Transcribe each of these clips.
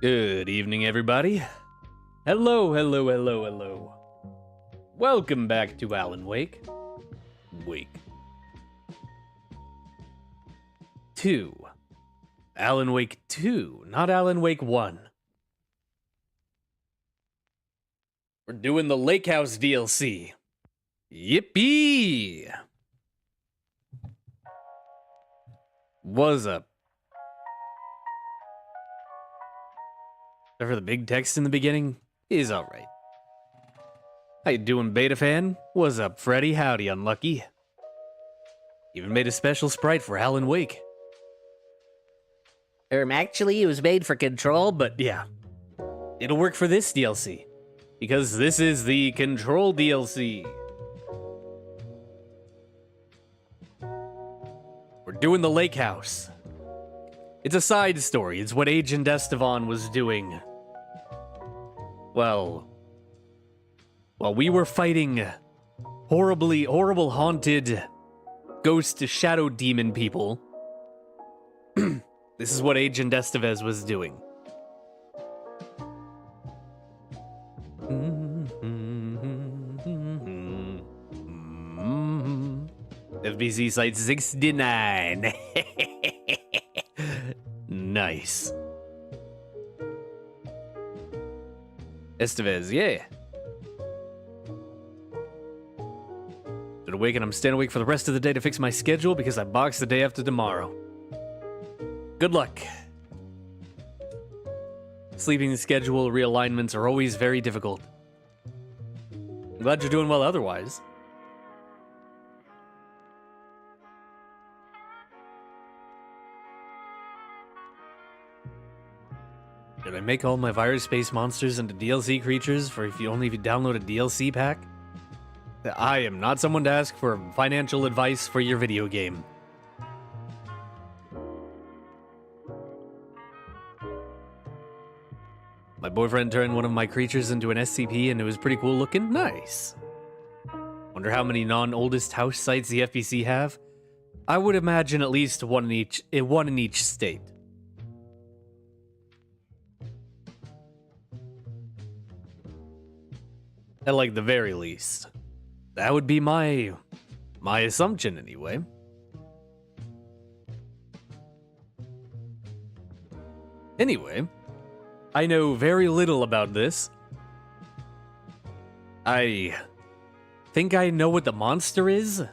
Good evening, everybody. Hello, hello, hello, hello. Welcome back to Alan Wake. Wake 2. Alan Wake 2, not Alan Wake 1. We're doing the Lake House DLC. Yippee! What's up? Except for the big text in the beginning, is alright. How you doing, beta fan? What's up, Freddy? Howdy, unlucky. Even made a special sprite for Alan Wake. Actually, it was made for Control, but yeah. It'll work for this DLC. Because this is the Control DLC. We're doing the lake house. It's a side story. It's what Agent Estevan was doing. Well, while we were fighting horrible haunted ghost shadow demon people, this is what Agent Estevez was doing. FBC Site 69. Nice. Estevez, yeah. Been awake and I'm staying awake for the rest of the day to fix my schedule because I box the day after tomorrow. Good luck. Sleeping schedule realignments are always very difficult. I'm glad you're doing well otherwise. Did I make all my virus-based monsters into DLC creatures for if you download a DLC pack? I am not someone to ask for financial advice for your video game. My boyfriend turned one of my creatures into an SCP and it was pretty cool looking. Nice. Wonder how many non-oldest house sites the FBC have? I would imagine at least one in each state. At like the very least. That would be my assumption anyway. Anyway, I know very little about this. I think I know what the monster is.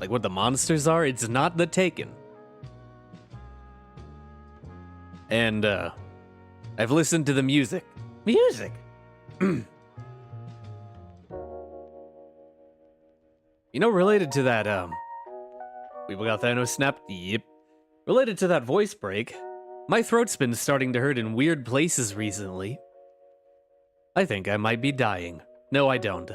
Like what the monsters are. It's not the Taken. And I've listened to the music. Music. You know, related to that, we got Thanos snapped. Yep. Related to that voice break, my throat's been starting to hurt in weird places recently. I think I might be dying. No, I don't.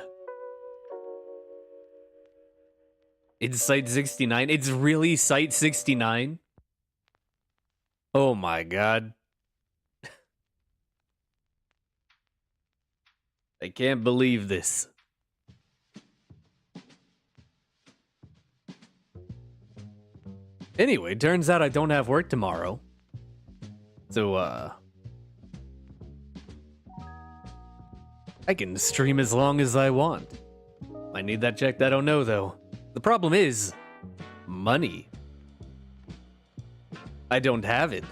It's Site 69. It's really Site 69? Oh my god. I can't believe this. Anyway, turns out I don't have work tomorrow. So, I can stream as long as I want. I need that checked, I don't know, though. The problem is... money. I don't have it.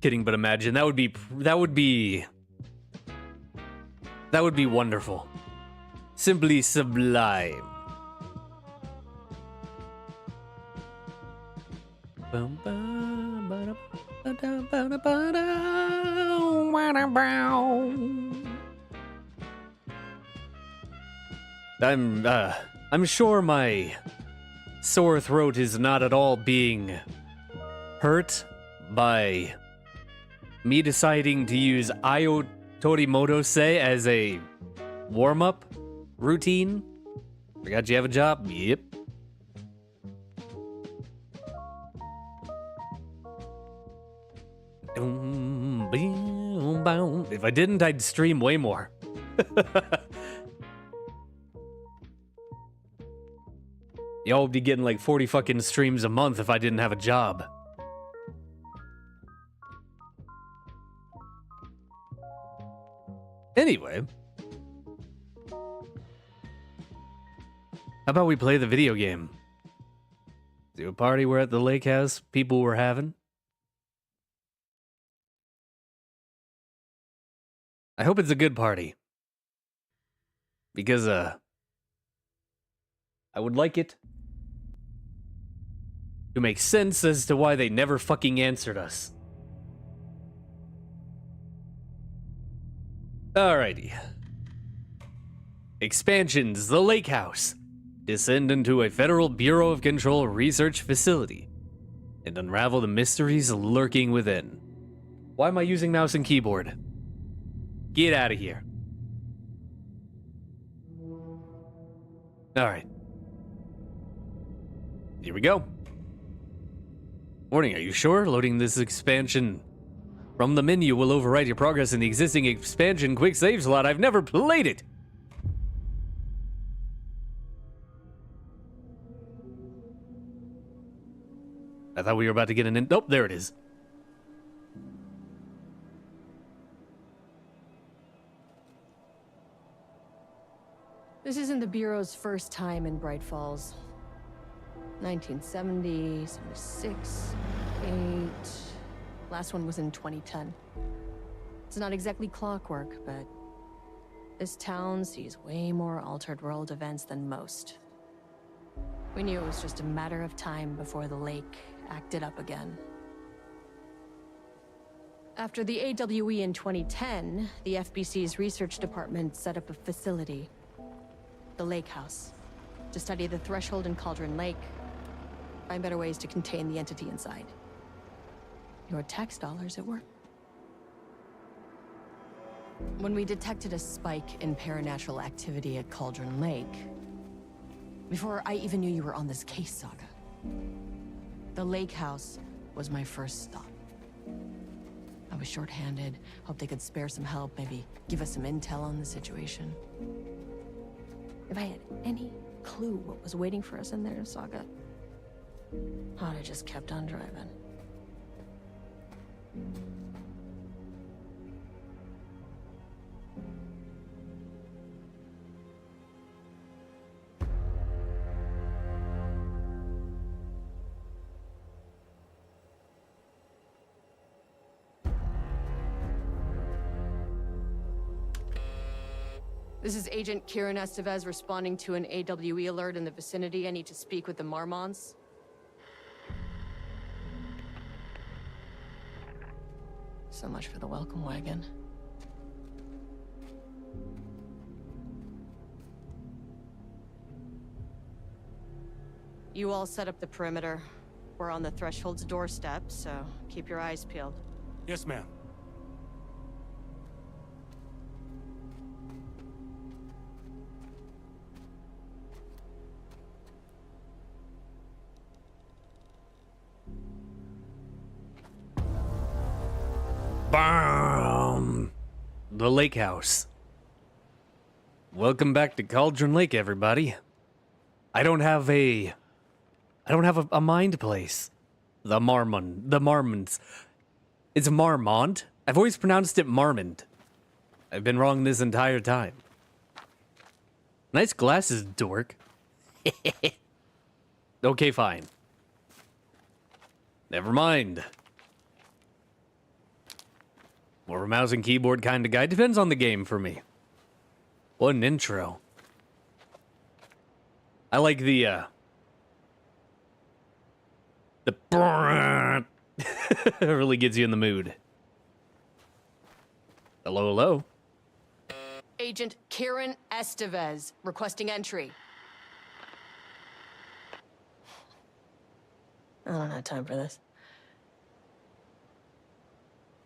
Kidding, but imagine, that would be wonderful. Simply sublime. I'm sure my sore throat is not at all being hurt by me deciding to use Io Torimoto-se as a warm-up routine. Forgot you have a job? Yep. If I didn't, I'd stream way more. Y'all would be getting like 40 fucking streams a month if I didn't have a job. Anyway. How about we play the video game? Do a party we're at the lake house people were having. I hope it's a good party. Because, I would like it to make sense as to why they never fucking answered us. Alrighty. Expansions, the lake house. Descend into a Federal Bureau of Control research facility and unravel the mysteries lurking within. Why am I using mouse and keyboard? Get out of here. Alright. Here we go. Warning, are you sure? Loading this expansion from the menu will overwrite your progress in the existing expansion quick save slot. I've never played it. I thought we were about to get an in. Nope, there it is. This isn't the Bureau's first time in Bright Falls. 1970, 76, 8. Last one was in 2010. It's not exactly clockwork, but this town sees way more altered world events than most. We knew it was just a matter of time before the lake acted up again. After the AWE in 2010, the FBC's research department set up a facility, the Lake House, to study the threshold in Cauldron Lake, find better ways to contain the entity inside. Your tax dollars at work. When we detected a spike in paranatural activity at Cauldron Lake, before I even knew you were on this case, Saga, the Lake House was my first stop. I was short-handed, hoped they could spare some help, maybe give us some intel on the situation. If I had any clue what was waiting for us in there, Saga, I'd have just kept on driving. This is Agent Kieran Estevez responding to an AWE alert in the vicinity. I need to speak with the Marmons. So much for the welcome wagon. You all set up the perimeter. We're on the Threshold's doorstep, so keep your eyes peeled. Yes, ma'am. Bam! The Lake House. Welcome back to Cauldron Lake, everybody. I don't have a mind place. The Marmons. It's Marmont. I've always pronounced it Marmont. I've been wrong this entire time. Nice glasses, dork. Okay, fine. Never mind. More of a mouse and keyboard kind of guy. Depends on the game for me. What an intro. I like the it really gets you in the mood. Hello, hello. Agent Kieran Estevez, requesting entry. I don't have time for this.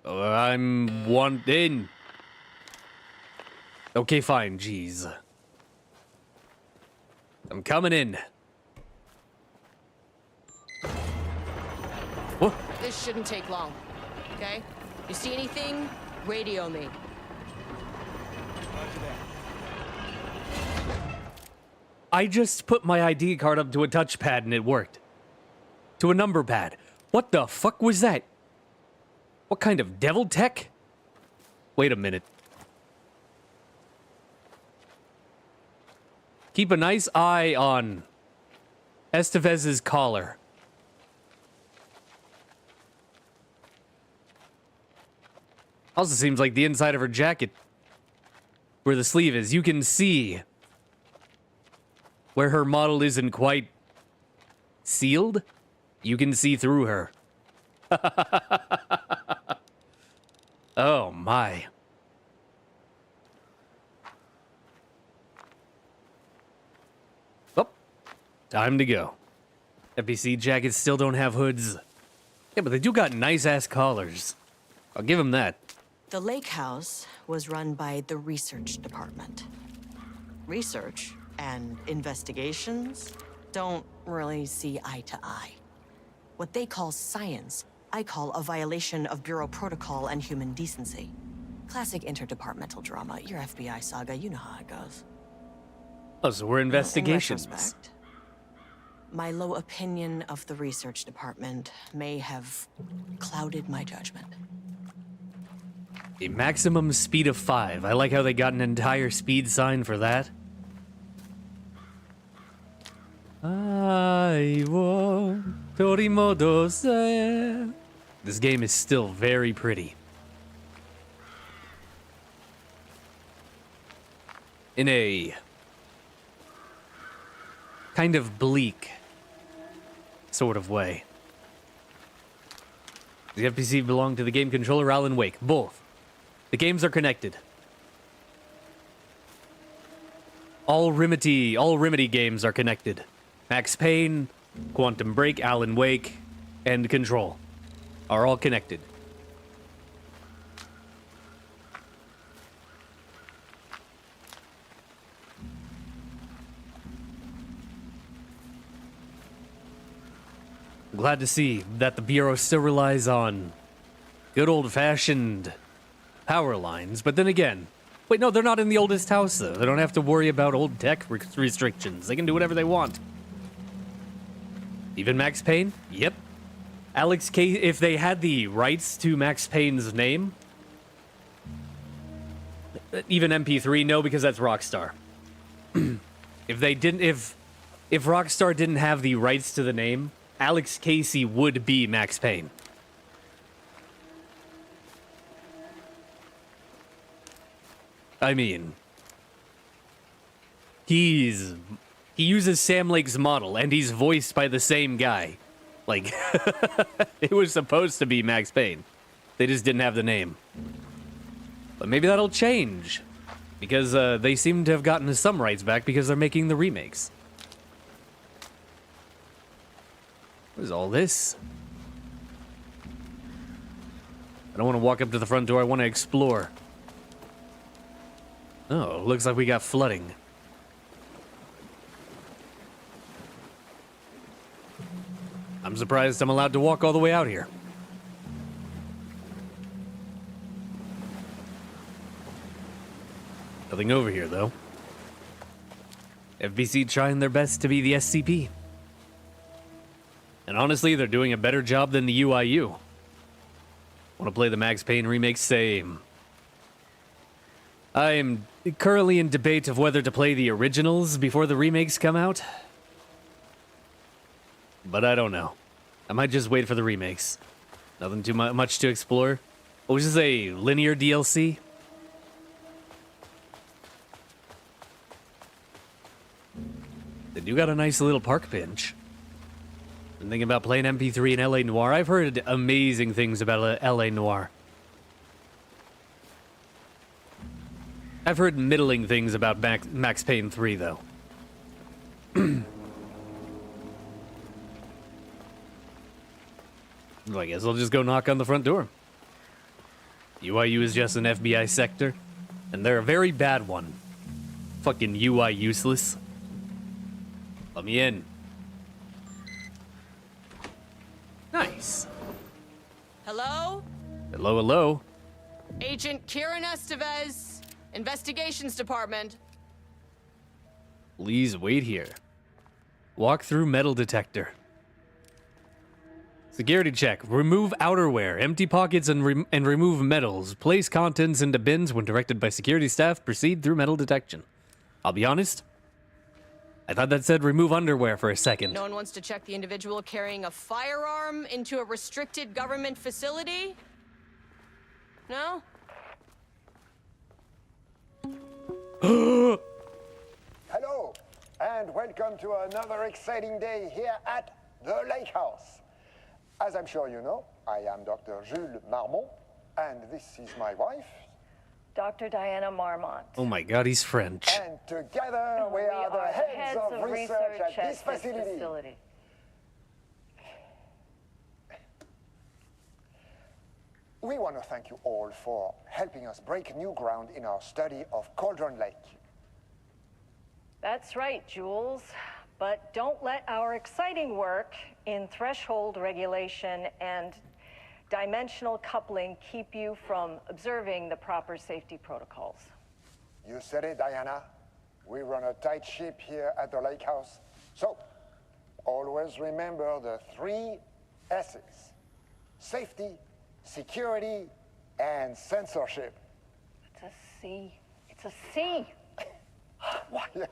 I'm wanted. Okay, fine, jeez. I'm coming in. What? This shouldn't take long, okay? You see anything, radio me. I just put my ID card up to a touchpad and it worked. To a number pad. What the fuck was that? What kind of devil tech? Wait a minute. Keep a nice eye on Estevez's collar. Also seems like the inside of her jacket, where the sleeve is, you can see where her model isn't quite sealed. You can see through her. Oh my. Oh, Time to go. FBC jackets still don't have hoods. Yeah, but they do got nice-ass collars. I'll give them that. The lake house was run by the research department. Research and investigations don't really see eye to eye. What they call science, I call a violation of Bureau protocol and human decency. Classic interdepartmental drama. Your FBI saga, you know how it goes. Oh, so we're investigations. In retrospect, my low opinion of the research department may have clouded my judgment. A maximum speed of 5. I like how they got an entire speed sign for that. This game is still very pretty. In a kind of bleak sort of way. The FPC belong to the game controller Alan Wake. Both. The games are connected. All Remedy games are connected. Max Payne, Quantum Break, Alan Wake, and Control are all connected. I'm glad to see that the Bureau still relies on good old-fashioned power lines, but then again, wait, no, they're not in the oldest house, though. They don't have to worry about old tech restrictions. They can do whatever they want. Even Max Payne? Yep. Alex K, if they had the rights to Max Payne's name, even MP3, no, because that's Rockstar. If they didn't, if Rockstar didn't have the rights to the name, Alex Casey would be Max Payne. I mean, he uses Sam Lake's model, and he's voiced by the same guy. Like, it was supposed to be Max Payne. They just didn't have the name. But maybe that'll change, because they seem to have gotten some rights back because they're making the remakes. What is all this? I don't want to walk up to the front door. I want to explore. Oh, looks like we got flooding. I'm surprised I'm allowed to walk all the way out here. Nothing over here, though. FBC trying their best to be the SCP. And honestly, they're doing a better job than the UIU. Want to play the Max Payne remake? Same. I am currently in debate of whether to play the originals before the remakes come out. But I don't know. I might just wait for the remakes. Nothing too much to explore. Oh, is this a linear DLC? They do got a nice little park bench. I'm thinking about playing MP3 in LA Noire. I've heard amazing things about LA Noire. I've heard middling things about Max Payne 3, though. Well, I guess I'll just go knock on the front door. UIU is just an FBI sector, and they're a very bad one. Fucking UI useless. Let me in. Nice. Hello? Hello, hello. Agent Kieran Estevez, Investigations Department. Please wait here. Walk through metal detector. Security check. Remove outerwear, empty pockets, and remove metals. Place contents into bins when directed by security staff. Proceed through metal detection. I'll be honest. I thought that said remove underwear for a second. No one wants to check the individual carrying a firearm into a restricted government facility? No? Hello, and welcome to another exciting day here at the Lake House. As I'm sure you know, I am Dr. Jules Marmont, and this is my wife, Dr. Diana Marmont. Oh my god, he's French. And together we are the heads of research at this facility. We want to thank you all for helping us break new ground in our study of Cauldron Lake. That's right, Jules. But don't let our exciting work in threshold regulation and dimensional coupling keep you from observing the proper safety protocols. You said it, Diana. We run a tight ship here at the lake house. So, always remember the 3 S's. Safety, security, and censorship. It's a C. It's a C. What? Yeah,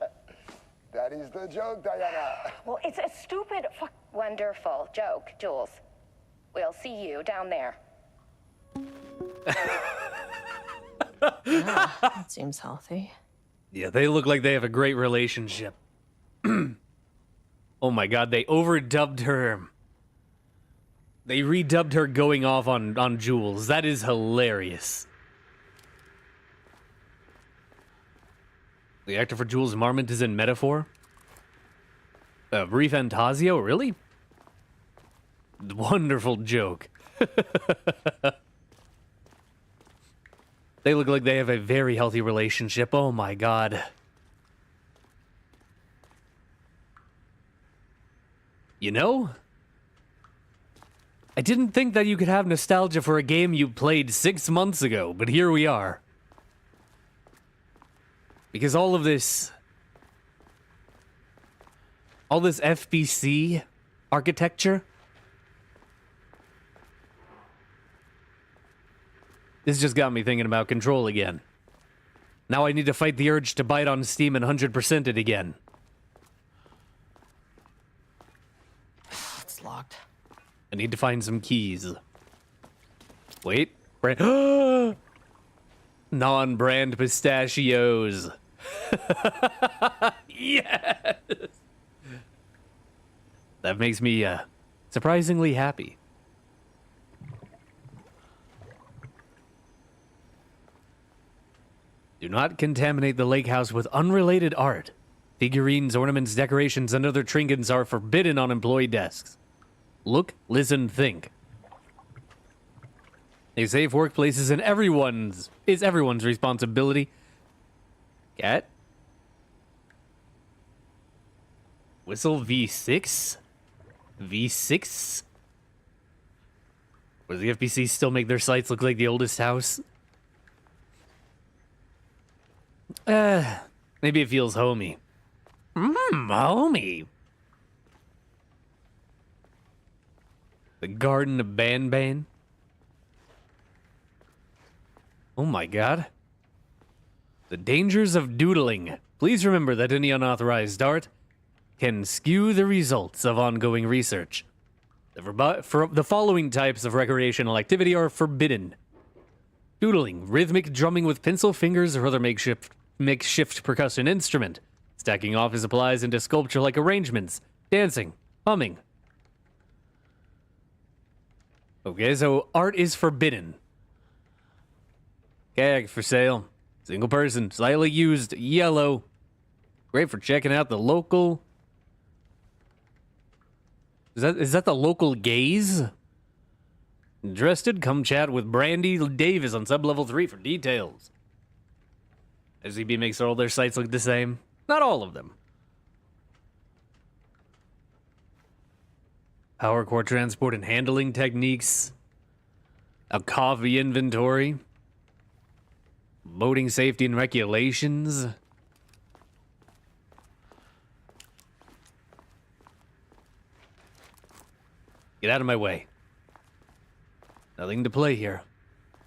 that is the joke, Diana. Well, it's a stupid fuck. Wonderful joke, Jules. We'll see you down there. That seems healthy. Yeah, they look like they have a great relationship. Oh my god, they overdubbed her. They redubbed her going off on Jules. That is hilarious. The actor for Jules Marmont is in Metaphor? Brie Fantasio, really? Wonderful joke. They look like they have a very healthy relationship. Oh my god. You know? I didn't think that you could have nostalgia for a game you played 6 months ago, but here we are. Because all this FBC architecture, this just got me thinking about Control again. Now I need to fight the urge to buy it on Steam and 100% it again. It's locked. I need to find some keys. Wait. Non-brand pistachios. Yes! That makes me surprisingly happy. Do not contaminate the lake house with unrelated art. Figurines, ornaments, decorations, and other trinkets are forbidden on employee desks. Look, listen, think. A safe workplace is everyone's responsibility. Cat? Whistle V6? V6? Does the FBC still make their sites look like the oldest house? Maybe it feels homey. Homey. The Garden of Ban. Oh my god. The dangers of doodling. Please remember that any unauthorized art can skew the results of ongoing research. The following types of recreational activity are forbidden. Doodling, rhythmic drumming with pencil fingers or other makeshift percussion instrument. Stacking office supplies into sculpture-like arrangements. Dancing, humming. Okay, so art is forbidden. Gag for sale. Single person, slightly used, yellow. Great for checking out the local... Is that the local gaze? Interested? Come chat with Brandy Davis on sub-level 3 for details. SCP makes all their sites look the same. Not all of them. Power core transport and handling techniques. A coffee inventory. Boating safety and regulations. Get out of my way. Nothing to play here.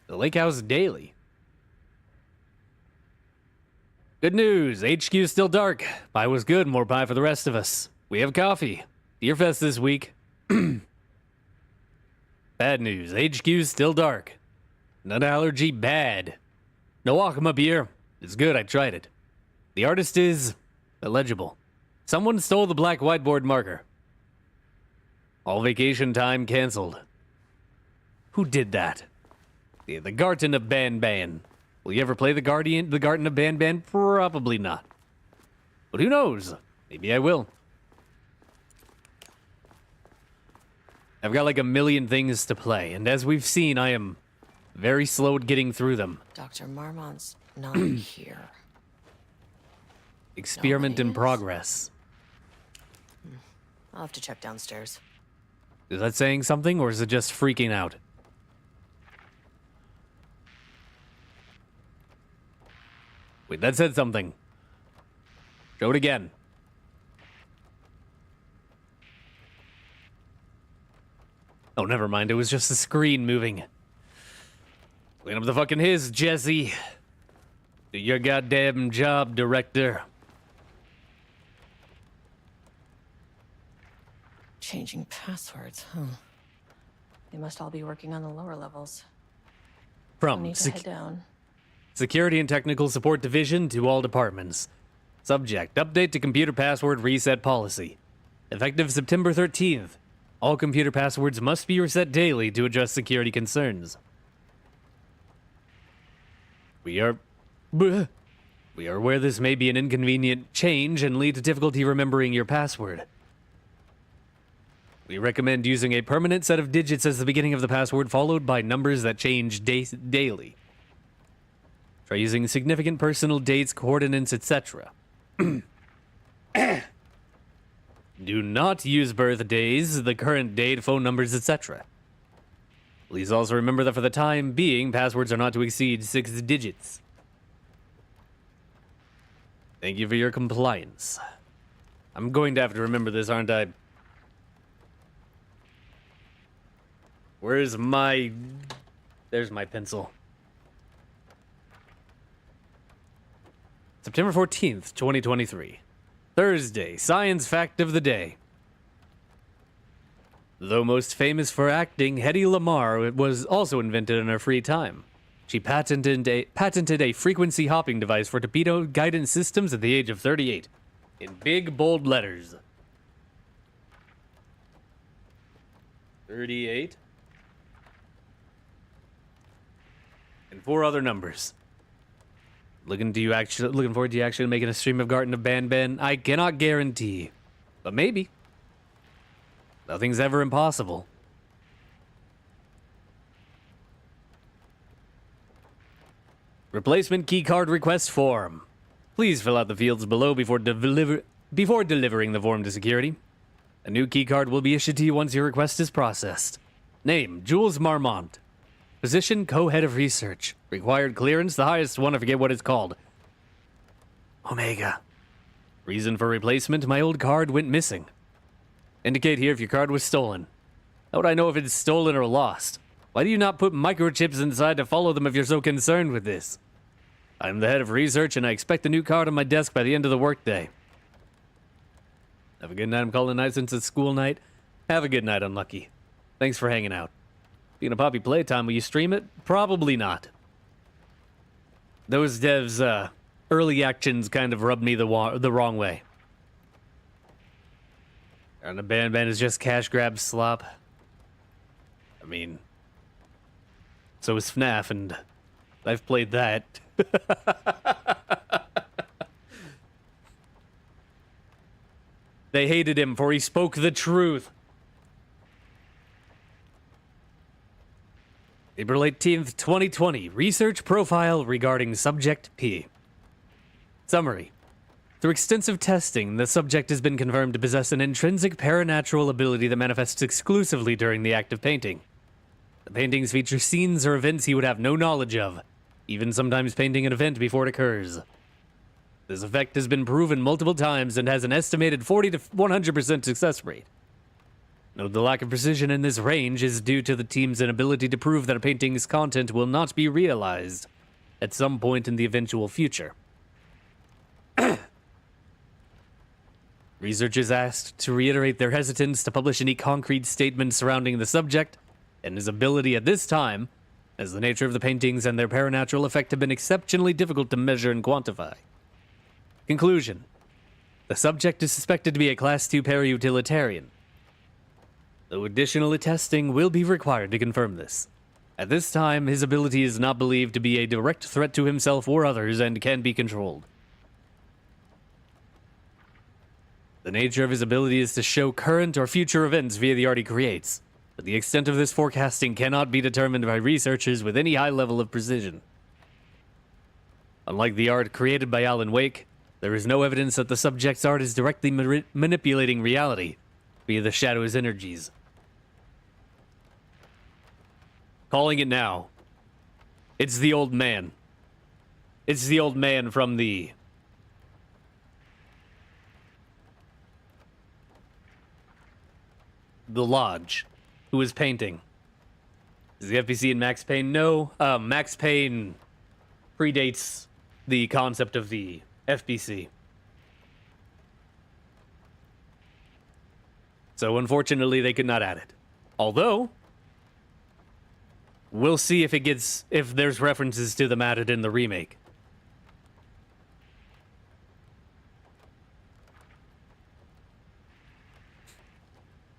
The Lake House Daily. Good news, HQ's still dark. Pie was good, more pie for the rest of us. We have coffee. Beer Fest this week. Bad news, HQ's still dark. Nut allergy bad. No Akuma beer. It's good, I tried it. The artist is illegible. Someone stole the black whiteboard marker. All vacation time canceled. Who did that? The Garden of Ban. Will you ever play the Garden of Banban? Probably not. But who knows? Maybe I will. I've got like a million things to play, and as we've seen, I am very slow at getting through them. Dr. Marmont's not here. Experiment in Nobody is? progress. I'll have to check downstairs. Is that saying something, or is it just freaking out? Wait, that said something. Show it again. Oh, never mind. It was just the screen moving. Clean up the fucking his, Jesse. Do your goddamn job, director. Changing passwords, huh? They must all be working on the lower levels. I From need to head down. Security and Technical Support Division to all departments. Subject: update to computer password reset policy. Effective September 13th. All computer passwords must be reset daily to address security concerns. We are aware this may be an inconvenient change and lead to difficulty remembering your password. We recommend using a permanent set of digits as the beginning of the password, followed by numbers that change daily. Try using significant personal dates, coordinates, etc. Do not use birthdays, the current date, phone numbers, etc. Please also remember that for the time being, passwords are not to exceed 6 digits. Thank you for your compliance. I'm going to have to remember this, aren't I? Where's my... There's my pencil. September 14th, 2023. Thursday, science fact of the day. Though most famous for acting, Hedy Lamarr was also invented in her free time. She patented a frequency hopping device for torpedo guidance systems at the age of 38. In big, bold letters. 38. And 4 other numbers. Looking forward to you actually making a stream of Garden of Banban. I cannot guarantee, but maybe. Nothing's ever impossible. Replacement keycard request form. Please fill out the fields below before delivering the form to security. A new keycard will be issued to you once your request is processed. Name: Jules Marmont. Position: co-head of research. Required clearance: the highest one, I forget what it's called. Omega. Reason for replacement: my old card went missing. Indicate here if your card was stolen. How would I know if it's stolen or lost? Why do you not put microchips inside to follow them if you're so concerned with this? I'm the head of research and I expect a new card on my desk by the end of the workday. Have a good night. I'm calling it night since it's school night. Have a good night, Unlucky. Thanks for hanging out. Being a Poppy Playtime, will you stream it? Probably not. Those devs' early actions kind of rubbed me the wrong way. And the Banban is just cash grab slop. I mean, so is FNAF, and I've played that. They hated him for he spoke the truth. April 18th, 2020. Research profile regarding Subject P. Summary. Through extensive testing, the subject has been confirmed to possess an intrinsic paranatural ability that manifests exclusively during the act of painting. The paintings feature scenes or events he would have no knowledge of, even sometimes painting an event before it occurs. This effect has been proven multiple times and has an estimated 40 to 100% success rate. Note the lack of precision in this range is due to the team's inability to prove that a painting's content will not be realized at some point in the eventual future. Researchers asked to reiterate their hesitance to publish any concrete statements surrounding the subject and his ability at this time, as the nature of the paintings and their paranatural effect have been exceptionally difficult to measure and quantify. Conclusion. The subject is suspected to be a Class 2 para-utilitarian, though additional testing will be required to confirm this. At this time, his ability is not believed to be a direct threat to himself or others and can be controlled. The nature of his ability is to show current or future events via the art he creates, but the extent of this forecasting cannot be determined by researchers with any high level of precision. Unlike the art created by Alan Wake, there is no evidence that the subject's art is directly manipulating reality via the shadow's energies. Calling it now. It's the old man. It's the old man from the lodge who is painting. Is the FBC in Max Payne? No. Max Payne predates the concept of the FBC. So unfortunately, they could not add it. Although, we'll see if there's references to them added in the remake.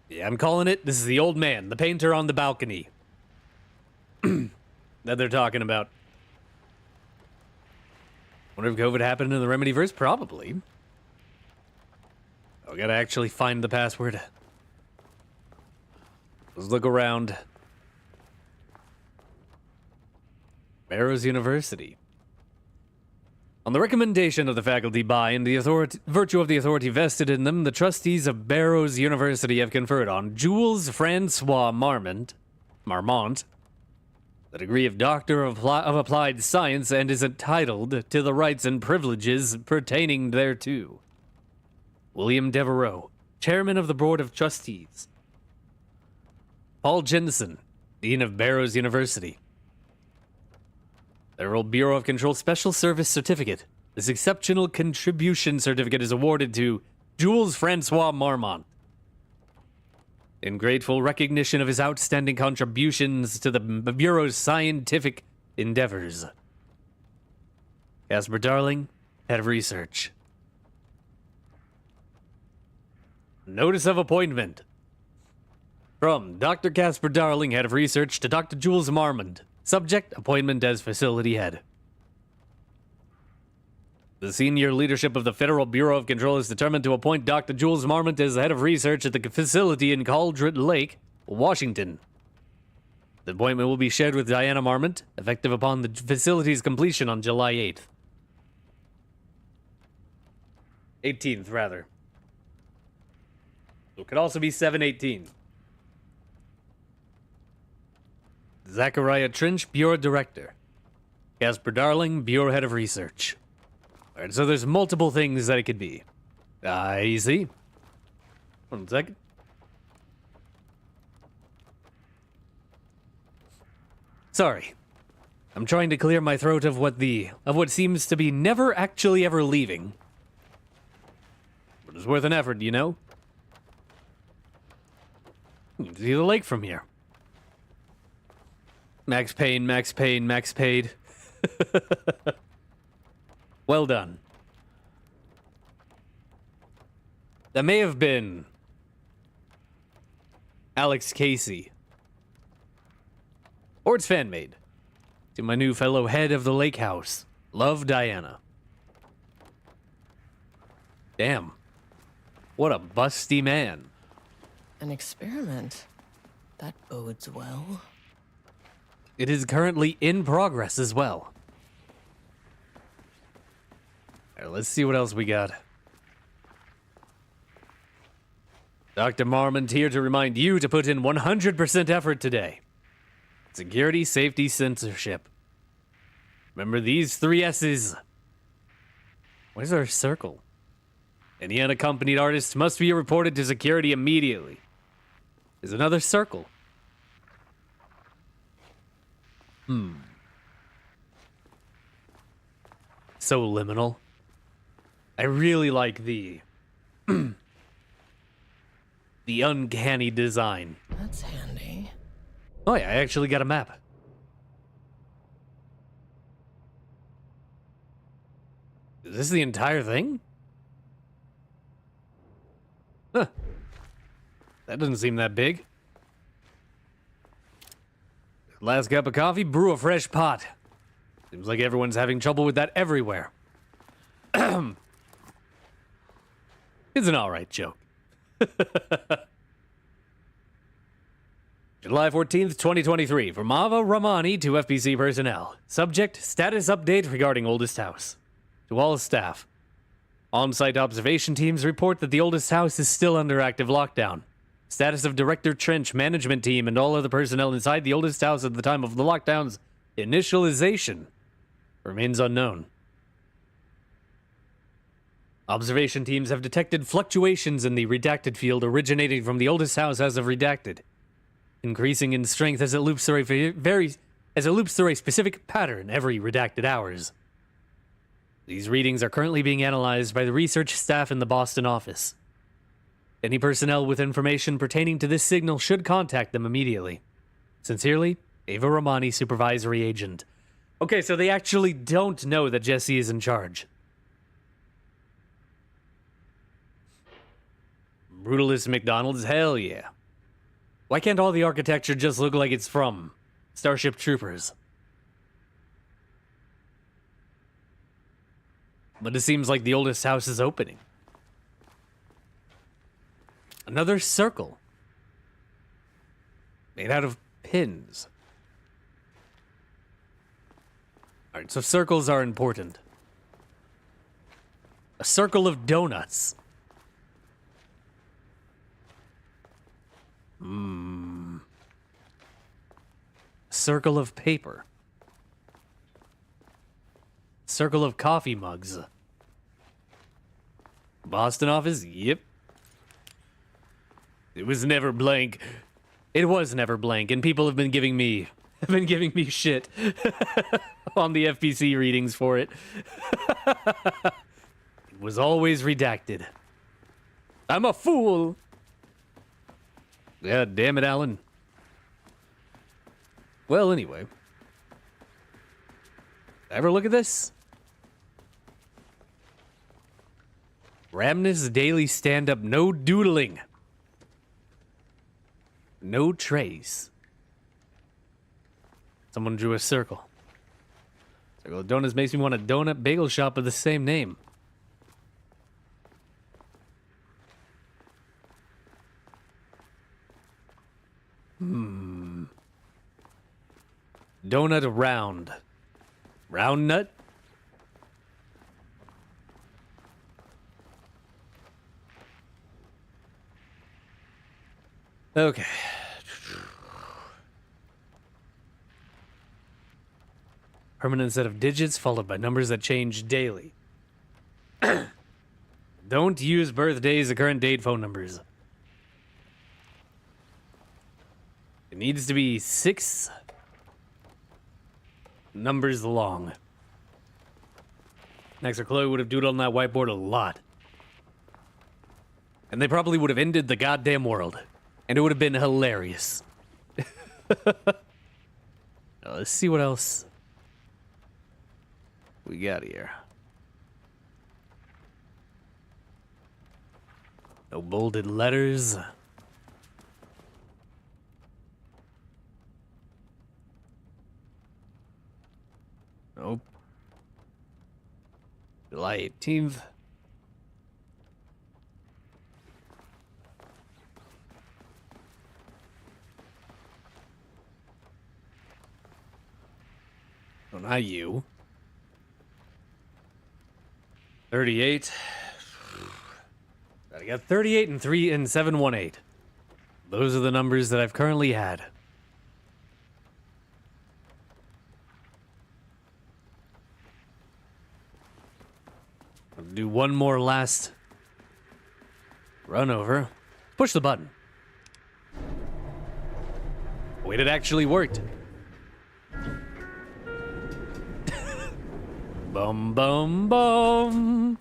Yeah, I'm calling it. This is the old man, the painter on the balcony that they're talking about. Wonder if COVID happened in the Remedyverse? Probably. I gotta actually find the password. Let's look around. Barrows University. On the recommendation of the faculty by and the virtue of the authority vested in them, the trustees of Barrows University have conferred on Jules Francois Marmont the degree of Doctor of Applied Science and is entitled to the rights and privileges pertaining thereto. William Devereaux, Chairman of the Board of Trustees. Paul Jensen, Dean of Barrows University. Federal Bureau of Control Special Service Certificate. This exceptional contribution certificate is awarded to Jules Francois Marmont in grateful recognition of his outstanding contributions to the Bureau's scientific endeavors. Casper Darling, Head of Research. Notice of appointment. From Dr. Casper Darling, Head of Research, to Dr. Jules Marmont. Subject, appointment as facility head. The senior leadership of the Federal Bureau of Control is determined to appoint Dr. Jules Marmont as the head of research at the facility in Cauldron Lake, Washington. The appointment will be shared with Diana Marmont, effective upon the facility's completion on July 8th. 18th, rather. It could also be 7/18. Zachariah Trench, Bureau Director. Casper Darling, Bureau Head of Research. Alright, so there's multiple things that it could be. I see. 1 second. Sorry. I'm trying to clear my throat of what seems to be never actually ever leaving. But it's worth an effort, you know? You can see the lake from here. Max Payne, Max Payne, Max paid. Well done. That may have been Alex Casey. Or it's fan-made. To my new fellow head of the lake house. Love, Diana. Damn. What a busty man. An experiment. That bodes well. It is currently in progress as well. All right, let's see what else we got. Dr. Marmont here to remind you to put in 100% effort today. Security, safety, censorship. Remember these 3 S's. Where's our circle? Any unaccompanied artist must be reported to security immediately. There's another circle. So liminal. I really like the the uncanny design. That's handy. Oh yeah, I actually got a map. Is this the entire thing? Huh. That doesn't seem that big. Last cup of coffee, brew a fresh pot. Seems like everyone's having trouble with that everywhere. It's an alright joke. July 14th, 2023. From Ava Ramani to FBC personnel. Subject, status update regarding oldest house. To all staff. On-site observation teams report that the oldest house is still under active lockdown. Status of Director Trench, management team, and all other personnel inside the oldest house at the time of the lockdown's initialization remains unknown. Observation teams have detected fluctuations in the redacted field originating from the oldest house as of redacted, increasing in strength as it loops through a specific pattern every redacted hours. These readings are currently being analyzed by the research staff in the Boston office. Any personnel with information pertaining to this signal should contact them immediately. Sincerely, Ava Ramani, Supervisory Agent. Okay, so they actually don't know that Jesse is in charge. Brutalist McDonald's, hell yeah. Why can't all the architecture just look like it's from Starship Troopers? But it seems like the oldest house is opening. Another circle. Made out of pins. Alright, so circles are important. A circle of donuts. Circle of paper. Circle of coffee mugs. Boston office? Yep. It was never blank. It was never blank, and people have been giving me shit on the FPC readings for it. It was always redacted. I'm a fool. Yeah, damn it, Alan. Well, anyway. Ever look at this? Ramnus daily stand-up, no doodling. No trace. Someone drew a circle. Circle of donuts makes me want a donut bagel shop of the same name. Donut round. Round nut? Okay. Permanent set of digits followed by numbers that change daily. Don't use birthdays or current date phone numbers. It needs to be 6 numbers long. Next, Chloe would have doodled on that whiteboard a lot. And they probably would have ended the goddamn world. And it would have been hilarious. Let's see what else we got here. No bolded letters. Nope. July 18th. Oh, not you. 38. I got 38 and 3 and 718. Those are the numbers that I've currently had. I'll do one more last run over. Push the button. Wait, it actually worked. Bum, bum, bum.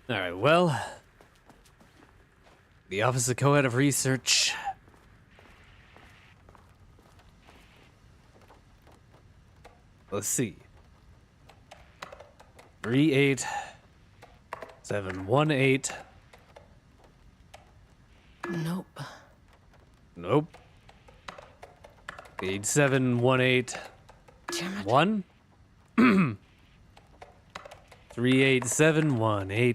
All right, well, the Office of Co-Head of Research. Let's see. 38718. Nope. Nope. 8718. Damn it. 1. 38718.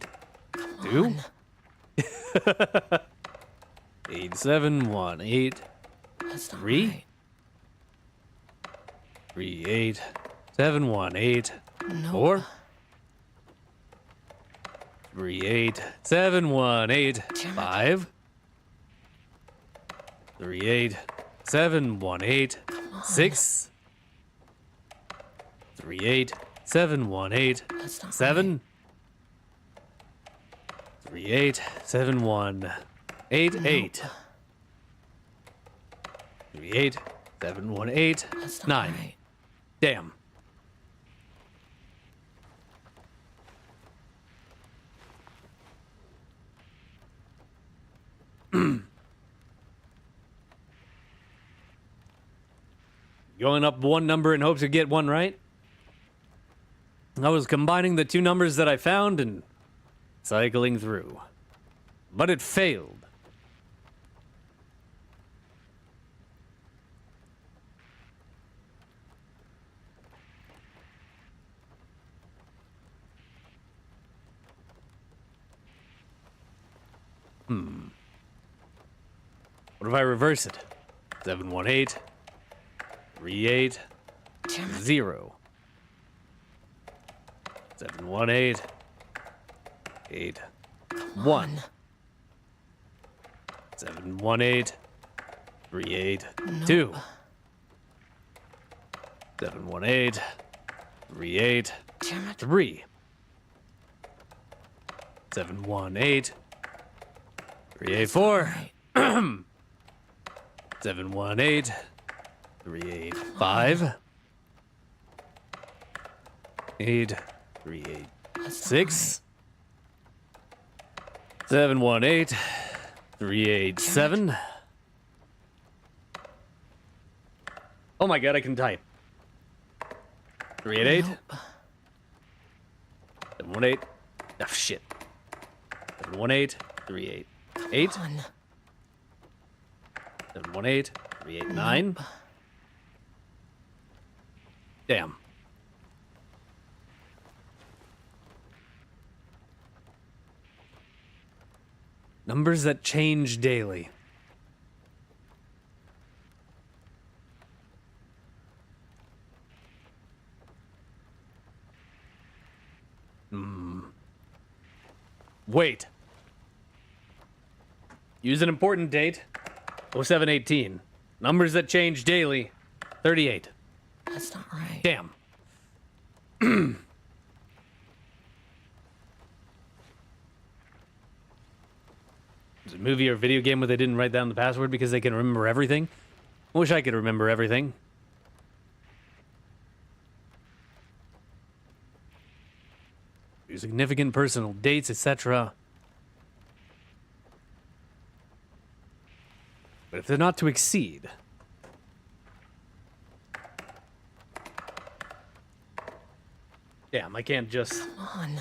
2. 8718. That's not 3. right. 38718. Nope. 4. 38718. Damn it. 5. 38718. 6. 38718. That's not 7. 38718. 38718. That's not 9. right. Damn. Going up one number in hopes to get one right. I was combining the two numbers that I found and cycling through. But it failed. What if I reverse it? 718, 38, Damn it. 0. 718, 8, 1. 718, 38, 2. 718, 38, Damn it. 3. 718, 384. Right. 718, 385, 8, 386, 718, 387. Oh my god, I can type. 388, Nope. 718. Oh shit. 718, 388. 1. 718, 389. Damn. Numbers that change daily. Wait. Use an important date. 0718. Numbers that change daily. 38. That's not right. Damn. Is it a movie or video game where they didn't write down the password because they can remember everything? I wish I could remember everything. Your significant personal dates, etc. But if they're not to exceed. Damn, I can't just. Come on.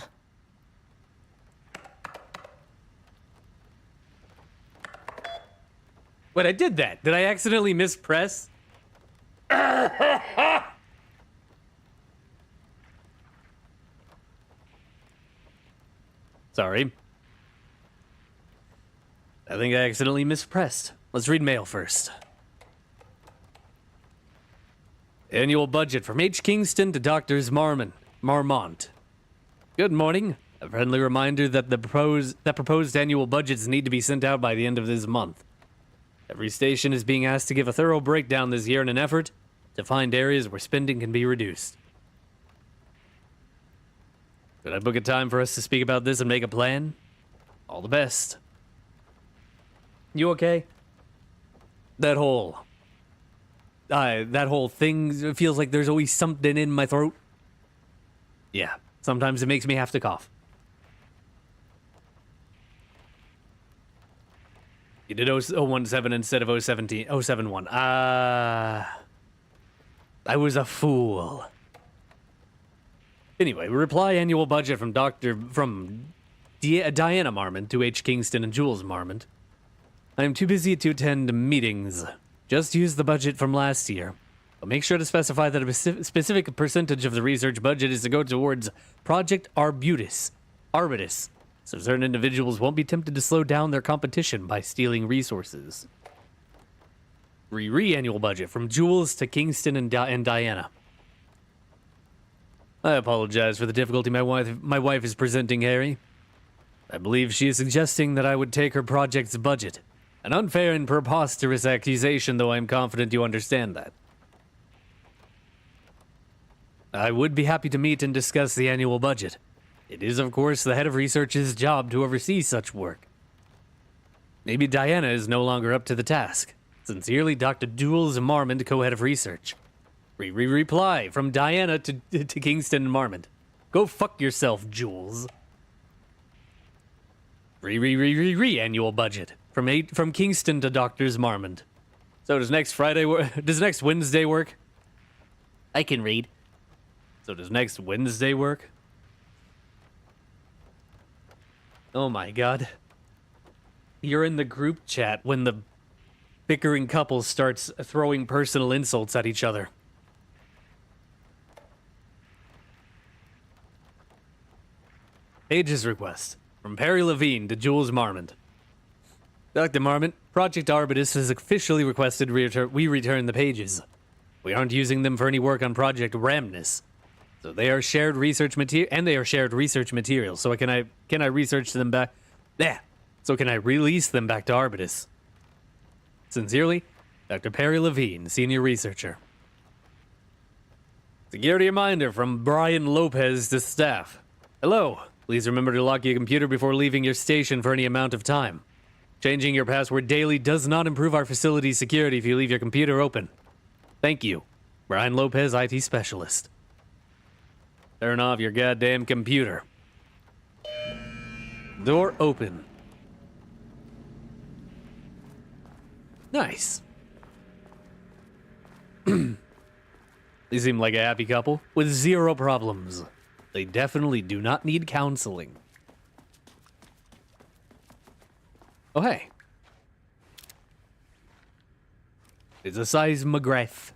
Wait, I did that. Did I accidentally mispress? Sorry. I think I accidentally mispressed. Let's read mail first. Annual budget from H. Kingston to Doctors Marmont. Good morning. A friendly reminder that the proposed annual budgets need to be sent out by the end of this month. Every station is being asked to give a thorough breakdown this year in an effort to find areas where spending can be reduced. Could I book a time for us to speak about this and make a plan? All the best. You okay? That whole thing feels like there's always something in my throat. Yeah, sometimes it makes me have to cough. You did 017 instead of 071. I was a fool. Anyway, reply annual budget from Diana Marmont to H. Kingston and Jules Marmont. I am too busy to attend meetings. Just use the budget from last year. But make sure to specify that a specific percentage of the research budget is to go towards Project Arbutus, so certain individuals won't be tempted to slow down their competition by stealing resources. Annual budget from Jules to Kingston and Diana. I apologize for the difficulty my wife is presenting, Harry. I believe she is suggesting that I would take her project's budget. An unfair and preposterous accusation, though I am confident you understand that. I would be happy to meet and discuss the annual budget. It is, of course, the head of research's job to oversee such work. Maybe Diana is no longer up to the task. Sincerely, Dr. Jules Marmont, co-head of research. Reply from Diana to Kingston and Marmont. Go fuck yourself, Jules. Annual budget from Kingston to Doctors Marmont. So does next Wednesday work? I can read. So does next Wednesday work? Oh my god. You're in the group chat when the bickering couple starts throwing personal insults at each other. Page's request. From Perry Levine to Jules Marmont. Dr. Marmont, Project Arbutus has officially requested we return the pages. We aren't using them for any work on Project Ramnus. So they are shared research material, and they are shared research materials. So can I research them back? Yeah. So can I release them back to Arbutus? Sincerely, Dr. Perry Levine, Senior Researcher. Security reminder from Brian Lopez to staff. Hello. Please remember to lock your computer before leaving your station for any amount of time. Changing your password daily does not improve our facility's security if you leave your computer open. Thank you. Brian Lopez, IT Specialist. Turn off your goddamn computer. Door open. Nice. They seem like a happy couple with zero problems. They definitely do not need counseling. Oh, hey. It's a seismograph.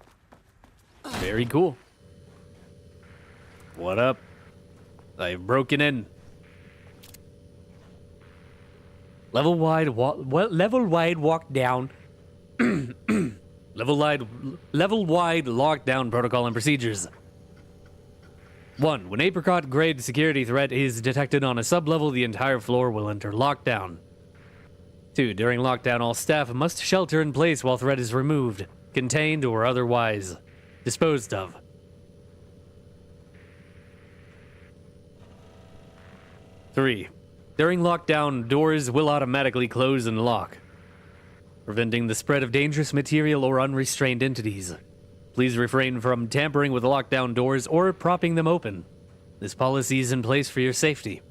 Very cool. What up? I've broken in. Level wide walk down. Level wide lockdown protocol and procedures. 1. When apricot grade security threat is detected on a sublevel, the entire floor will enter lockdown. 2. During lockdown, all staff must shelter in place while threat is removed, contained, or otherwise disposed of. 3. During lockdown, doors will automatically close and lock, preventing the spread of dangerous material or unrestrained entities. Please refrain from tampering with lockdown doors or propping them open. This policy is in place for your safety.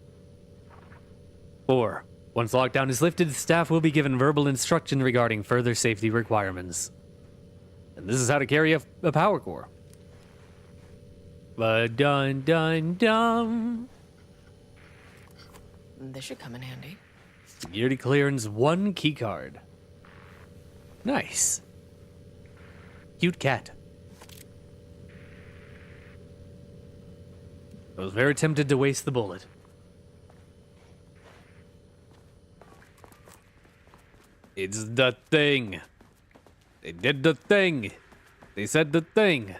4. Once lockdown is lifted, staff will be given verbal instruction regarding further safety requirements. And this is how to carry a power core. Ba-dun-dun-dun. This should come in handy. Security clearance 1 keycard. Nice. Cute cat. I was very tempted to waste the bullet. It's the thing. They did the thing. They said the thing.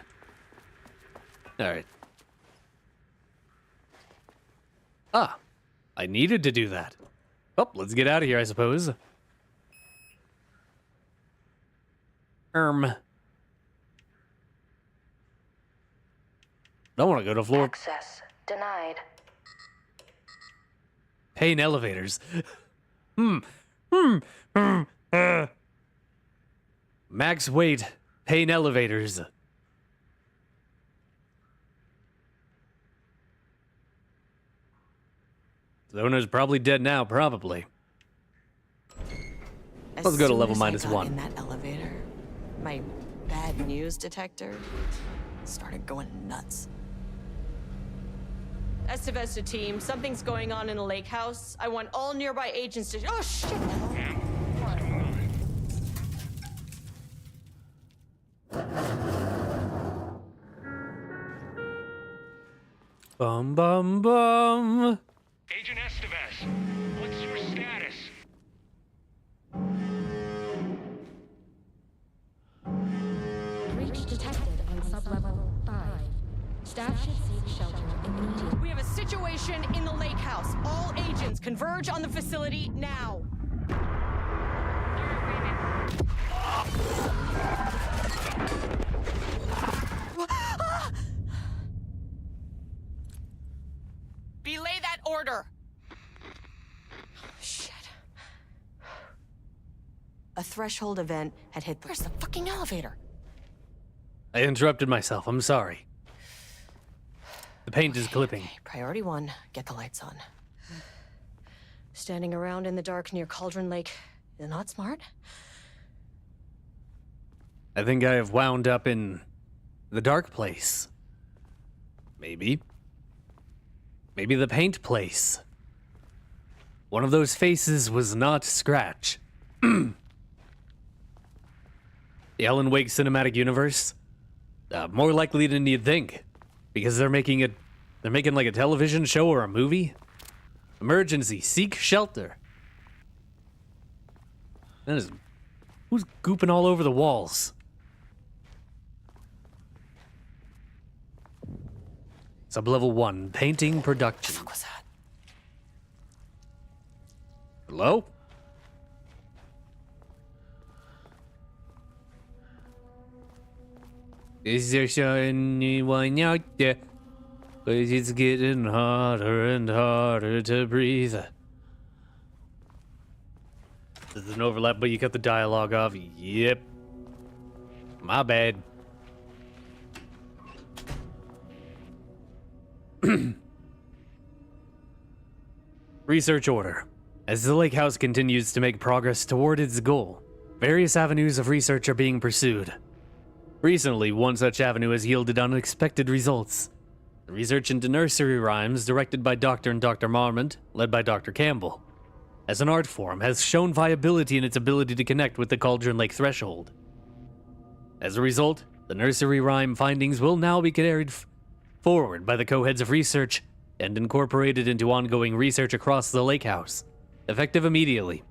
Alright. Ah. I needed to do that. Oh, let's get out of here, I suppose. Don't want to go to floor. Access denied. Pain elevators. Max weight. Pain elevators. The owner's probably dead now, probably. Let's go to level -1. In that elevator, my bad news detector started going nuts. Estevez to team. Something's going on in the lake house. I want all nearby agents to... Oh, shit! Bum, bum, bum. Agent Estevez, what's your status? Breach detected on sublevel 5. Staff should seek shelter immediately. We have a situation in the lake house. All agents converge on the facility now. Belay that order. Shit. A threshold event had hit. Where's the fucking elevator? I interrupted myself. I'm sorry. The paint is clipping. Okay, priority 1, get the lights on. Standing around in the dark near Cauldron Lake is not smart. I think I have wound up in the dark place. Maybe. Maybe the paint place. One of those faces was not Scratch. The Alan Wake cinematic universe? More likely than you'd think. Because they're making like a television show or a movie. Emergency, seek shelter. That is, who's gooping all over the walls? Sublevel 1, painting production. What was that? Hello? Is there anyone out there? 'Cause it's getting harder and harder to breathe. There's an overlap, but you cut the dialogue off. Yep. My bad. Research order. As the lake house continues to make progress toward its goal, various avenues of research are being pursued. Recently, one such avenue has yielded unexpected results. The research into nursery rhymes, directed by Dr. and Dr. Marmont, led by Dr. Campbell, as an art form, has shown viability in its ability to connect with the Cauldron Lake threshold. As a result, the nursery rhyme findings will now be carried forward by the co-heads of research and incorporated into ongoing research across the lake house, effective immediately.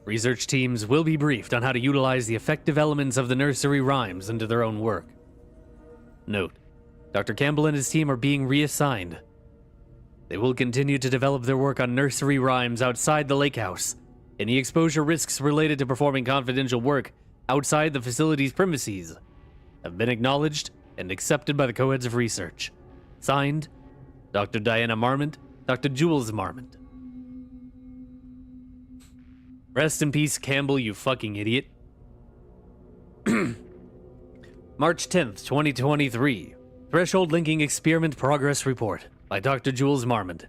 Research teams will be briefed on how to utilize the effective elements of the nursery rhymes into their own work. Note, Dr. Campbell and his team are being reassigned. They will continue to develop their work on nursery rhymes outside the lake house. Any exposure risks related to performing confidential work outside the facility's premises have been acknowledged and accepted by the co-heads of research. Signed, Dr. Diana Marmont, Dr. Jules Marmont. Rest in peace, Campbell, you fucking idiot. March 10th, 2023. Threshold Linking Experiment Progress Report by Dr. Jules Marmont.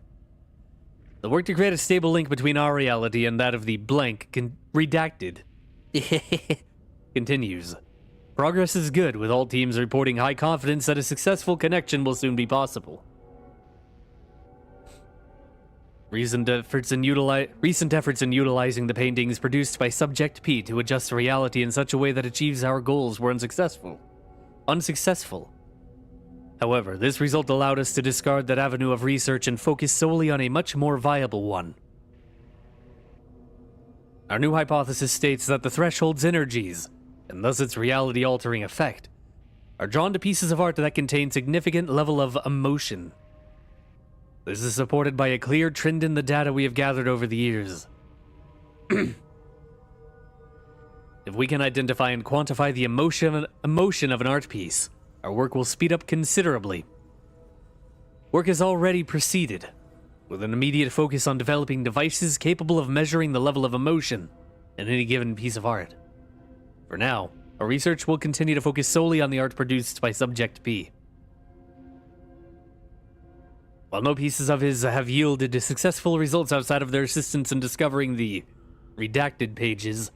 The work to create a stable link between our reality and that of the blank redacted continues. Progress is good, with all teams reporting high confidence that a successful connection will soon be possible. Recent efforts in utilizing the paintings produced by Subject P to adjust reality in such a way that achieves our goals were unsuccessful. However, this result allowed us to discard that avenue of research and focus solely on a much more viable one. Our new hypothesis states that the threshold's energies, and thus its reality-altering effect, are drawn to pieces of art that contain significant level of emotion. This is supported by a clear trend in the data we have gathered over the years. If we can identify and quantify the emotion of an art piece, our work will speed up considerably. Work has already proceeded, with an immediate focus on developing devices capable of measuring the level of emotion in any given piece of art. For now, our research will continue to focus solely on the art produced by Subject P. While no pieces of his have yielded successful results outside of their assistance in discovering the redacted pages,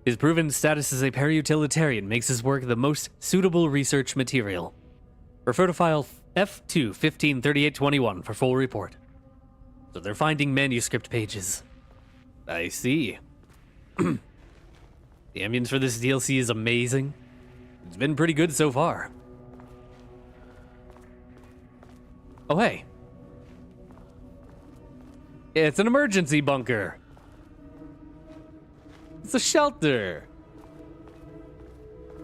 his proven status as a para-utilitarian makes his work the most suitable research material. Refer to file F2 153821 for full report. So they're finding manuscript pages. I see. The ambience for this DLC is amazing. It's been pretty good so far. Oh, hey. It's an emergency bunker. It's a shelter.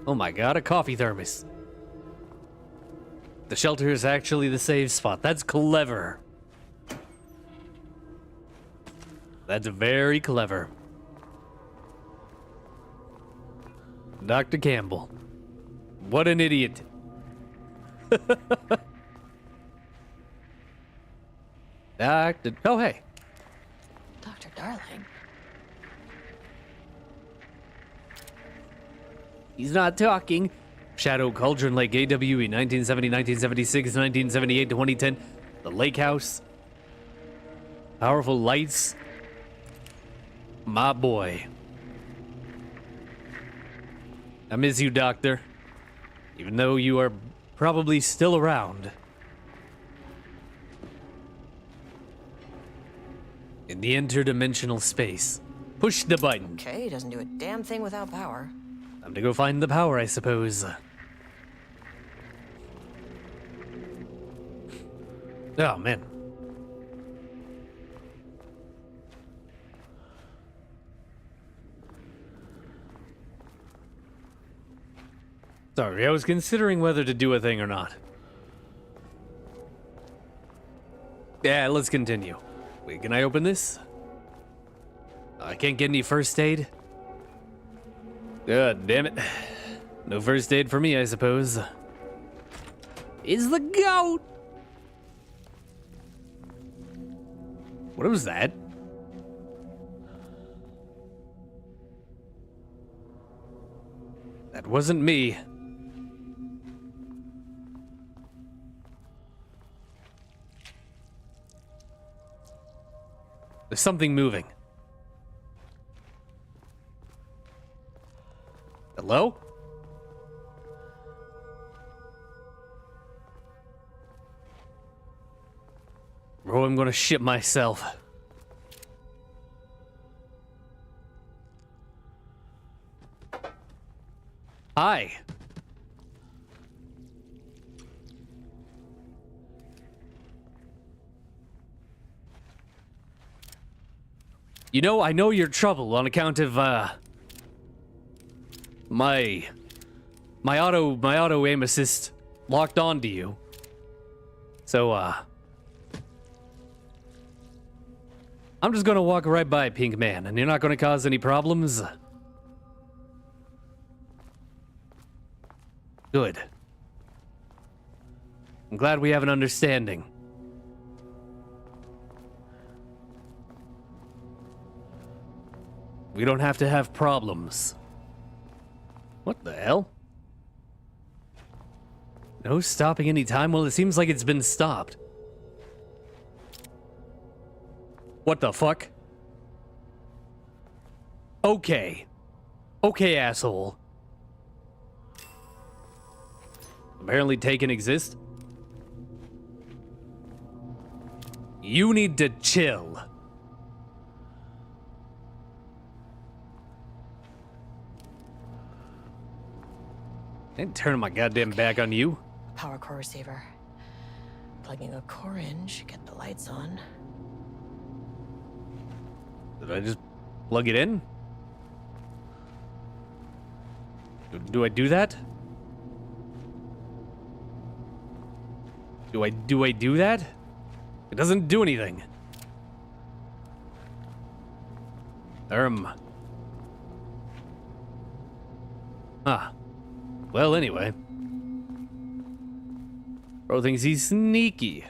Oh my god, a coffee thermos. The shelter is actually the safe spot. That's clever. That's very clever. Dr. Campbell. What an idiot. Oh, hey. Dr. Darling. He's not talking. Shadow Cauldron Lake, AWE, 1970, 1976, 1978, 2010. The Lake House. Powerful lights. My boy. I miss you, Doctor. Even though you are probably still around. In the interdimensional space. Push the button. Okay, he doesn't do a damn thing without power. Time to go find the power, I suppose. Oh, man. Sorry, I was considering whether to do a thing or not. Yeah, let's continue. Wait, can I open this? I can't get any first aid? God damn it. No first aid for me, I suppose. Is the goat! What was that? That wasn't me. There's something moving. Hello? Bro, I'm gonna shit myself. Hi. You know, I know you're trouble on account of, my auto aim assist locked onto you. So, I'm just gonna walk right by, Pink Man, and you're not gonna cause any problems? Good. I'm glad we have an understanding. We don't have to have problems. What the hell? No stopping any time? Well, it seems like it's been stopped. What the fuck? Okay. Okay, asshole. Apparently Taken exist. You need to chill. I ain't turning my goddamn back on you. Power core receiver. Plugging a core in should get the lights on. Did I just plug it in? Do I do that? Do I do that? It doesn't do anything. Ah. Well, anyway. Bro thinks he's sneaky.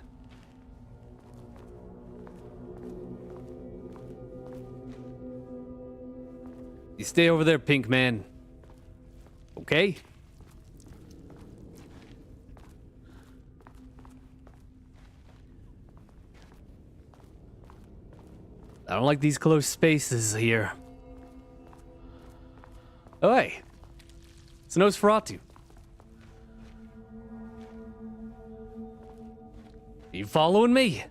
You stay over there, Pink Man. Okay? I don't like these close spaces here. Oh, hey. It's Nosferatu. You following me?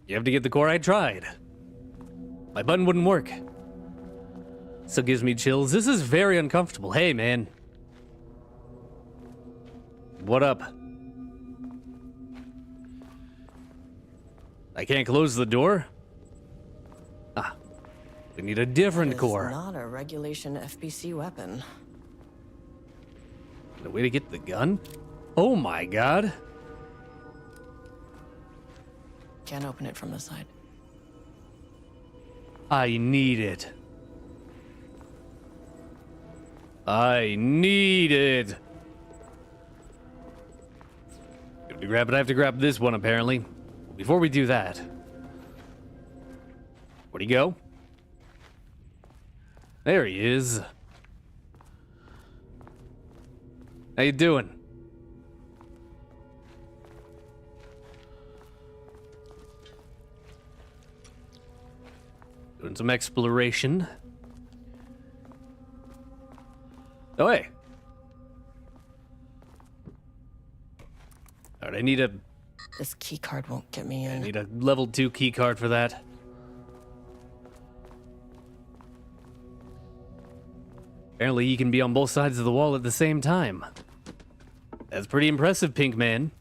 You have to get the core. I tried. My button wouldn't work. Still gives me chills. This is very uncomfortable. Hey, man. What up? I can't close the door? Ah. We need a different core. Not a regulation FBC weapon. The way to get the gun? Oh my god. Can't open it from the side. I need it. I need it. To grab it, I have to grab this one, apparently. Before we do that... Where'd he go? There he is. How you doing? Doing some exploration. Oh, hey. Alright, I need a... This key card won't get me I in. need a level 2 key card for that. Apparently you can be on both sides of the wall at the same time. That's pretty impressive, Pink Man.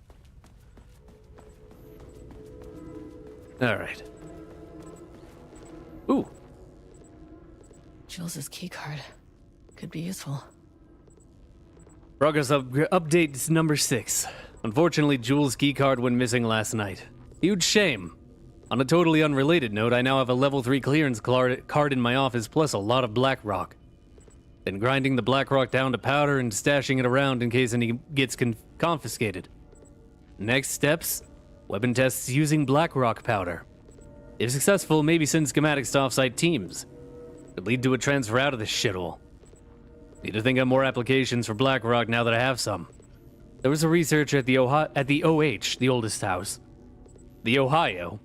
Alright. Ooh. Jules' key card could be useful. Progress update number 6. Unfortunately, Jules' keycard went missing last night. Huge shame. On a totally unrelated note, I now have a level 3 clearance card in my office, plus a lot of black rock. Been grinding the black rock down to powder and stashing it around in case any gets confiscated. Next steps, weapon tests using black rock powder. If successful, maybe send schematics to offsite teams. Could lead to a transfer out of this shithole. Need to think of more applications for black rock now that I have some. There was a researcher at the OH, the oldest house. The Ohio.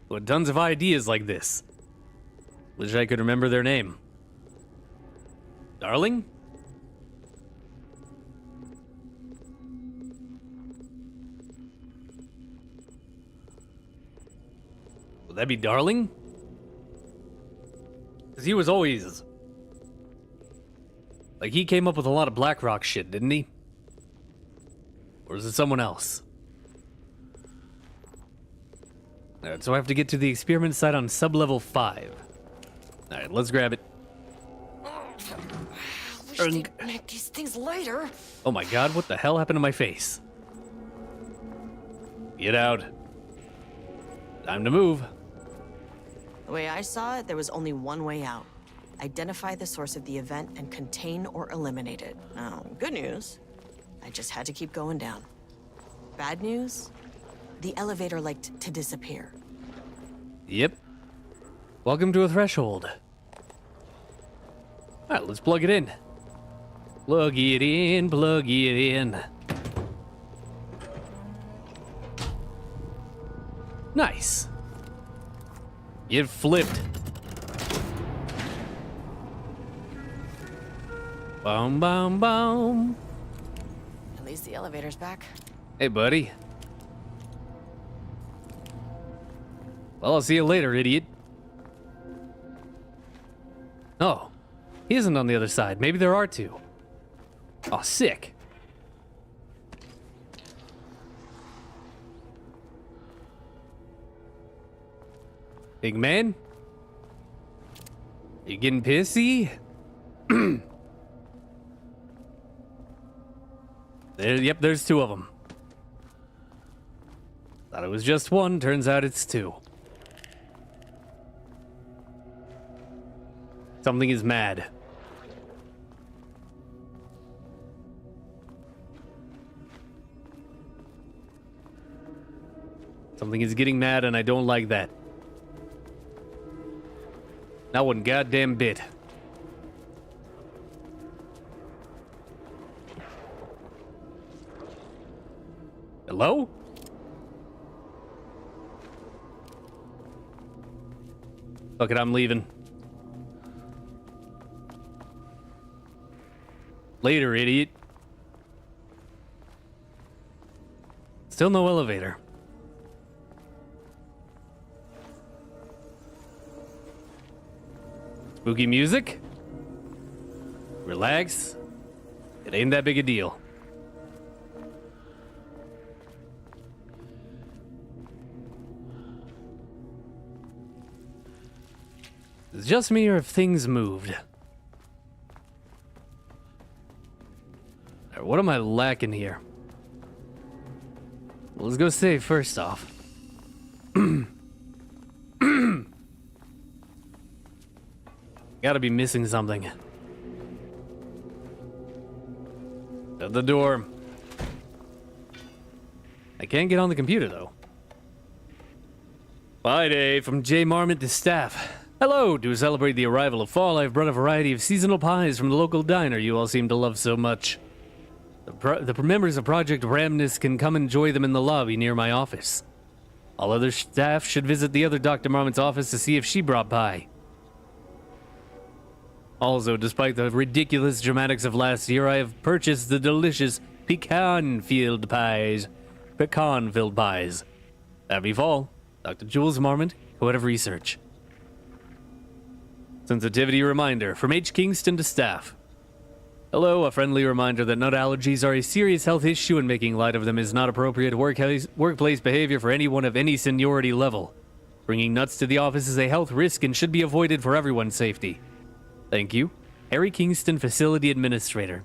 With tons of ideas like this. Wish I could remember their name. Darling? Would that be Darling? Because he was always... Like, he came up with a lot of black rock shit, didn't he? Or is it someone else? Alright, so I have to get to the experiment site on sub-level 5. Alright, let's grab it. We should make these things later. Oh my god, what the hell happened to my face? Get out. Time to move. The way I saw it, there was only one way out. Identify the source of the event and contain or eliminate it. Now, good news, I just had to keep going down. Bad news, the elevator liked to disappear. Yep. Welcome to a threshold. Alright, let's plug it in. Plug it in, plug it in. Nice. Get flipped. Boom, boom, boom. At least the elevator's back. Hey, buddy. Well, I'll see you later, idiot. Oh, he isn't on the other side. Maybe there are two. Oh, sick. Big man? You getting pissy? Yep, there's two of them. Thought it was just one, turns out it's two. Something is mad. Something is getting mad and I don't like that. Not one goddamn bit. Hello? Fuck it, I'm leaving. Later, idiot. Still no elevator. Spooky music. Relax. It ain't that big a deal. It's just me or if things moved. Alright, what am I lacking here? Well, let's go save first off. Gotta be missing something. At the door. I can't get on the computer though. Bye day from J. Marmot to staff. Hello! To celebrate the arrival of fall, I've brought a variety of seasonal pies from the local diner you all seem to love so much. The members of Project Ramnus can come enjoy them in the lobby near my office. All other staff should visit the other Dr. Marmot's office to see if she brought pie. Also, despite the ridiculous dramatics of last year, I have purchased the delicious pecan-filled pies. Pecan-filled pies. Happy fall. Dr. Jules Marmot, Co-Head of Research. Sensitivity reminder from H. Kingston to staff. Hello, a friendly reminder that nut allergies are a serious health issue and making light of them is not appropriate workplace behavior for anyone of any seniority level. Bringing nuts to the office is a health risk and should be avoided for everyone's safety. Thank you. Harry Kingston, Facility Administrator.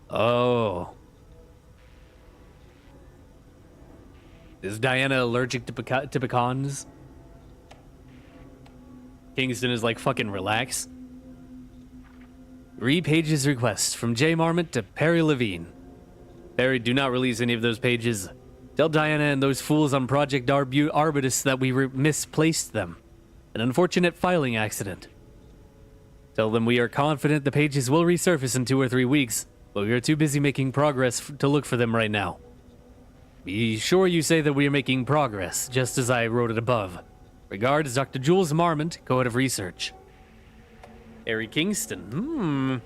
Oh. Is Diana allergic to pecans? Kingston is like, fucking relax. Pages requests from J. Marmot to Perry Levine. Perry, do not release any of those pages. Tell Diana and those fools on Project Arbutus that we misplaced them. An unfortunate filing accident. Tell them we are confident the pages will resurface in 2 or 3 weeks, but we are too busy making progress to look for them right now. Be sure you say that we are making progress, just as I wrote it above. Regards, Dr. Jules Marmot, Co-Head of Research. Harry Kingston,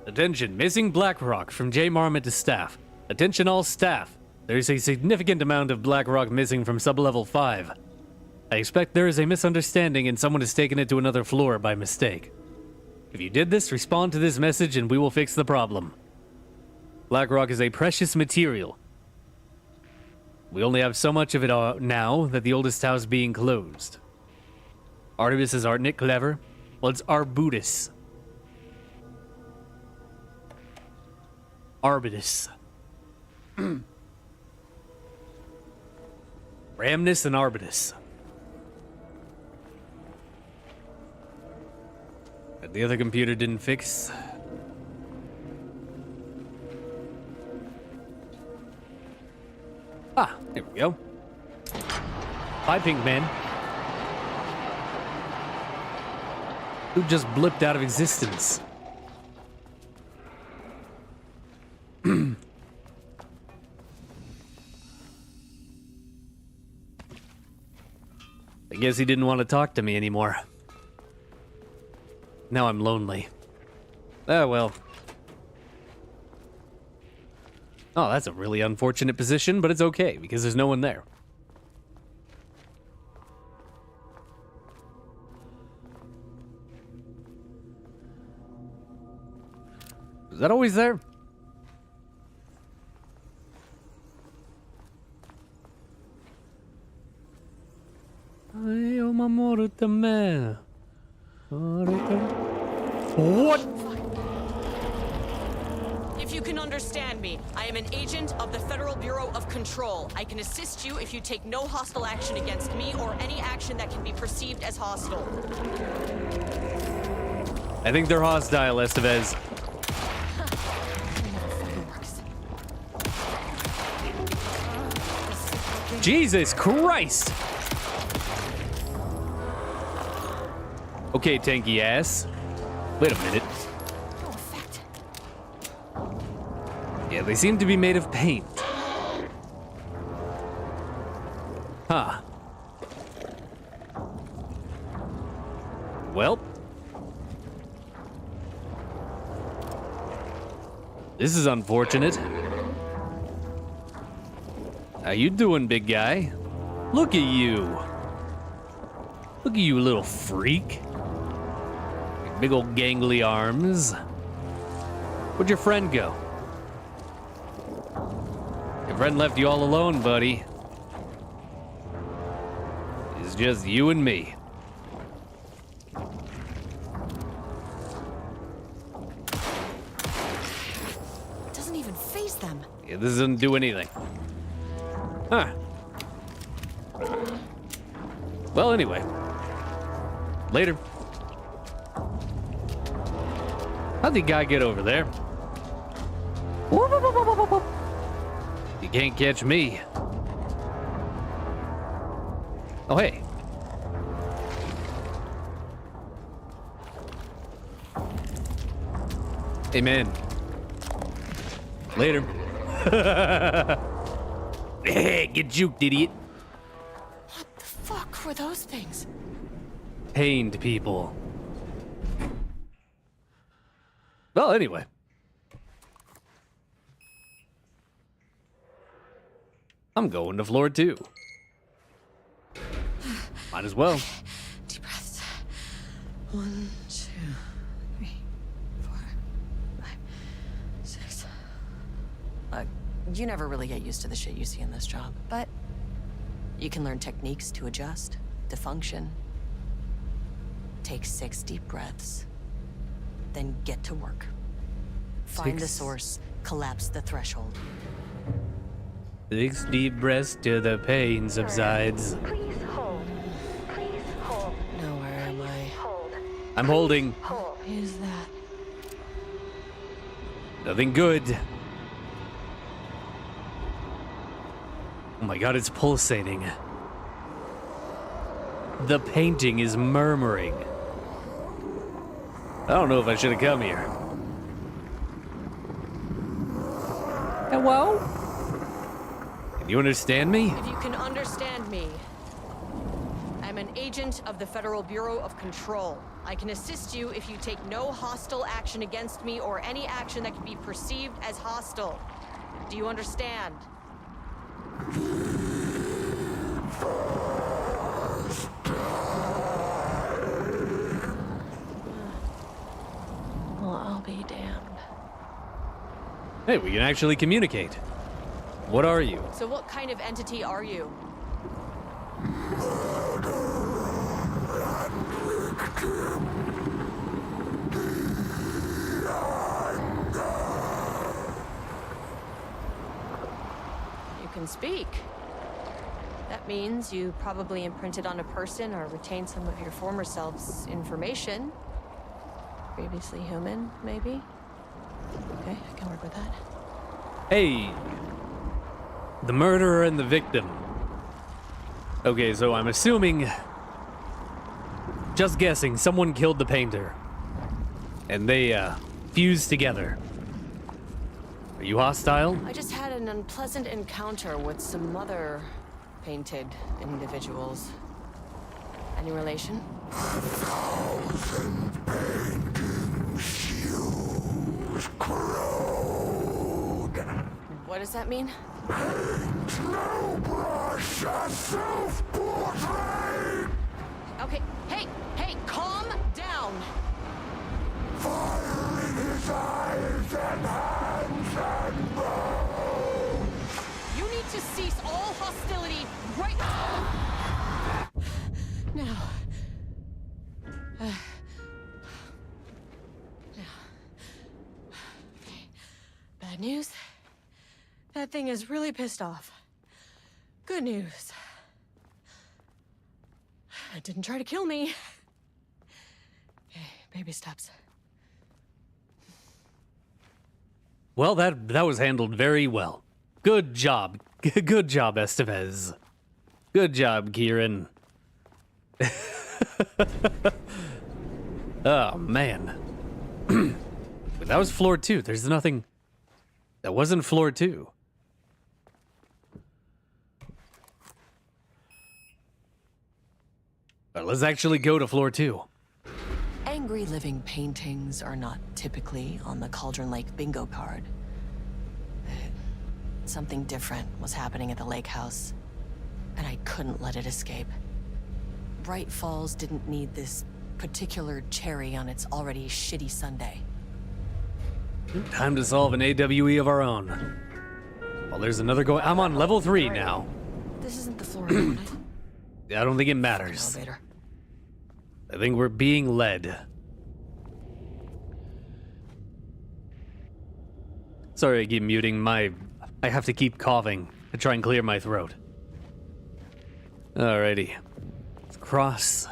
Attention, missing BlackRock from J. Marmot to staff. Attention all staff. There is a significant amount of BlackRock missing from sublevel 5. I expect there is a misunderstanding and someone has taken it to another floor by mistake. If you did this, respond to this message and we will fix the problem. BlackRock is a precious material. We only have so much of it now that the oldest house being closed. Artemis is Art Nick clever? Well, it's Arbutus. Arbutus. Ramnus and Arbutus. But the other computer didn't fix. Ah, there we go. Hi, Pink Man. Who just blipped out of existence? I guess he didn't want to talk to me anymore. Now I'm lonely. Oh, well. Oh, that's a really unfortunate position, but it's okay, because there's no one there. Is that always there? What? If you can understand me, I am an agent of the Federal Bureau of Control. I can assist you if you take no hostile action against me or any action that can be perceived as hostile. I think they're hostile, Estevez. Jesus Christ! Okay, tanky ass. Wait a minute. Yeah, they seem to be made of paint. Huh. Well. This is unfortunate. How you doing, big guy? Look at you. Look at you, little freak. Big old gangly arms. Where'd your friend go? Your friend left you all alone, buddy. It's just you and me. It doesn't even faze them. Yeah, this doesn't do anything. Huh. Well, anyway. Later. How'd the guy get over there? You can't catch me. Oh, hey. Hey, man. Later. Hey, get juked, idiot. What the fuck were those things? Pained people. Well, anyway. I'm going to floor 2. Might as well. Deep breaths. 1, 2, 3, 4, 5, 6. You never really get used to the shit you see in this job, but you can learn techniques to adjust, to function. Take 6 deep breaths, then get to work. Find the source, collapse the threshold. 6 deep breaths till the pain subsides. Please hold. Please hold. No, where am I? Hold. I'm holding. Hold. What is that? Nothing good. Oh my god, it's pulsating. The painting is murmuring. I don't know if I should have come here. Hello? Can you understand me? If you can understand me, I'm an agent of the Federal Bureau of Control. I can assist you if you take no hostile action against me or any action that can be perceived as hostile. Do you understand? Well, I'll be damned. Hey, we can actually communicate. What are you? So what kind of entity are you? You can speak. That means you probably imprinted on a person or retained some of your former self's information. Previously human, maybe? Okay, I can work with that. Hey, the murderer and the victim. Okay, so I'm assuming, just guessing, someone killed the painter. And they, fused together. Are you hostile? I just had an unpleasant encounter with some other painted individuals. Any relation? 1,000 paintings fused, corrode. What does that mean? Paint no brush, a self-portrait. Okay, hey, calm down. Fire in his eyes and hands and bones. You need to cease all hostility right now. Bad news. That thing is really pissed off. Good news. It didn't try to kill me. Okay, baby steps. Well, that was handled very well. Good job. Good job, Estevez. Good job, Kieran. Oh, man. That was floor 2. There's nothing... That wasn't floor 2. All right, let's actually go to floor 2. Angry living paintings are not typically on the Cauldron Lake bingo card. Something different was happening at the lake house, and I couldn't let it escape. Bright Falls didn't need this particular cherry on its already shitty sundae. Time to solve an AWE of our own. Well, there's another going. I'm on level 3 now. This isn't the floor I wanted. I don't think it matters. Elevator. I think we're being led. Sorry, I keep muting my... I have to keep coughing to try and clear my throat. Alrighty. Let's cross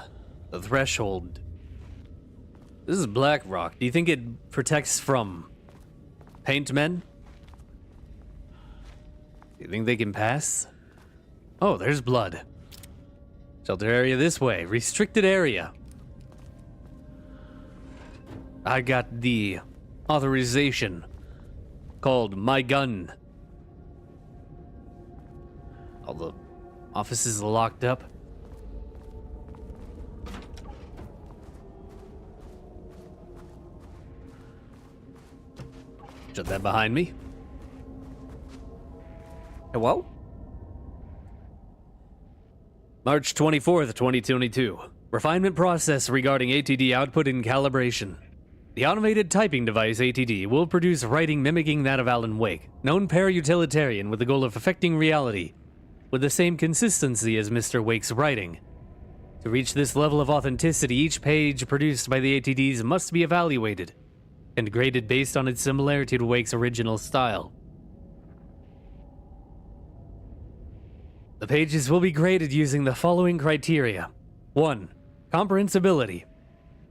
the threshold. This is black rock. Do you think it protects from paint men? Do you think they can pass? Oh, there's blood. Shelter area this way. Restricted area. I got the authorization called my gun. All the offices are locked up. Shut that behind me. Hello? March 24th, 2022. Refinement process regarding ATD output and calibration. The automated typing device ATD will produce writing mimicking that of Alan Wake, known para-utilitarian with the goal of affecting reality, with the same consistency as Mr. Wake's writing. To reach this level of authenticity, each page produced by the ATDs must be evaluated and graded based on its similarity to Wake's original style. The pages will be graded using the following criteria. 1. Comprehensibility.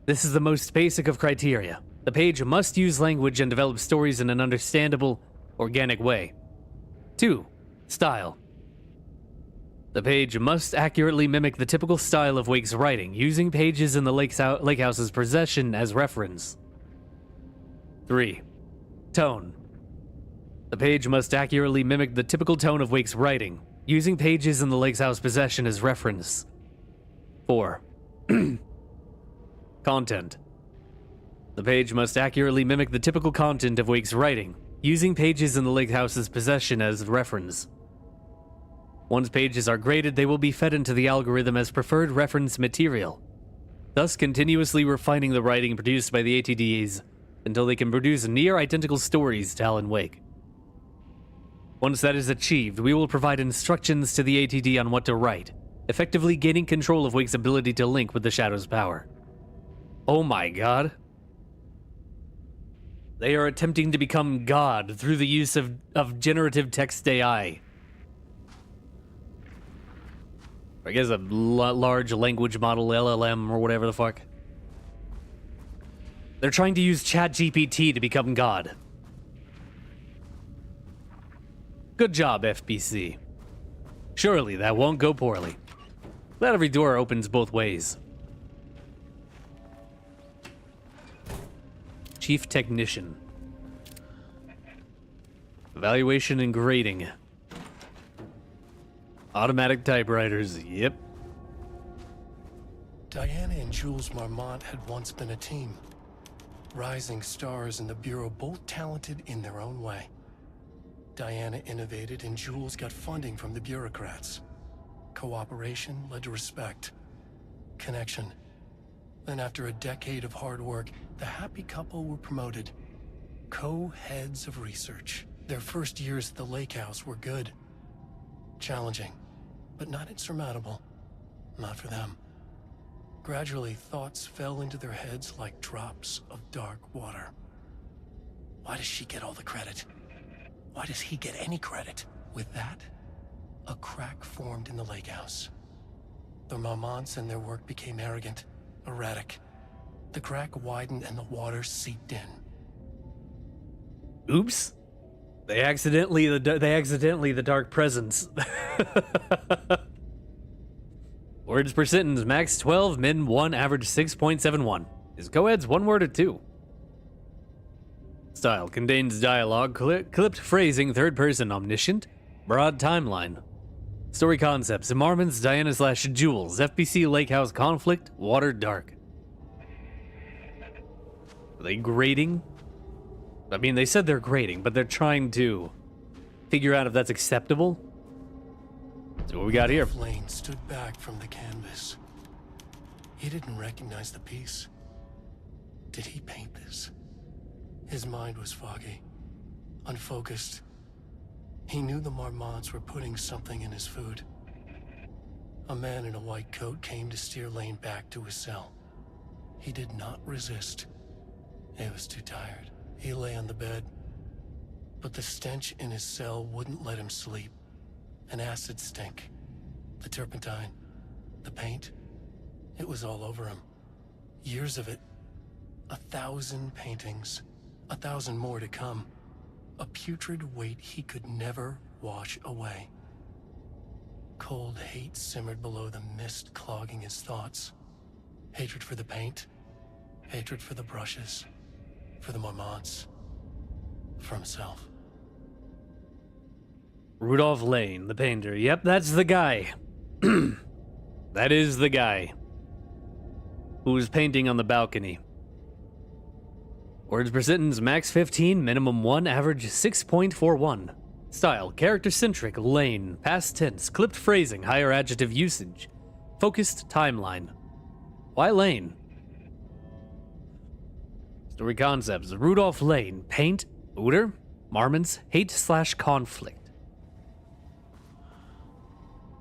This is the most basic of criteria. The page must use language and develop stories in an understandable, organic way. 2. Style. The page must accurately mimic the typical style of Wake's writing, using pages in the lake house's possession as reference. 3. Tone. The page must accurately mimic the typical tone of Wake's writing, using pages in the lake's house possession as reference. 4. Content. The page must accurately mimic the typical content of Wake's writing, using pages in the lake house's possession as reference. Once pages are graded, they will be fed into the algorithm as preferred reference material, thus continuously refining the writing produced by the ATDs until they can produce near-identical stories to Alan Wake. Once that is achieved, we will provide instructions to the ATD on what to write, effectively gaining control of Wake's ability to link with the Shadow's power. Oh my god. They are attempting to become God through the use of generative text AI. I guess a large language model, LLM, or whatever the fuck. They're trying to use ChatGPT to become God. Good job, FBC. Surely that won't go poorly. Glad every door opens both ways. Chief Technician. Evaluation and grading. Automatic typewriters, yep. Diana and Jules Marmont had once been a team. Rising stars in the Bureau, both talented in their own way. Diana innovated and Jules got funding from the bureaucrats. Cooperation led to respect. Connection. Then after a decade of hard work, the happy couple were promoted. Co-heads of research. Their first years at the lake house were good. Challenging, but not insurmountable. Not for them. Gradually, thoughts fell into their heads like drops of dark water. Why does she get all the credit? Why does he get any credit? With that, a crack formed in the lake house. The Marmonts and their work became arrogant, erratic. The crack widened and the water seeped in. Oops. They accidentally the dark presence. Words per sentence, max 12, min 1, average 6.71. Is co-eds one word or two? Style contains dialogue, clipped phrasing, third person, omniscient, broad timeline. Story concepts, Marmon's Diana/Jules, FBC Lake House conflict, water dark. Are they grading? I mean, they said they're grading, but they're trying to figure out if that's acceptable. So what we got here? Lane stood back from the canvas. He didn't recognize the piece. Did he paint this? His mind was foggy, unfocused. He knew the Marmots were putting something in his food. A man in a white coat came to steer Lane back to his cell. He did not resist. He was too tired. He lay on the bed, but the stench in his cell wouldn't let him sleep. An acid stink. The turpentine. The paint. It was all over him. Years of it. 1,000 paintings. 1,000 more to come. A putrid weight he could never wash away. Cold hate simmered below the mist clogging his thoughts. Hatred for the paint. Hatred for the brushes. For the Marmots. For himself. Rudolph Lane, the painter. Yep, that's the guy. That is the guy who was painting on the balcony. Words per sentence, max 15, minimum 1, average 6.41. Style, character-centric, Lane, past tense, clipped phrasing, higher adjective usage. Focused timeline. Why Lane? Story concepts, Rudolph Lane, paint, odor, marmots, hate/conflict.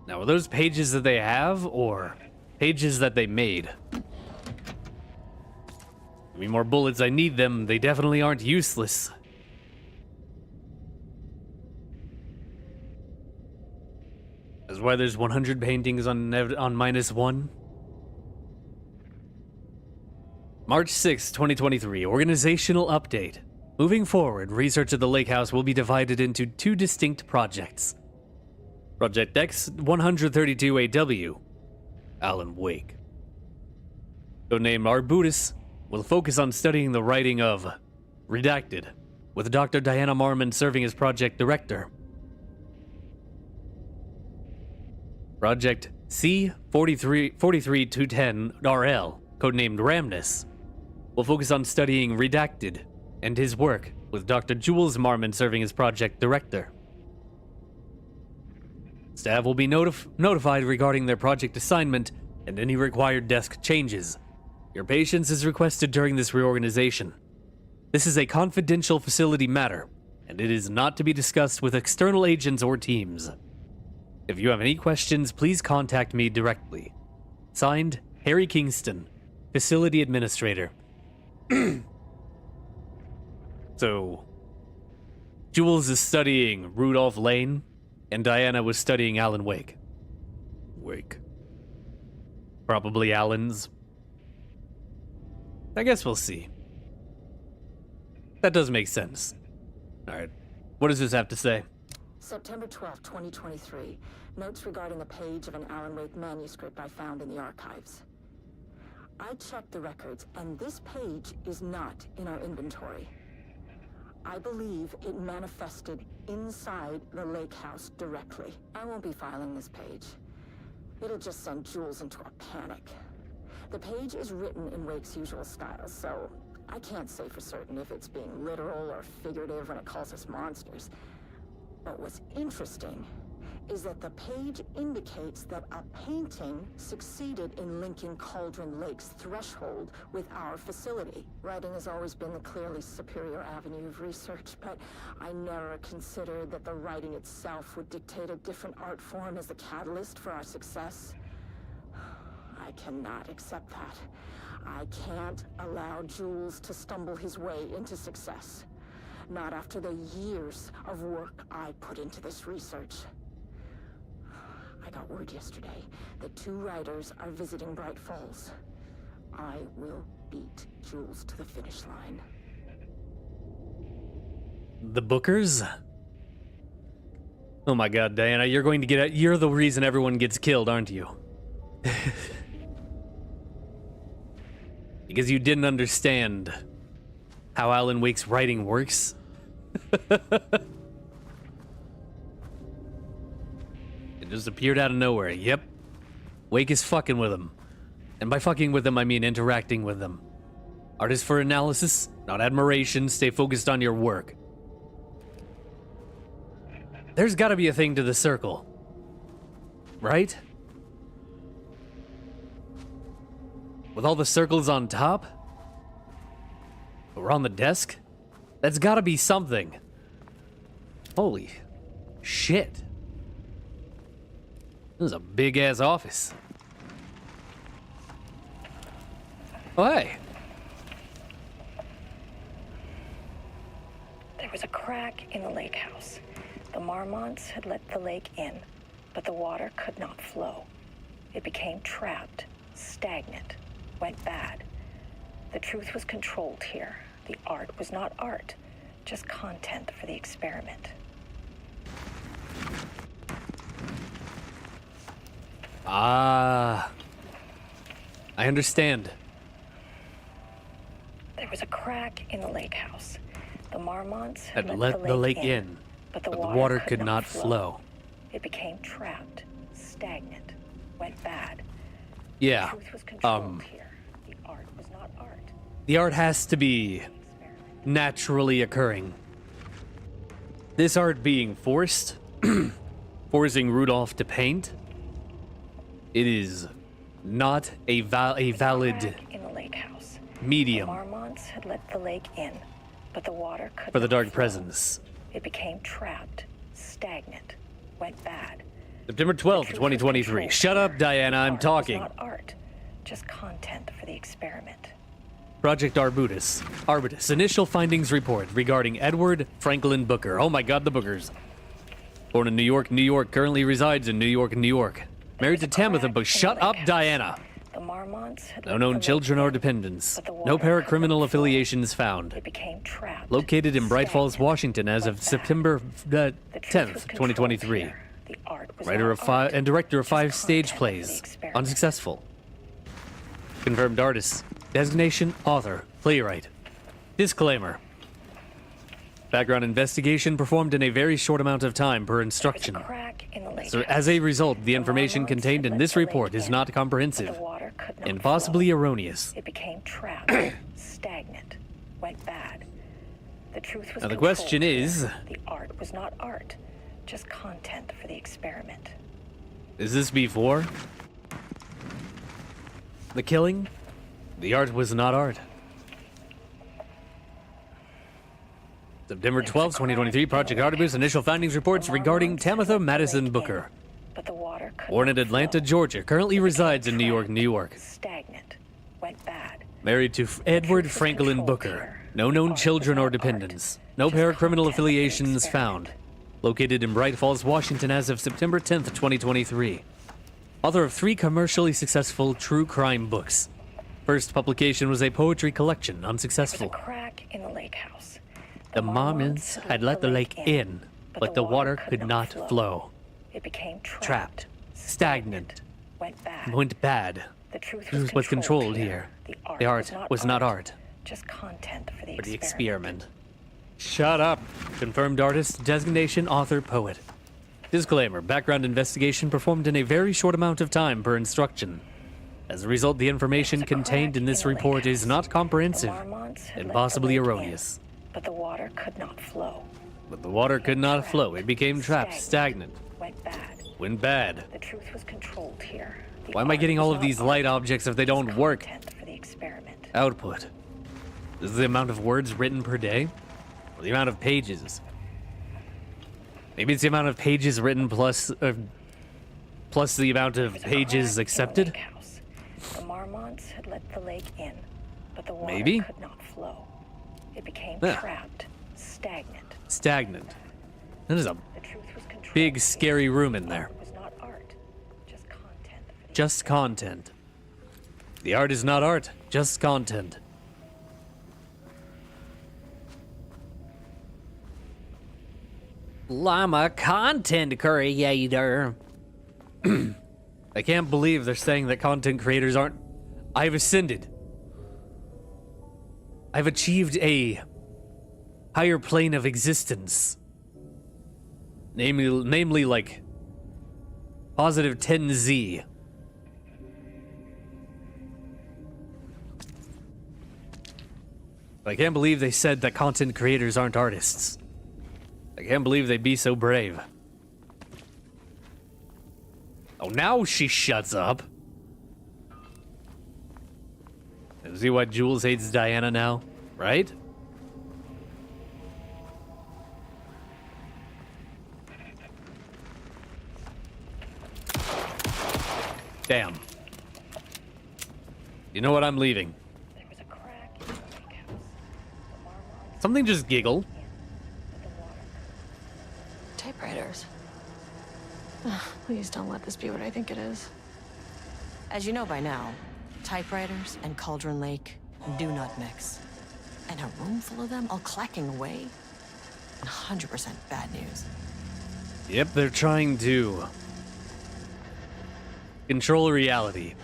Now, are those pages that they have, or pages that they made? Give me more bullets, I need them. They definitely aren't useless. That's why there's 100 paintings on -1. March 6, 2023, organizational update. Moving forward, research at the lake house will be divided into 2 distinct projects. Project X-132AW, Alan Wake. Codenamed Arbutus will focus on studying the writing of Redacted, with Dr. Diana Marmon serving as project director. Project C-43210RL, codenamed Ramnus, will focus on studying Redacted and his work, with Dr. Jules Marmon serving as project director. Staff will be notified regarding their project assignment and any required desk changes. Your patience is requested during this reorganization. This is a confidential facility matter, and it is not to be discussed with external agents or teams. If you have any questions, please contact me directly. Signed, Harry Kingston, Facility Administrator. So, Jules is studying Rudolph Lane, and Diana was studying Alan Wake. Probably Alan's. I guess we'll see. That does make sense. Alright, what does this have to say? September 12, 2023. Notes regarding the page of an Alan Wake manuscript I found in the archives. I checked the records, and this page is not in our inventory. I believe it manifested inside the lake house directly. I won't be filing this page. It'll just send Jules into a panic. The page is written in Wake's usual style, so I can't say for certain if it's being literal or figurative when it calls us monsters. But what's interesting is that the page indicates that a painting succeeded in linking Cauldron Lake's threshold with our facility. Writing has always been the clearly superior avenue of research, but I never considered that the writing itself would dictate a different art form as the catalyst for our success. I cannot accept that. I can't allow Jules to stumble his way into success. Not after the years of work I put into this research. I got word yesterday that 2 writers are visiting Bright Falls. I will beat Jules to the finish line. The Bookers? Oh my god, Diana, you're going to get you're the reason everyone gets killed, aren't you? Because you didn't understand how Alan Wake's writing works. It just appeared out of nowhere. Yep. Wake is fucking with them. And by fucking with them, I mean interacting with them. Art is for analysis, not admiration. Stay focused on your work. There's gotta be a thing to the circle. Right? With all the circles on top? Or on the desk? That's gotta be something. Holy shit. This is a big-ass office. Oh, hey. There was a crack in the lake house. The Marmonts had let the lake in, but the water could not flow. It became trapped, stagnant, went bad. The truth was controlled here. The art was not art, just content for the experiment. Ah. I understand. There was a crack in the lake house. The Marmonts Had had let the lake in, but the water could not flow. It became trapped, stagnant, went bad. Yeah. The truth was controlled here. The art was not art. The art has to be naturally occurring. This art being forced, forcing Rudolph to paint, it is not a valid In the lake house. medium The Marmonts had let the lake in, but the water could for the not dark flow. presence. It became trapped, stagnant, went bad. September 12th, 2023. Shut up, Diana, I'm talking. Not art, just content for the experiment. Project Arbutus. Initial findings report regarding Edward Franklin Booker. Oh my god, the Bookers. Born in New York, New York. Currently resides in New York, New York. Married to Tamitha, but shut up, Diana. The Marmonts had No let known the children lake or in, dependents. but the No water could paracriminal not flow. affiliations found. It became trapped. Located in Bright Falls, stagnant, Washington as of went bad. September The truth 10th, was controlled 2023. here. The art was Writer not of five art, and director of just 5 stage content for the plays. experiment. Unsuccessful. Confirmed artist. Designation author. Playwright. Disclaimer. Background investigation performed in a very short amount of time per There was a instruction. crack in the lake So house. as a result, the The information Marmonts contained had in let this the lake report is in, not but comprehensive the water could not and flow. possibly erroneous. It became trapped, stagnant, went bad. The truth was Now the controlled question here. is- The art was not art, just content for the experiment. Is this before the killing? The art was not art. September 12th, 2023, Project Artemis initial findings reports regarding Tamitha Madison Booker. But the water could Born in not Atlanta, flow. Georgia, currently It became resides in New York, New York. Stagnant, went bad. Married to Edward was Franklin controlled Booker. here. No The known art was children or not dependents. art, No just paracriminal content for the affiliations found. experiment. Located in Bright Falls, Washington as of September 10th, 2023. Author of 3 commercially successful true crime books. First publication was a poetry collection, There was a unsuccessful. crack in the lake house. The Marmonts had let the lake in, but the water could not flow. It became Trapped, stagnant, went bad. went bad. The truth Truth was controlled here. The art was not art, just content for the for the experiment. experiment. Shut up. Confirmed artist, designation, author, poet. Disclaimer, background investigation performed in a very short amount of time per instruction. As a result, the information There was a contained in crack this in the report lake is house. not The comprehensive Marmonts had and let the possibly lake in, erroneous. but the water could not flow. But the water could not flow. It became trapped, stagnant, Went bad. went bad. The truth was controlled here. The Why am I art getting was all of not these art, light objects if they just don't work? content for the experiment. Output. This is the amount of words written per day? Or the amount of pages? Maybe it's the amount of pages written plus the amount of There was a pages crack in the accepted? lake house. The Marmonts had let the lake in, but the water Maybe? could not flow. It became Yeah. trapped, stagnant. Stagnant. That is a The truth was controlled. big, scary room in there. Art was not art, just content for the Just content. The art is not art, just content. I'm a content creator. I can't believe they're saying that content creators aren't. I've ascended. I've achieved a higher plane of existence. Namely like positive 10Z. I can't believe they said that content creators aren't artists. I can't believe they'd be so brave. Oh, now she shuts up. See why Jules hates Diana now, right? Damn. You know what? I'm leaving. There was a crack in the lake house. The marble on Something just giggled. the water. Typewriters. Please don't let this be what I think it is. As you know by now, typewriters and Cauldron Lake do not mix. And a room full of them all clacking away? 100% bad news. Yep, they're trying to control reality.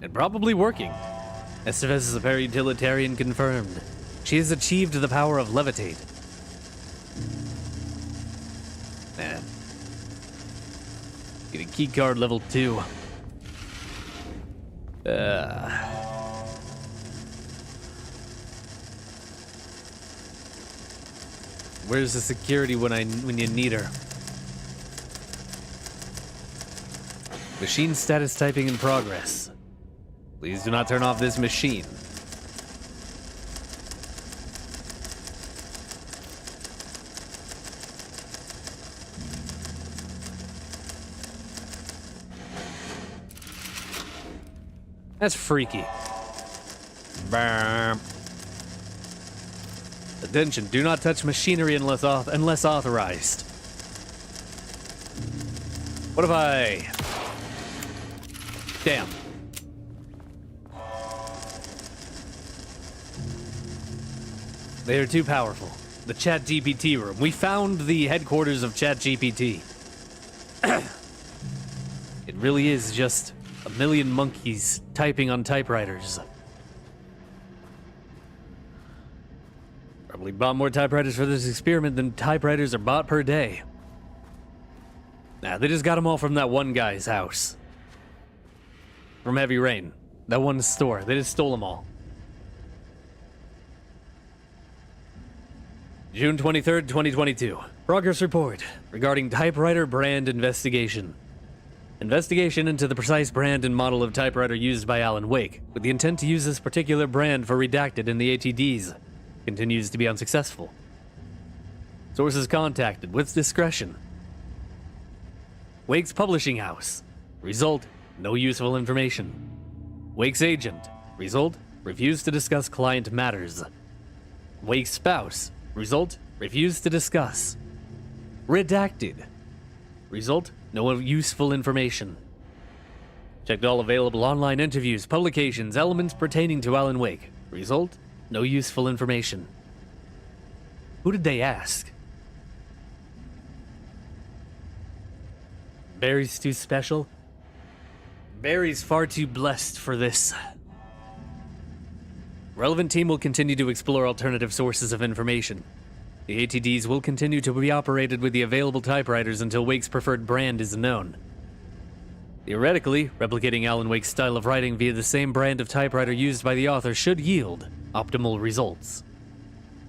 And probably working. Estevez is a very utilitarian confirmed. She has achieved the power of levitate. Man. Get a key card level 2. Where's the security when you need her? Machine status typing in progress. Please do not turn off this machine. That's freaky. Bam. Attention, do not touch machinery unless authorized. What if I... Damn. They are too powerful. The ChatGPT room. We found the headquarters of ChatGPT. It really is just a million monkeys typing on typewriters. Probably bought more typewriters for this experiment than typewriters are bought per day. Nah, they just got them all from that one guy's house. From Heavy Rain. That one store. They just stole them all. June 23rd, 2022. Progress report regarding typewriter brand investigation. Investigation into the precise brand and model of typewriter used by Alan Wake, with the intent to use this particular brand for redacted in the ATDs, continues to be unsuccessful. Sources contacted with discretion. Wake's publishing house. Result, no useful information. Wake's agent. Result, refused to discuss client matters. Wake's spouse. Result, refused to discuss. Redacted. Result, no useful information. Checked all available online interviews, publications, elements pertaining to Alan Wake. Result, no useful information. Who did they ask? Barry's too special? Barry's far too blessed for this. Relevant team will continue to explore alternative sources of information. The ATDs will continue to be operated with the available typewriters until Wake's preferred brand is known. Theoretically, replicating Alan Wake's style of writing via the same brand of typewriter used by the author should yield optimal results.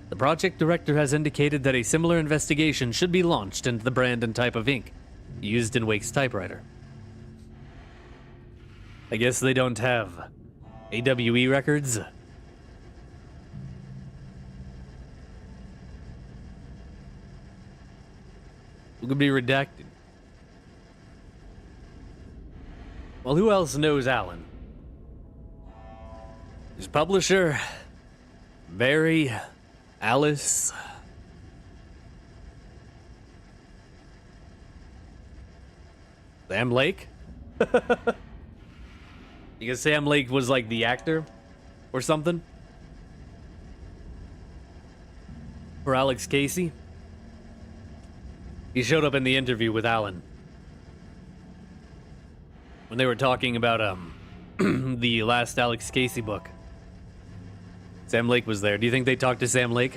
The project director has indicated that a similar investigation should be launched into the brand and type of ink used in Wake's typewriter. I guess they don't have AWE records. Who could be redacted? Well, who else knows Alan? His publisher, Barry, Alice. Sam Lake? Because Sam Lake was like the actor or something? For Alex Casey? He showed up in the interview with Alan. When they were talking about the last Alex Casey book. Sam Lake was there. Do you think they talked to Sam Lake?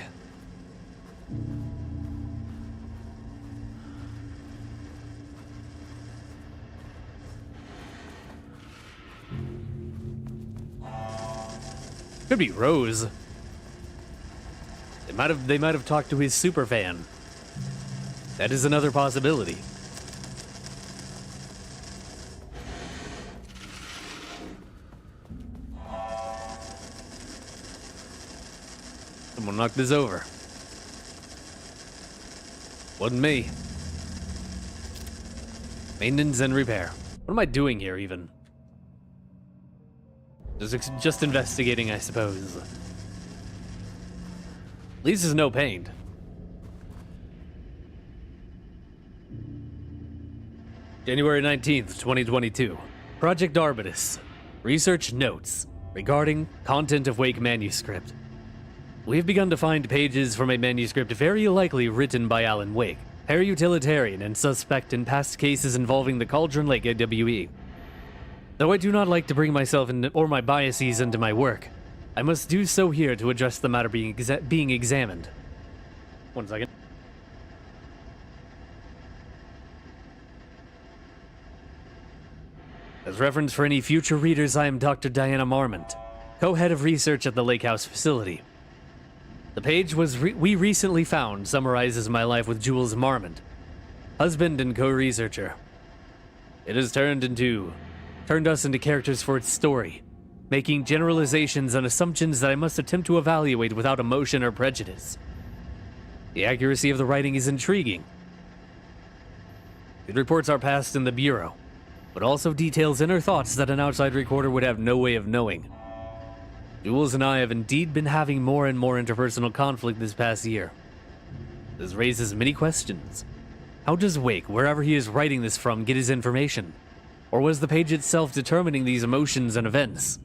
Could be Rose. They might have talked to his superfan. That is another possibility. Someone knocked this over. Wasn't me. Maintenance and repair. What am I doing here, even? Just investigating, I suppose. At least there's no paint. January 19th, 2022. Project Arbitus. Research notes regarding content of Wake manuscript. We have begun to find pages from a manuscript very likely written by Alan Wake, para-utilitarian and suspect in past cases involving the Cauldron Lake AWE. Though I do not like to bring myself or my biases into my work, I must do so here to address the matter being examined. 1 second. As reference for any future readers, I am Dr. Diana Marmont, co-head of research at the Lake House facility. The page we recently found summarizes my life with Jules Marmont, husband and co-researcher. It has turned us into characters for its story, making generalizations and assumptions that I must attempt to evaluate without emotion or prejudice. The accuracy of the writing is intriguing. It reports our past in the Bureau, but also details inner thoughts that an outside recorder would have no way of knowing. Jules and I have indeed been having more and more interpersonal conflict this past year. This raises many questions. How does Wake, wherever he is writing this from, get his information? Or was the page itself determining these emotions and events?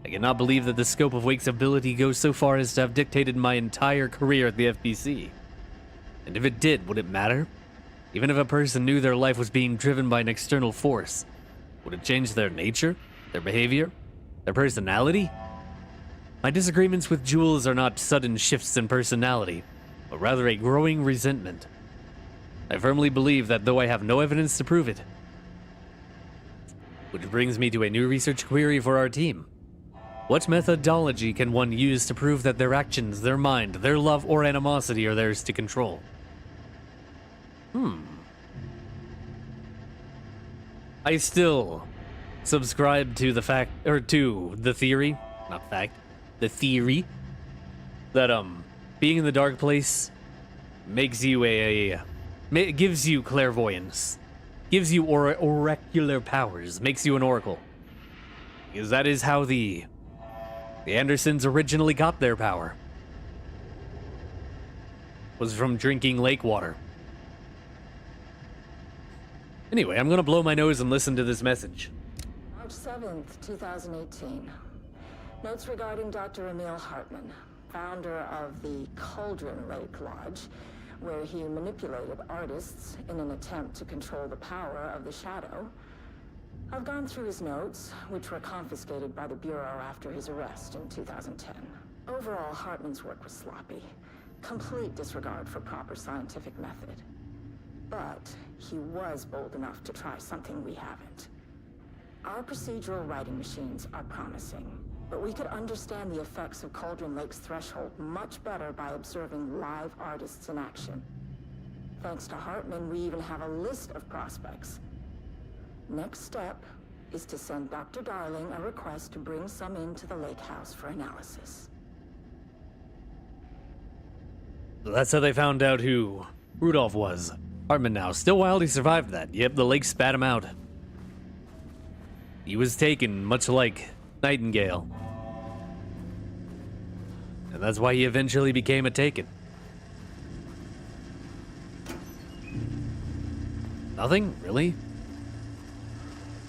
I cannot believe that the scope of Wake's ability goes so far as to have dictated my entire career at the FBC. And if it did, would it matter? Even if a person knew their life was being driven by an external force, would it change their nature, their behavior, their personality? My disagreements with Jules are not sudden shifts in personality, but rather a growing resentment. I firmly believe that though I have no evidence to prove it. Which brings me to a new research query for our team. What methodology can one use to prove that their actions, their mind, their love or animosity are theirs to control? I still subscribe to the theory that being in the dark place makes you gives you clairvoyance, gives you oracular powers, makes you an oracle. Because that is how the Andersons originally got their power. Was from drinking lake water. Anyway, I'm gonna blow my nose and listen to this message. March 7th, 2018. Notes regarding Dr. Emil Hartman, founder of the Cauldron Lake Lodge, where he manipulated artists in an attempt to control the power of the Shadow. I've gone through his notes, which were confiscated by the Bureau after his arrest in 2010. Overall, Hartman's work was sloppy. Complete disregard for proper scientific method. But he was bold enough to try something we haven't. Our procedural writing machines are promising, but we could understand the effects of Cauldron Lake's threshold much better by observing live artists in action. Thanks to Hartman, we even have a list of prospects. Next step is to send Dr. Darling a request to bring some into the lake house for analysis. That's how they found out who Rudolph was. Hartman now. Still wild he survived that. Yep, the lake spat him out. He was taken, much like Nightingale. And that's why he eventually became a Taken. Nothing? Really?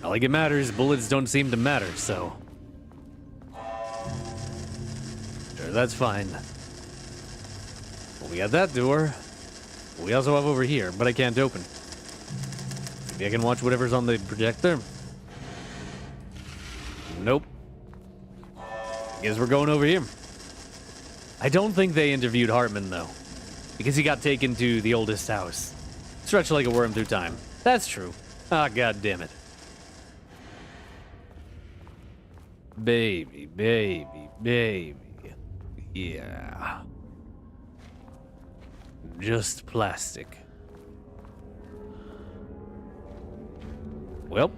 Not like it matters. Bullets don't seem to matter, so... Sure, that's fine. Well, we got that door. We also have over here, but I can't open. Maybe I can watch whatever's on the projector. Nope. Guess we're going over here. I don't think they interviewed Hartman, though. Because he got taken to the oldest house. Stretched like a worm through time. That's true. Ah, god damn it. Baby, baby, baby. Yeah. Just plastic. Well.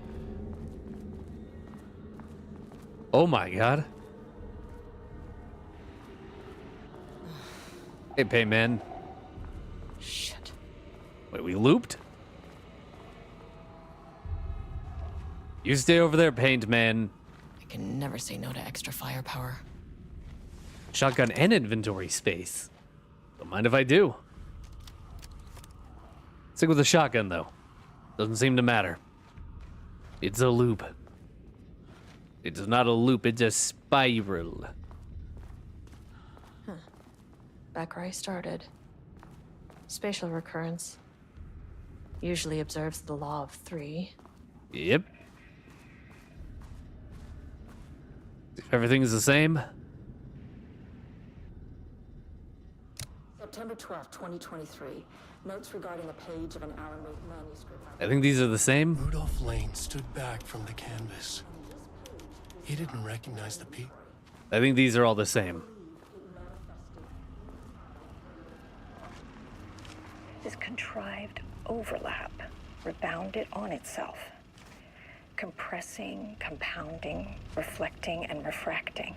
Oh my god. Hey, Payman. Shit. Wait, we looped? You stay over there, Paint Man. I can never say no to extra firepower. Shotgun and inventory space. Don't mind if I do. Stick with the shotgun, though. Doesn't seem to matter. It's a loop. It's not a loop, it's a spiral. Back where I started. Spatial recurrence. Usually observes the law of 3. Yep. If everything's the same. September 12, 2023. Notes regarding the page of an Alan Wake manuscript. I think these are the same. Rudolph Lane stood back from the canvas. He didn't recognize the peak. I think these are all the same. This contrived overlap rebounded on itself, compressing, compounding, reflecting, and refracting.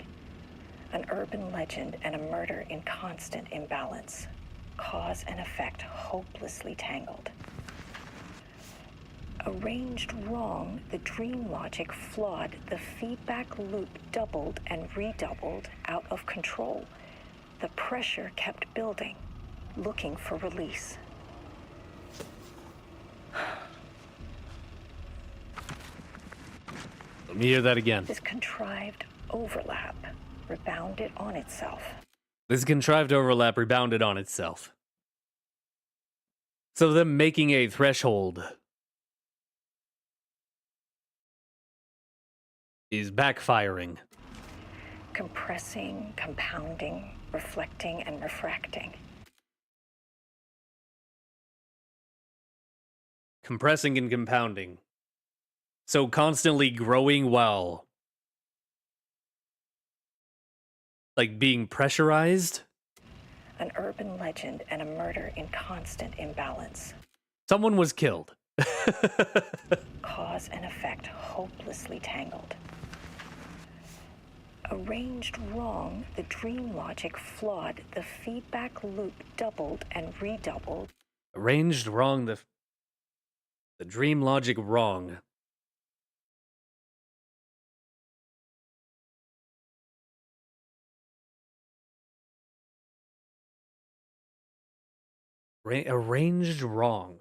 An urban legend and a murder in constant imbalance. Cause and effect hopelessly tangled. Arranged wrong, the dream logic flawed, the feedback loop doubled and redoubled, out of control. The pressure kept building, looking for release. Let me hear that again. This contrived overlap rebounded on itself. This contrived overlap rebounded on itself. So them making a threshold is backfiring. Compressing, compounding, reflecting, and refracting. Compressing and compounding. So constantly growing while like being pressurized. An urban legend and a murder in constant imbalance. Someone was killed. Cause and effect hopelessly tangled. Arranged wrong, the dream logic flawed, the feedback loop doubled and redoubled. Arranged wrong, the dream logic wrong. Arranged wrong.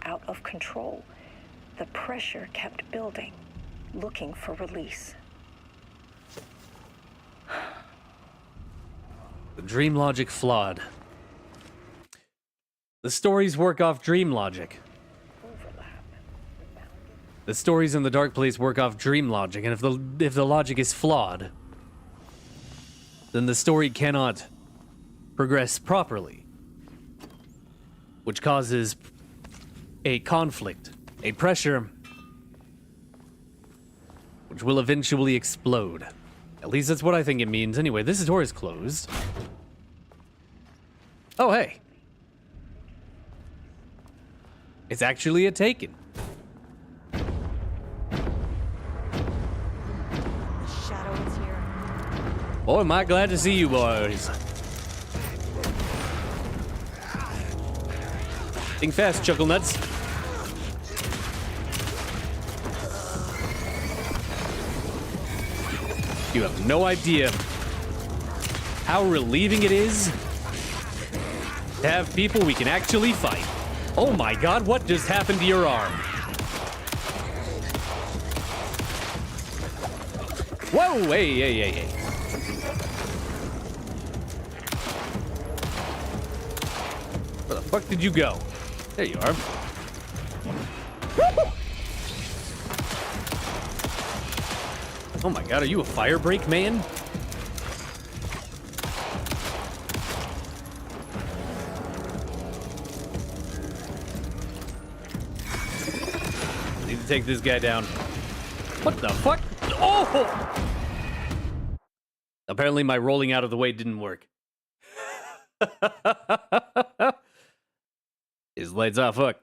Out of control. The pressure kept building, looking for release. The dream logic flawed. The stories work off dream logic. The stories in the dark place work off dream logic, and if the logic is flawed, then the story cannot progress properly, which causes a conflict, a pressure, which will eventually explode. At least that's what I think it means. Anyway, this door is closed. Oh, hey. It's actually a Taken. Shadow is here. Boy, am I glad to see you boys. Think fast, Chuckle Nuts. You have no idea how relieving it is to have people we can actually fight. Oh my god, what just happened to your arm? Whoa, hey. Where the fuck did you go? There you are. Oh my god, are you a fire break man? Need to take this guy down. What the fuck? Oh! Apparently my rolling out of the way didn't work. His lights off, fuck.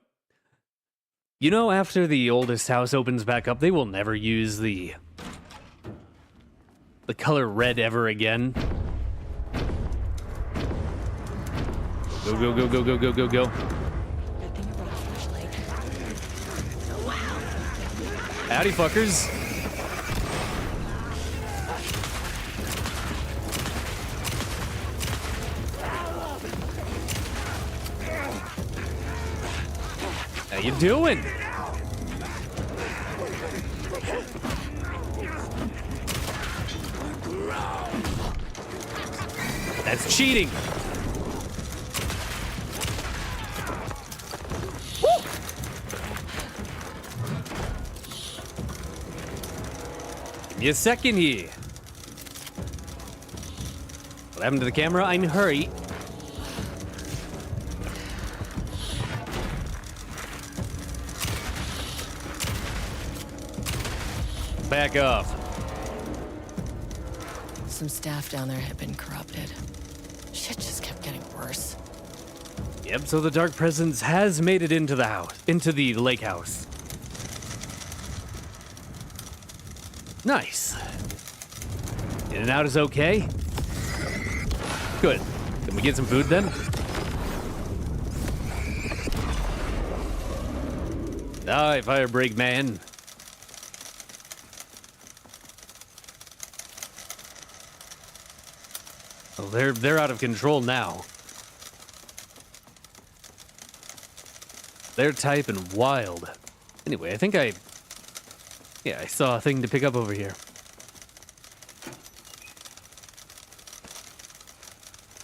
You know, after the oldest house opens back up, they will never use the the color red ever again. Go, go, go, go, go, go, go, go. Howdy, fuckers. How you doing? That's cheating. Woo! Give me a second here. What happened to the camera? I'm in a hurry. Back off. Some staff down there had been corrupted. Shit just kept getting worse. Yep, so the dark presence has made it into the house, into the lake house. Nice. In and out is okay. Good. Can we get some food then? Die, firebreak man. Oh, they're out of control now. They're typing wild. Anyway, I think I saw a thing to pick up over here.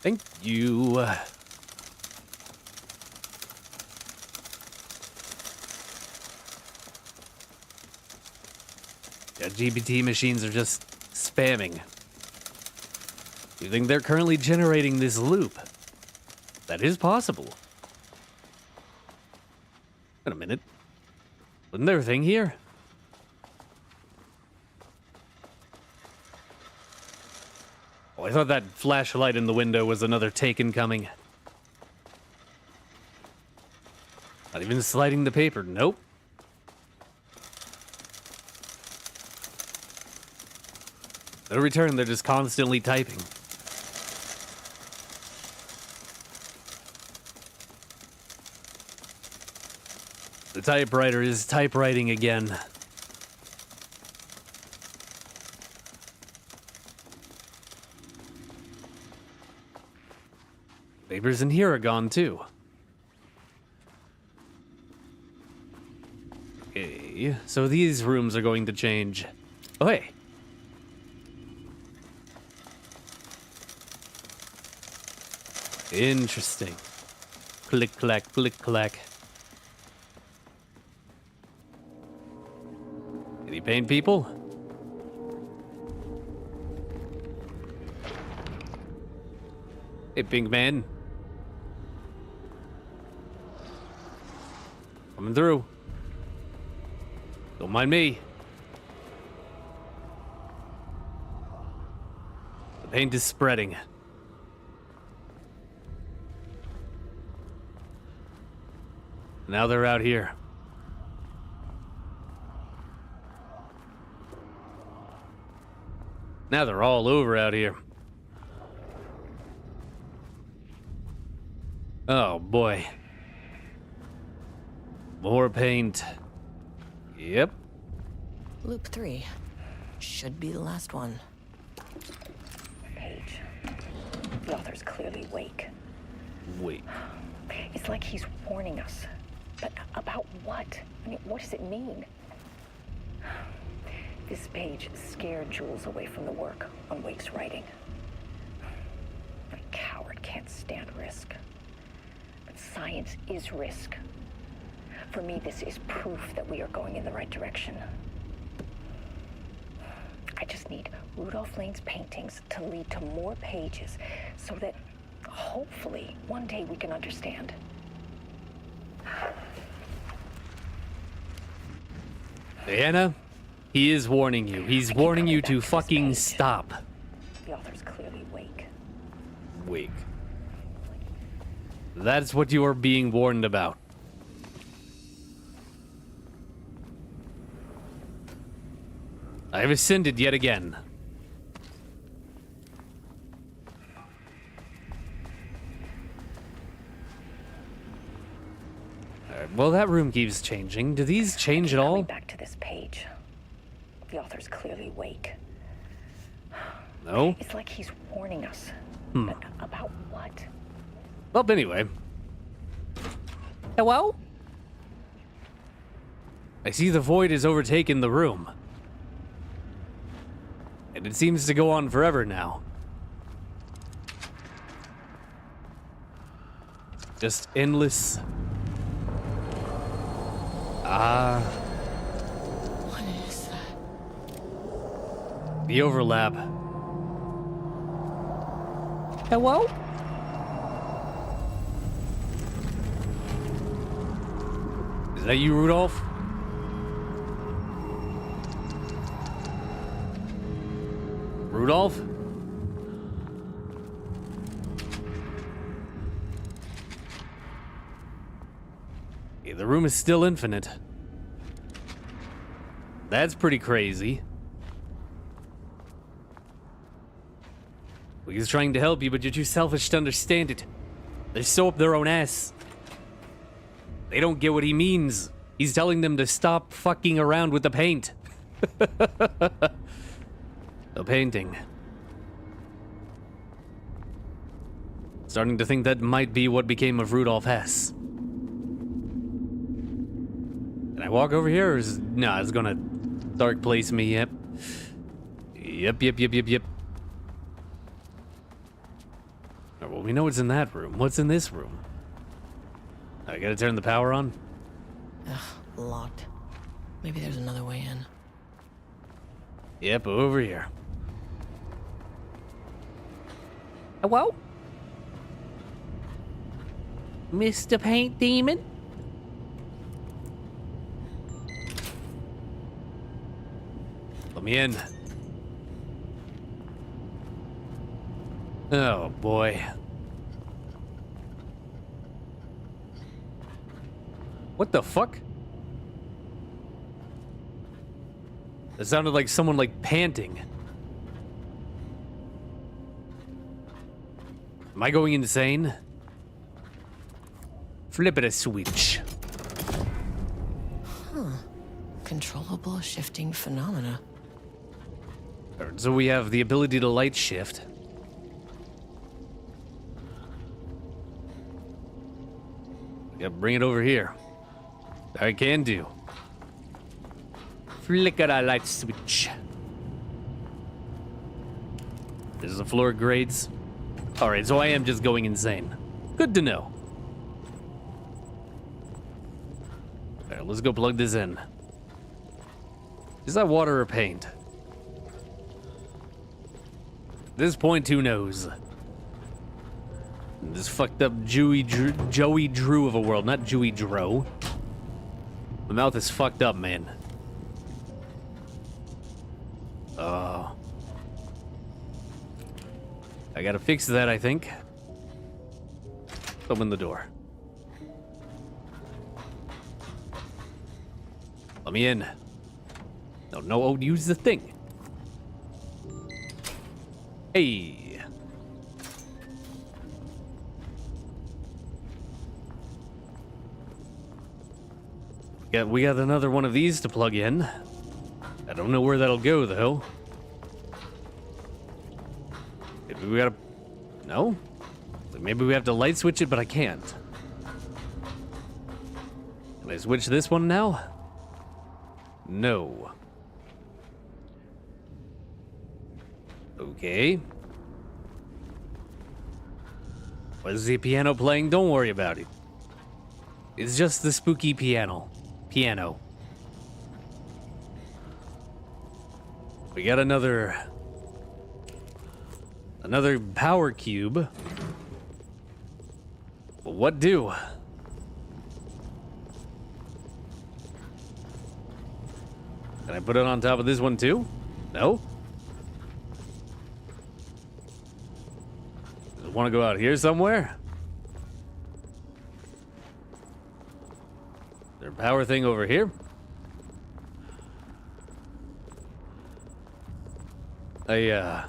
Thank you. Yeah, GPT machines are just spamming. You think they're currently generating this loop? That is possible. Wait a minute. Wasn't there a thing here? Oh, I thought that flashlight in the window was another Taken coming. Not even sliding the paper. Nope. No return, they're just constantly typing. The typewriter is typewriting again. Papers in here are gone too. Okay, so these rooms are going to change. Oh, hey. Interesting. Click, clack, click, clack. Any paint people? Hey, pink man. Coming through. Don't mind me. The paint is spreading. Now they're out here. Now they're all over out here. Oh boy. More paint. Yep. Loop 3. Should be the last one. Page. The author's clearly awake. Wait. It's like he's warning us. But about what? I mean, what does it mean? This page scared Jules away from the work on Wake's writing. A coward can't stand risk. But science is risk. For me, this is proof that we are going in the right direction. I just need Rudolph Lane's paintings to lead to more pages so that hopefully one day we can understand. Diana, he is warning you. He's warning you to fucking stop. The author's clearly Wake. Wake. That's what you are being warned about. I have ascended yet again. Well, that room keeps changing. Do these change at all? Coming back to this page. The author's clearly awake. No? It's like he's warning us. But about what? Well, anyway. Hello? I see the void has overtaken the room. And it seems to go on forever now. Just endless. What is that? The overlap. Hello? Is that you, Rudolph? Rudolph? Yeah, the room is still infinite. That's pretty crazy. Well, he's trying to help you, but you're too selfish to understand it. They're so up their own ass. They don't get what he means. He's telling them to stop fucking around with the paint. The painting. Starting to think that might be what became of Rudolph Hess. Can I walk over here, or is... Nah, it's gonna dark place me, yep. Yep. Oh, well, we know what's in that room. What's in this room? I gotta turn the power on? Ugh, locked. Maybe there's another way in. Yep, over here. Hello? Mr. Paint Demon? Let me in. Oh, boy. What the fuck? It sounded like someone, like, panting. Am I going insane? Flip it a switch. Controllable shifting phenomena. Alright, so we have the ability to light shift. Yeah, bring it over here. I can do. Flicker that light switch. This is the floor grades. Alright, so I am just going insane. Good to know. Alright, let's go plug this in. Is that water or paint? At this point, who knows? This fucked up Joey Drew of a world, not Joey Dro. My mouth is fucked up, man. Oh. I gotta fix that, I think. Open the door. Let me in. No, oh, use the thing. Hey. Yeah, we got another one of these to plug in. I don't know where that'll go, though. Maybe we gotta... No? Maybe we have to light switch it, but I can't. Can I switch this one now? No. Okay. Was the piano playing? Don't worry about it. It's just the spooky piano. We got another power cube. Well, what do? Can I put it on top of this one too? No? Does it want to go out here somewhere? Is there a power thing over here? I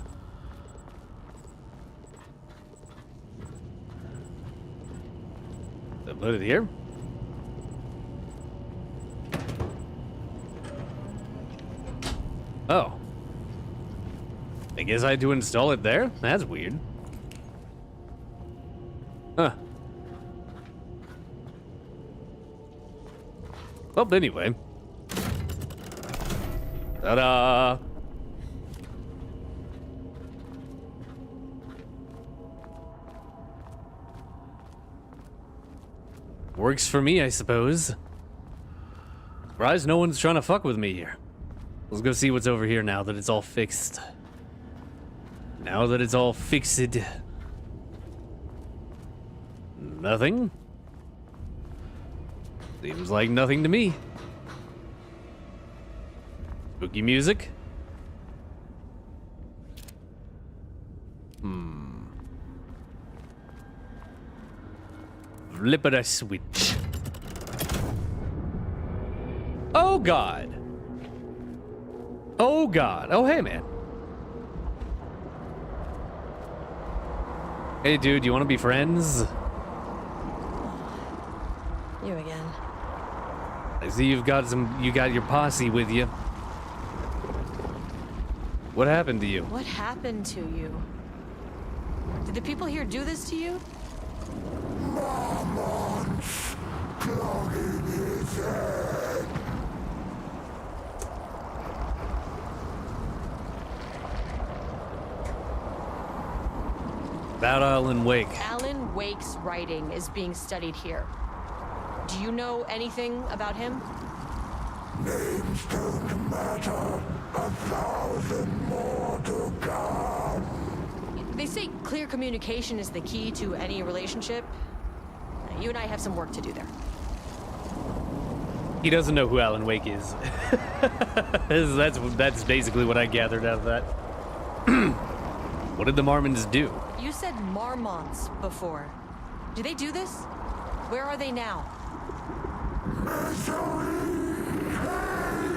put it here. Oh. I guess I had to install it there? That's weird. Huh. Well, anyway. Ta-da! Works for me, I suppose. Surprised no one's trying to fuck with me here. Let's go see what's over here now that it's all fixed. Now that it's all fixed. Nothing? Seems like nothing to me. Spooky music? Flip it a switch. Oh God. Oh God. Oh hey man. Hey dude, you wanna be friends? You again. I see you got your posse with you. What happened to you? What happened to you? Did the people here do this to you? About Alan Wake. Alan Wake's writing is being studied here. Do you know anything about him? Names don't matter. 1,000 more to come. They say clear communication is the key to any relationship. You and I have some work to do there. He doesn't know who Alan Wake is. That's basically what I gathered out of that. What did the Marmons do? You said Marmonts before. Do they do this? Where are they now?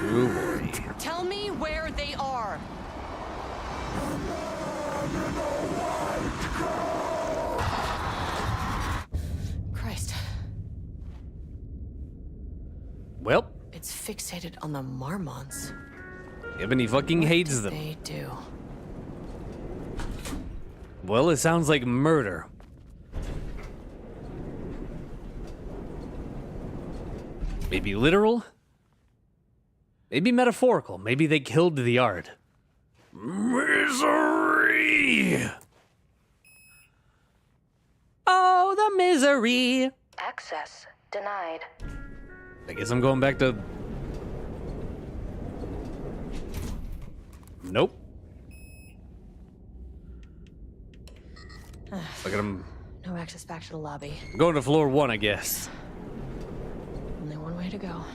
Oh boy. Tell me where they are. Christ. Well, It's fixated on the Marmonts. Ebony fucking hates them. They do. Well, it sounds like murder. Maybe literal? Maybe metaphorical. Maybe they killed the art. Misery! Oh, the misery! Access denied. I guess I'm going back to... Nope. Look at him. No access back to the lobby. I'm going to floor 1, I guess. Only one way to go.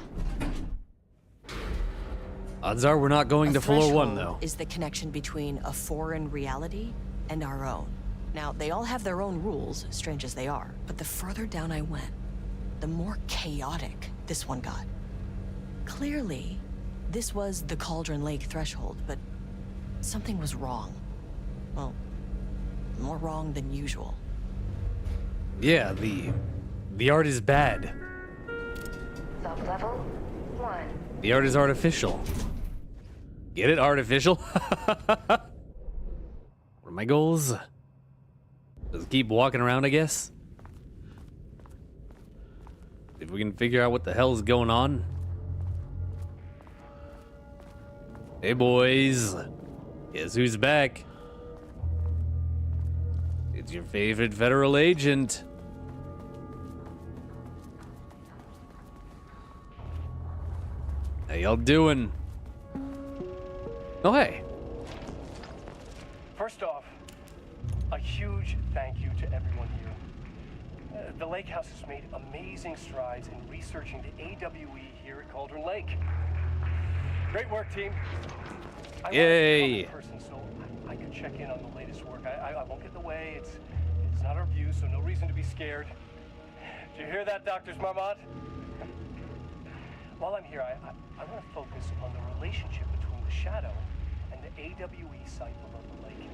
Odds are we're not going to floor 1, threshold though. Is the connection between a foreign reality and our own. Now, they all have their own rules, strange as they are. But the further down I went, the more chaotic this one got. Clearly, this was the Cauldron Lake threshold, but something was wrong. Well, more wrong than usual. Yeah, the art is bad. Sub-level 1. The art is artificial. Get it? Artificial? What are my goals? Just keep walking around, I guess. If we can figure out what the hell is going on. Hey, boys. Guess who's back? It's your favorite federal agent. How y'all doing? Oh, hey. First off, a huge thank you to everyone here. The Lake House has made amazing strides in researching the AWE here at Cauldron Lake. Great work, team. Yay. I'm a person, so I could check in on the latest work. I won't get in the way. It's not our view, so no reason to be scared. Did you hear that, Dr. Marmont? While I'm here, I want to focus on the relationship between the Shadow and the AWE site below the lake.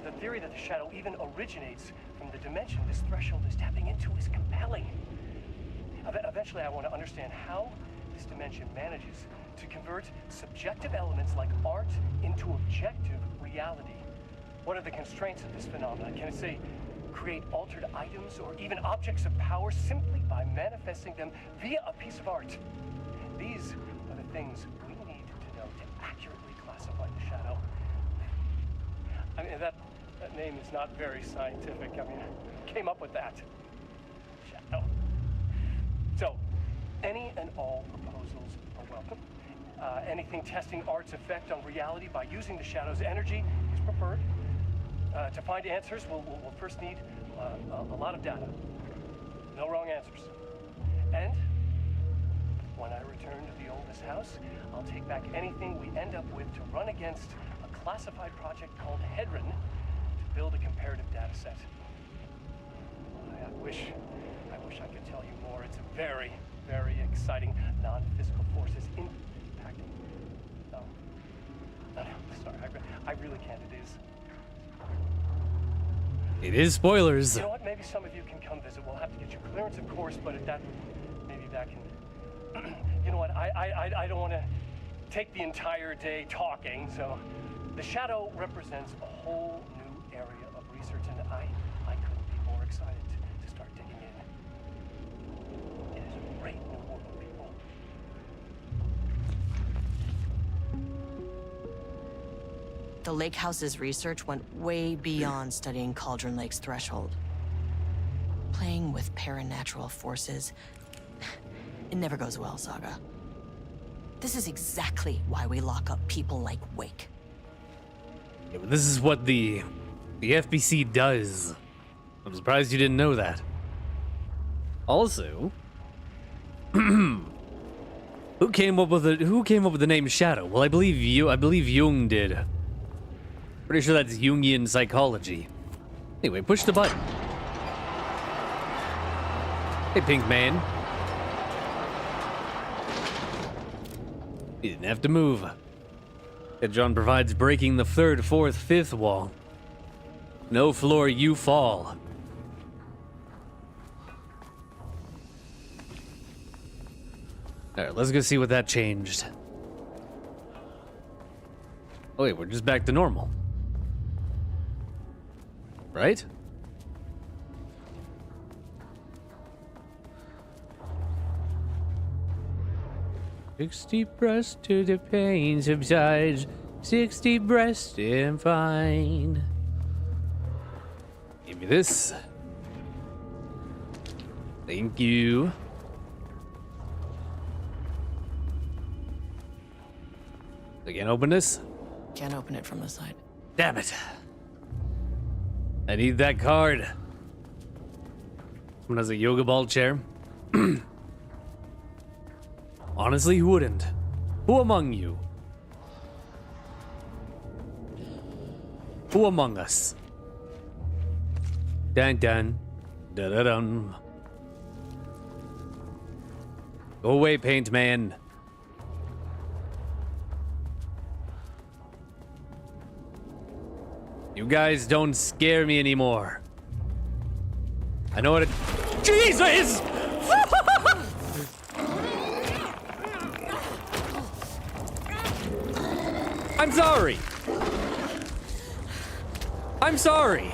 The theory that the Shadow even originates from the dimension this threshold is tapping into is compelling. Eventually, I want to understand how this dimension manages to convert subjective elements like art into objective reality. What are the constraints of this phenomenon? Can it say create altered items or even objects of power simply by manifesting them via a piece of art? These are the things we need to know to accurately classify the shadow. I mean, that name is not very scientific. I mean, who came up with that? Shadow. So, any and all proposals are welcome. Anything testing art's effect on reality by using the shadow's energy is preferred. To find answers, we'll first need a lot of data. No wrong answers. And when I return to the oldest house, I'll take back anything we end up with to run against a classified project called Hedron to build a comparative data set. I wish I could tell you more. It's a very, very exciting non-physical forces impacting. No, sorry, I really can't. It is spoilers. You know what? Maybe some of you can come visit. We'll have to get your clearance, of course, but if that, maybe that can. You know what? I don't want to take the entire day talking. So, the shadow represents a whole new area of research, and I couldn't be more excited to start digging in. It is a great new world, people. The Lake House's research went way beyond studying Cauldron Lake's threshold. Playing with paranatural forces, it never goes well, Saga. This is exactly why we lock up people like Wake. Yeah, but this is what the FBC does. I'm surprised you didn't know that. Also, who came up with the name Shadow? Well, I believe Jung did. Pretty sure that's Jungian psychology. Anyway, push the button. Hey, Pink Man. You didn't have to move. John provides breaking the 3rd, 4th, 5th wall. No floor, you fall. Alright, let's go see what that changed. Oh wait, we're just back to normal. Right? "60 breaths to the pain subsides, 60 breaths and fine." Give me this. Thank you. I can't open this? Can't open it from the side. Damn it. I need that card. Someone has a yoga ball chair. Honestly, who wouldn't? Who among you? Who among us? Dun dun. Dun dun dun. Go away, Paint Man. You guys don't scare me anymore. I know what it... Jesus! I'm sorry. I'm sorry.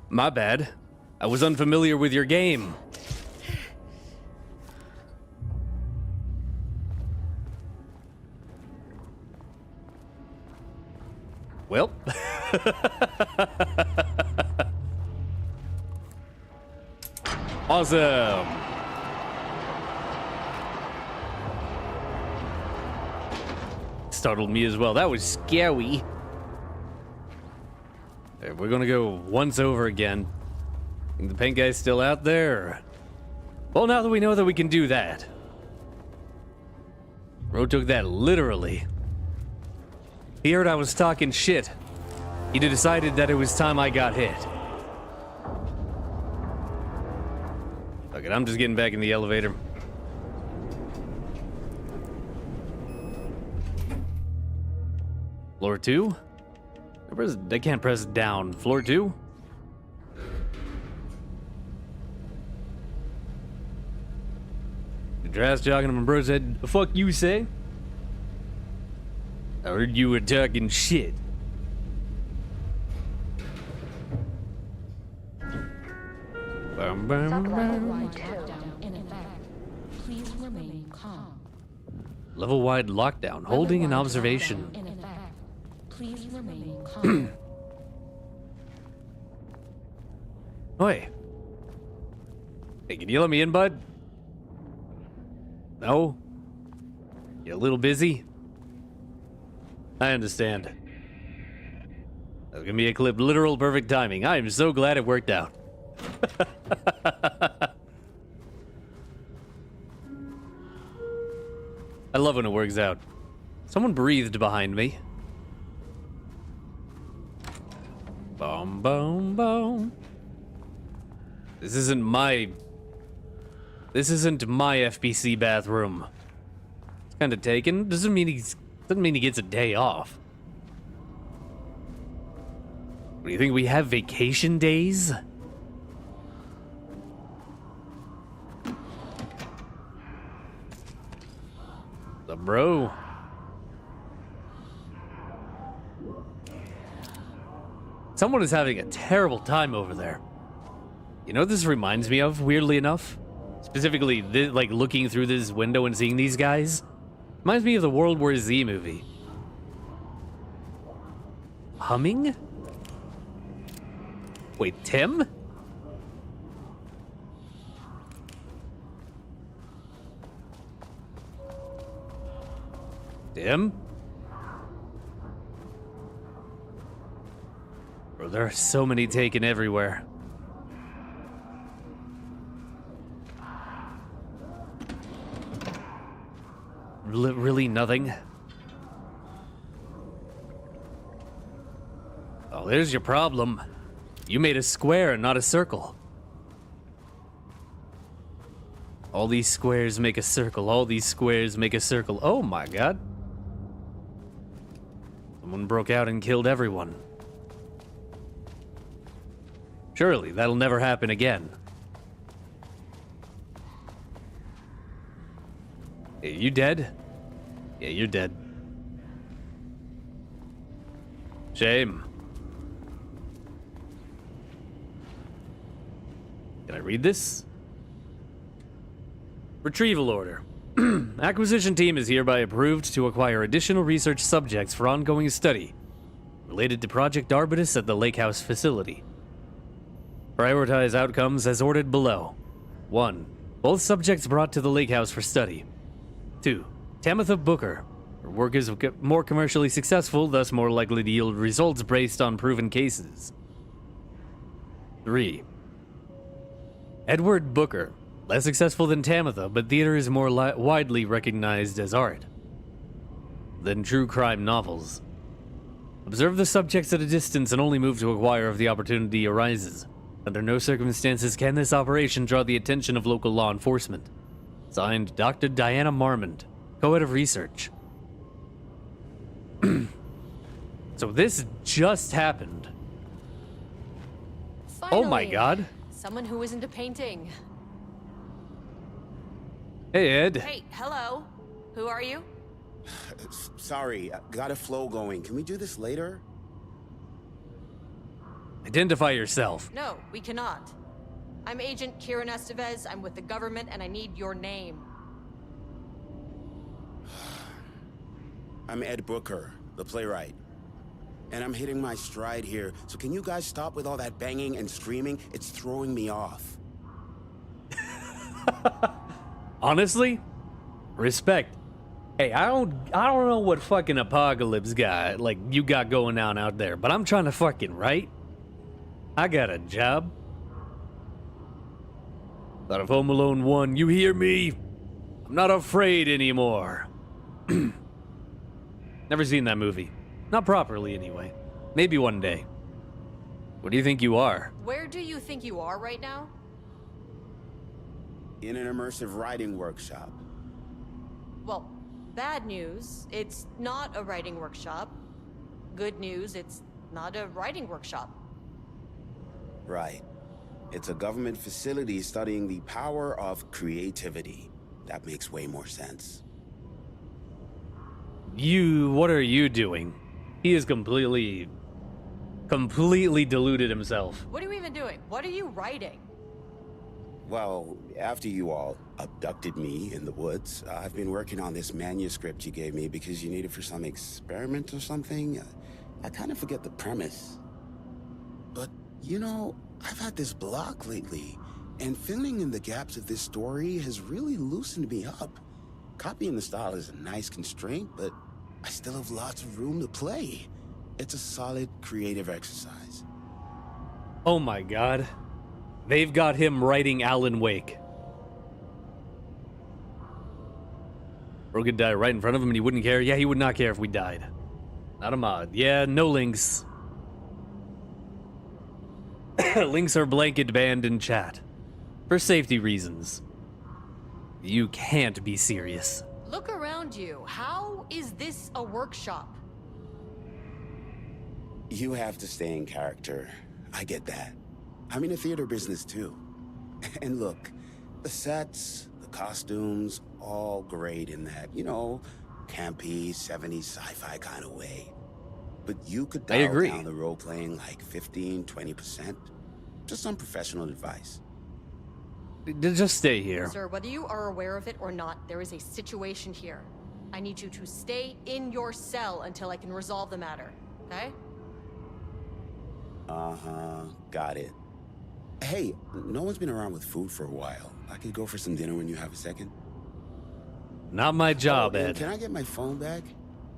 My bad. I was unfamiliar with your game. Well. Awesome. Startled me as well. That was scary. Okay, we're gonna go once over again. Think the paint guy's still out there? Well, now that we know that we can do that. Ro took that literally. He heard I was talking shit. He decided that it was time I got hit. Fuck it, I'm just getting back in the elevator. Floor 2? I can't press down. Floor 2? The trash talking to my bro said, the fuck you say? I heard you were talking shit. Bum, bum, bum. In effect. Please remain calm. Level-wide lockdown. Holding an observation. In effect. Please remain calm. Oi. Hey, can you let me in, bud? No? You a little busy? I understand. That's gonna be a clip, literal perfect timing. I am so glad it worked out. I love when it works out. Someone breathed behind me. Boom, boom, boom. This isn't my FBC bathroom. It's kind of taken. Doesn't mean he gets a day off. What do you think, we have vacation days? The bro. Someone is having a terrible time over there. You know what this reminds me of, weirdly enough? Specifically, like looking through this window and seeing these guys. Reminds me of the World War Z movie. Humming? Wait, Tim? Tim? Bro, there are so many taken everywhere. Really nothing? Oh, there's your problem. You made a square and not a circle. All these squares make a circle. All these squares make a circle. Oh my god. Someone broke out and killed everyone. Surely that'll never happen again. Hey, you dead? Yeah, you're dead. Shame. Can I read this? Retrieval order. Acquisition team is hereby approved to acquire additional research subjects for ongoing study related to Project Arbutus at the Lake House facility. Prioritize outcomes as ordered below. 1. Both subjects brought to the Lake House for study. 2. Tamitha Booker. Her work is more commercially successful, thus more likely to yield results based on proven cases. 3. Edward Booker. Less successful than Tamitha, but theater is more widely recognized as art than true crime novels. Observe the subjects at a distance and only move to acquire if the opportunity arises. Under no circumstances can this operation draw the attention of local law enforcement. Signed, Dr. Diana Marmond, co-head of research. So this just happened. Finally, oh my god. Someone who isn't a painting. Hey, Ed. Hey, hello. Who are you? Sorry, got a flow going. Can we do this later? Identify yourself. No, we cannot. I'm Agent Kieran Estevez. I'm with the government, and I need your name. I'm Ed Booker, the playwright. And I'm hitting my stride here, so can you guys stop with all that banging and screaming? It's throwing me off. Honestly, respect. Hey, I don't know what fucking apocalypse guy like you got going on out there, but I'm trying to fucking write. I got a job. Thought of Home Alone 1, you hear me? I'm not afraid anymore. Never seen that movie. Not properly, anyway. Maybe one day. What do you think you are? Where do you think you are right now? In an immersive writing workshop. Well, bad news. It's not a writing workshop. Good news, it's not a writing workshop. Right. It's a government facility studying the power of creativity. That makes way more sense. What are you doing? He is completely deluded himself. What are you even doing? What are you writing? Well, after you all abducted me in the woods, I've been working on this manuscript you gave me because you need it for some experiment or something. I kind of forget the premise. But, you know, I've had this block lately, and filling in the gaps of this story has really loosened me up. Copying the style is a nice constraint, but I still have lots of room to play. It's a solid creative exercise. Oh my god. They've got him writing Alan Wake. Bro could die right in front of him and he wouldn't care. Yeah, he would not care if we died. Not a mod. Yeah, no links. Links are blanket banned in chat. For safety reasons. You can't be serious. Look around you. How is this a workshop? You have to stay in character. I get that. I'm in the theater business too. And look, the sets, the costumes, all great in that, you know, campy, 70s sci-fi kind of way. But you could dial down the role-playing like 15, 20%. Just some professional advice. Just stay here. Sir, whether you are aware of it or not, there is a situation here. I need you to stay in your cell until I can resolve the matter, okay? Uh-huh, got it. Hey, no one's been around with food for a while. I could go for some dinner when you have a second. Not my job, Ed. Can I get my phone back?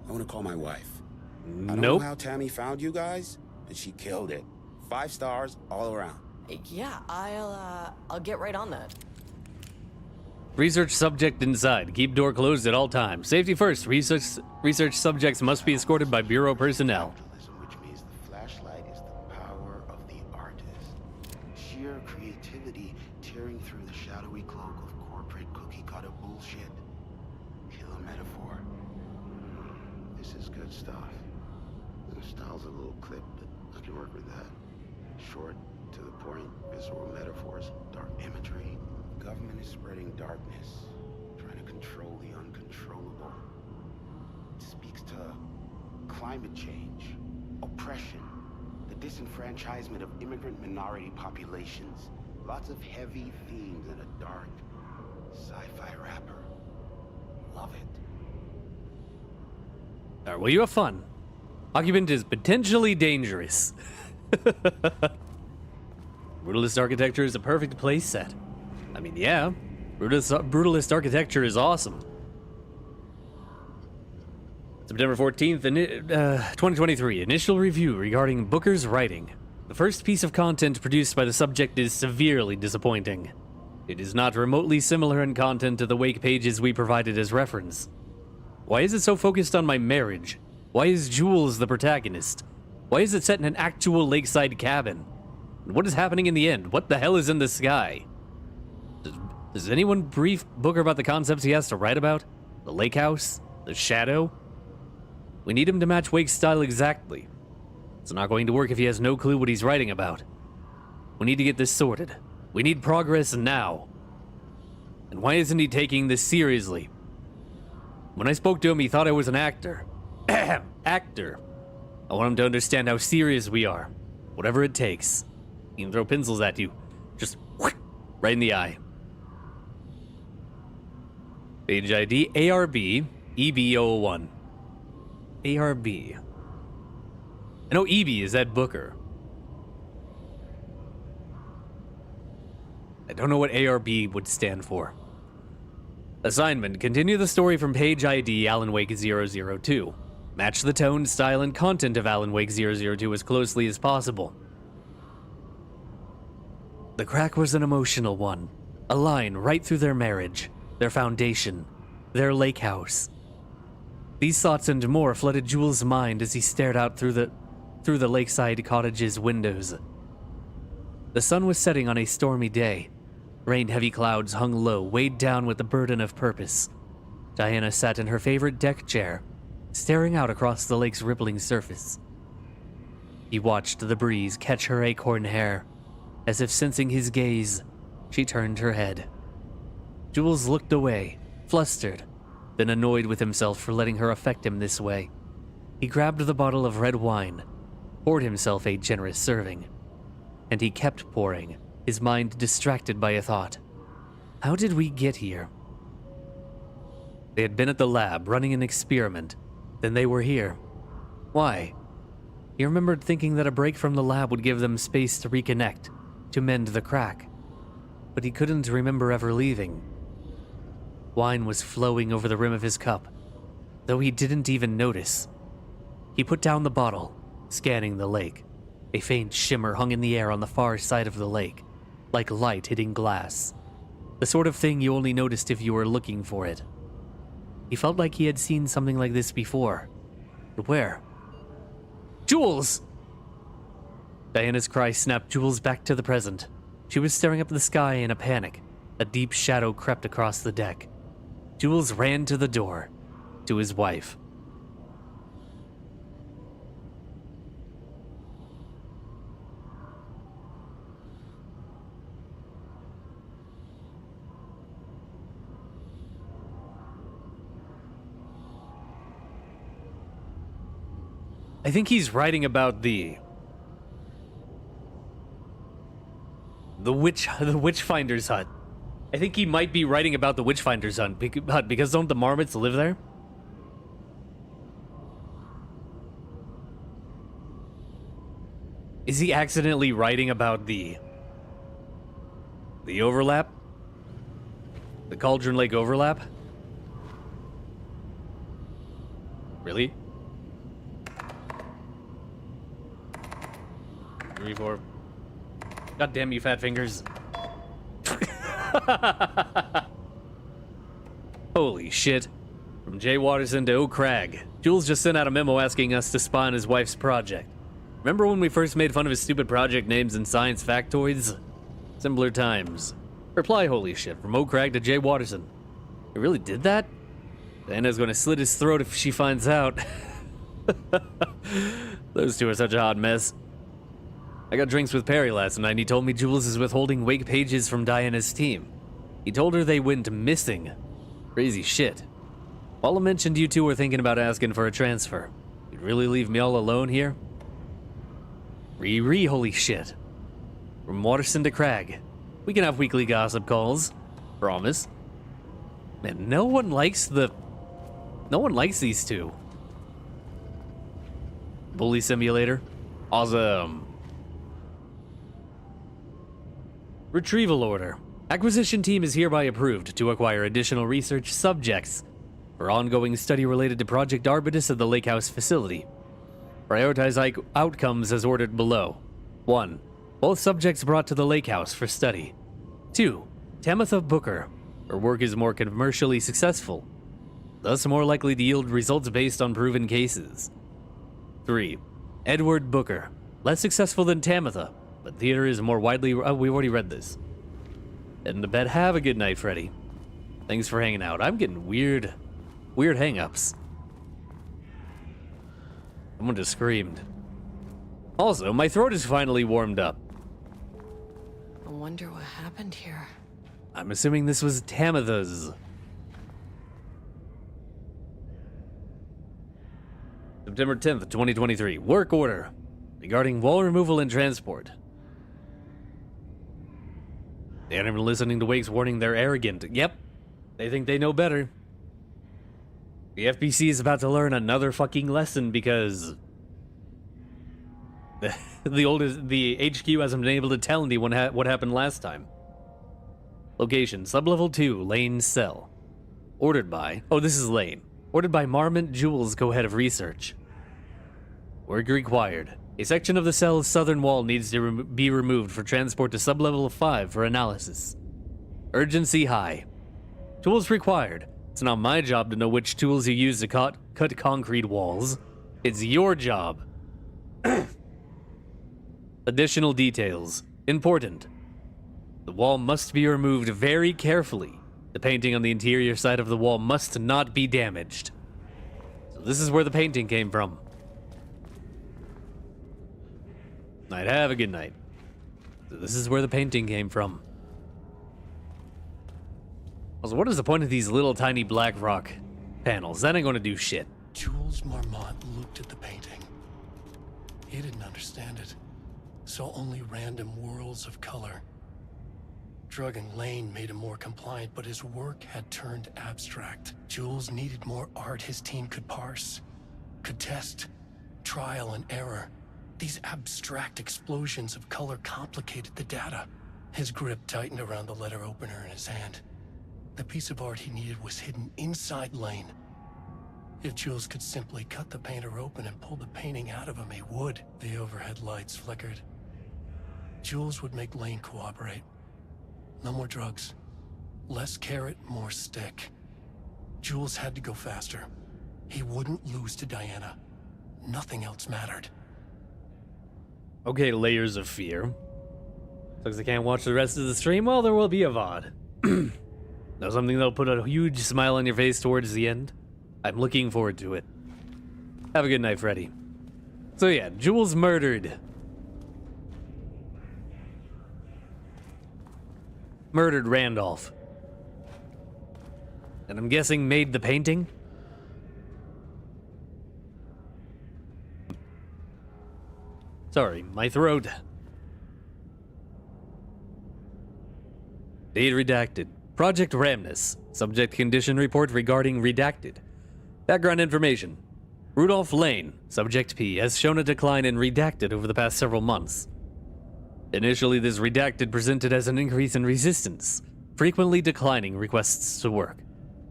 I want to call my wife. Nope. I don't know how Tammy found you guys, but she killed it. 5 stars all around. Yeah, I'll get right on that. Research subject inside. Keep door closed at all times. Safety first. Research subjects must be escorted by Bureau personnel. Which means the flashlight is the power of the artist. Sheer creativity tearing through the shadowy cloak of corporate cookie-cutter bullshit. Killer metaphor. This is good stuff. The style's a little clipped, but I can work with that. Short, to the point, visceral metaphors, dark imagery. Government is spreading darkness, trying to control the uncontrollable. It speaks to climate change, oppression, the disenfranchisement of immigrant minority populations. Lots of heavy themes in a dark sci-fi wrapper. Love it. Alright, well, you have fun. Occupant is potentially dangerous. Brutalist architecture is a perfect place set. I mean, yeah, brutalist architecture is awesome. September 14th, 2023, initial review regarding Booker's writing. The first piece of content produced by the subject is severely disappointing. It is not remotely similar in content to the Wake pages we provided as reference. Why is it so focused on my marriage? Why is Jules the protagonist? Why is it set in an actual lakeside cabin? What is happening in the end? What the hell is in the sky? Does anyone brief Booker about the concepts he has to write about? The lake house? The shadow? We need him to match Wake's style exactly. It's not going to work if he has no clue what he's writing about. We need to get this sorted. We need progress now. And why isn't he taking this seriously? When I spoke to him, he thought I was an actor. Actor. I want him to understand how serious we are. Whatever it takes. He can throw pencils at you. Just right in the eye. Page ID ARB EB001. ARB. I know EB is Ed Booker. I don't know what ARB would stand for. Assignment: continue the story from page ID Alan Wake 002. Match the tone, style, and content of Alan Wake 002 as closely as possible. The crack was an emotional one. A line right through their marriage, their foundation, their lake house. These thoughts and more flooded Jules' mind as he stared out through the lakeside cottage's windows. The sun was setting on a stormy day. Rain-heavy clouds hung low, weighed down with the burden of purpose. Diana sat in her favorite deck chair, staring out across the lake's rippling surface. He watched the breeze catch her acorn hair. As if sensing his gaze, she turned her head. Jules looked away, flustered, then annoyed with himself for letting her affect him this way. He grabbed the bottle of red wine, poured himself a generous serving, and he kept pouring, his mind distracted by a thought. How did we get here? They had been at the lab, running an experiment. Then they were here. Why? He remembered thinking that a break from the lab would give them space to reconnect, to mend the crack. But he couldn't remember ever leaving. Wine was flowing over the rim of his cup, though he didn't even notice. He put down the bottle, scanning the lake. A faint shimmer hung in the air on the far side of the lake, like light hitting glass. The sort of thing you only noticed if you were looking for it. He felt like he had seen something like this before. But where? Jules! Diana's cry snapped Jules back to the present. She was staring up at the sky in a panic. A deep shadow crept across the deck. Jules ran to the door, to his wife. I think he's writing about the Witchfinder's hut. I think he might be writing about the Witchfinder's hut because don't the marmots live there? Is he accidentally writing about the overlap? The Cauldron Lake overlap? Really? 3, 4. God damn you, fat fingers. Holy shit. From Jay Watterson to O'Crag. Jules just sent out a memo asking us to spawn his wife's project. Remember when we first made fun of his stupid project names in science factoids? Simpler times. Reply, holy shit, from O'Crag to Jay Watterson. He really did that? Diana's gonna slit his throat if she finds out. Those two are such a hot mess. I got drinks with Perry last night and he told me Jules is withholding wake pages from Diana's team. He told her they went missing. Crazy shit. Paula mentioned you two were thinking about asking for a transfer. You'd really leave me all alone here? Holy shit. From Watterson to Crag. We can have weekly gossip calls. Promise. Man, no one likes these two. Bully Simulator. Awesome. Retrieval order. Acquisition team is hereby approved to acquire additional research subjects for ongoing study related to Project Arbitus at the Lake House facility. Prioritize outcomes as ordered below. 1. Both subjects brought to the Lake House for study. 2. Tamitha Booker. Her work is more commercially successful, thus more likely to yield results based on proven cases. 3. Edward Booker. Less successful than Tamitha, but theater is more widely... we've already read this. Heading to bed. Have a good night, Freddy. Thanks for hanging out. I'm getting weird hang-ups. Someone just screamed. Also, my throat is finally warmed up. I wonder what happened here. I'm assuming this was Tamitha's. September 10th, 2023. Work order regarding wall removal and transport. They aren't even listening to Wake's warning. They're arrogant. Yep. They think they know better. The FBC is about to learn another fucking lesson because the HQ hasn't been able to tell anyone what happened last time. Location, sublevel 2, Lane Cell. Ordered by... oh, this is Lane. Ordered by Marmont Jules, co-head of research. Work required. A section of the cell's southern wall needs to be removed for transport to sublevel 5 for analysis. Urgency high. Tools required. It's not my job to know which tools you use to cut concrete walls. It's your job. Additional details. Important. The wall must be removed very carefully. The painting on the interior side of the wall must not be damaged. This is where the painting came from. Night, have a good night. So this is where the painting came from. Also, what is the point of these little tiny black rock panels? That ain't gonna do shit. Jules Marmont looked at the painting. He didn't understand it. Saw only random whirls of color. Drugging Lane made him more compliant, but his work had turned abstract. Jules needed more art his team could parse, could test, trial and error. These abstract explosions of color complicated the data. His grip tightened around the letter opener in his hand. The piece of art he needed was hidden inside Lane. If Jules could simply cut the painter open and pull the painting out of him, he would. The overhead lights flickered. Jules would make Lane cooperate. No more drugs. Less carrot, more stick. Jules had to go faster. He wouldn't lose to Diana. Nothing else mattered. Okay, layers of fear. Looks like I can't watch the rest of the stream. Well, there will be a VOD. Now something that'll put a huge smile on your face towards the end. I'm looking forward to it. Have a good night, Freddy. So yeah, Jules murdered Randolph. And I'm guessing made the painting? Sorry, my throat. Date redacted. Project Ramnus. Subject condition report regarding redacted. Background information. Rudolph Lane, Subject P, has shown a decline in redacted over the past several months. Initially, this redacted presented as an increase in resistance, frequently declining requests to work.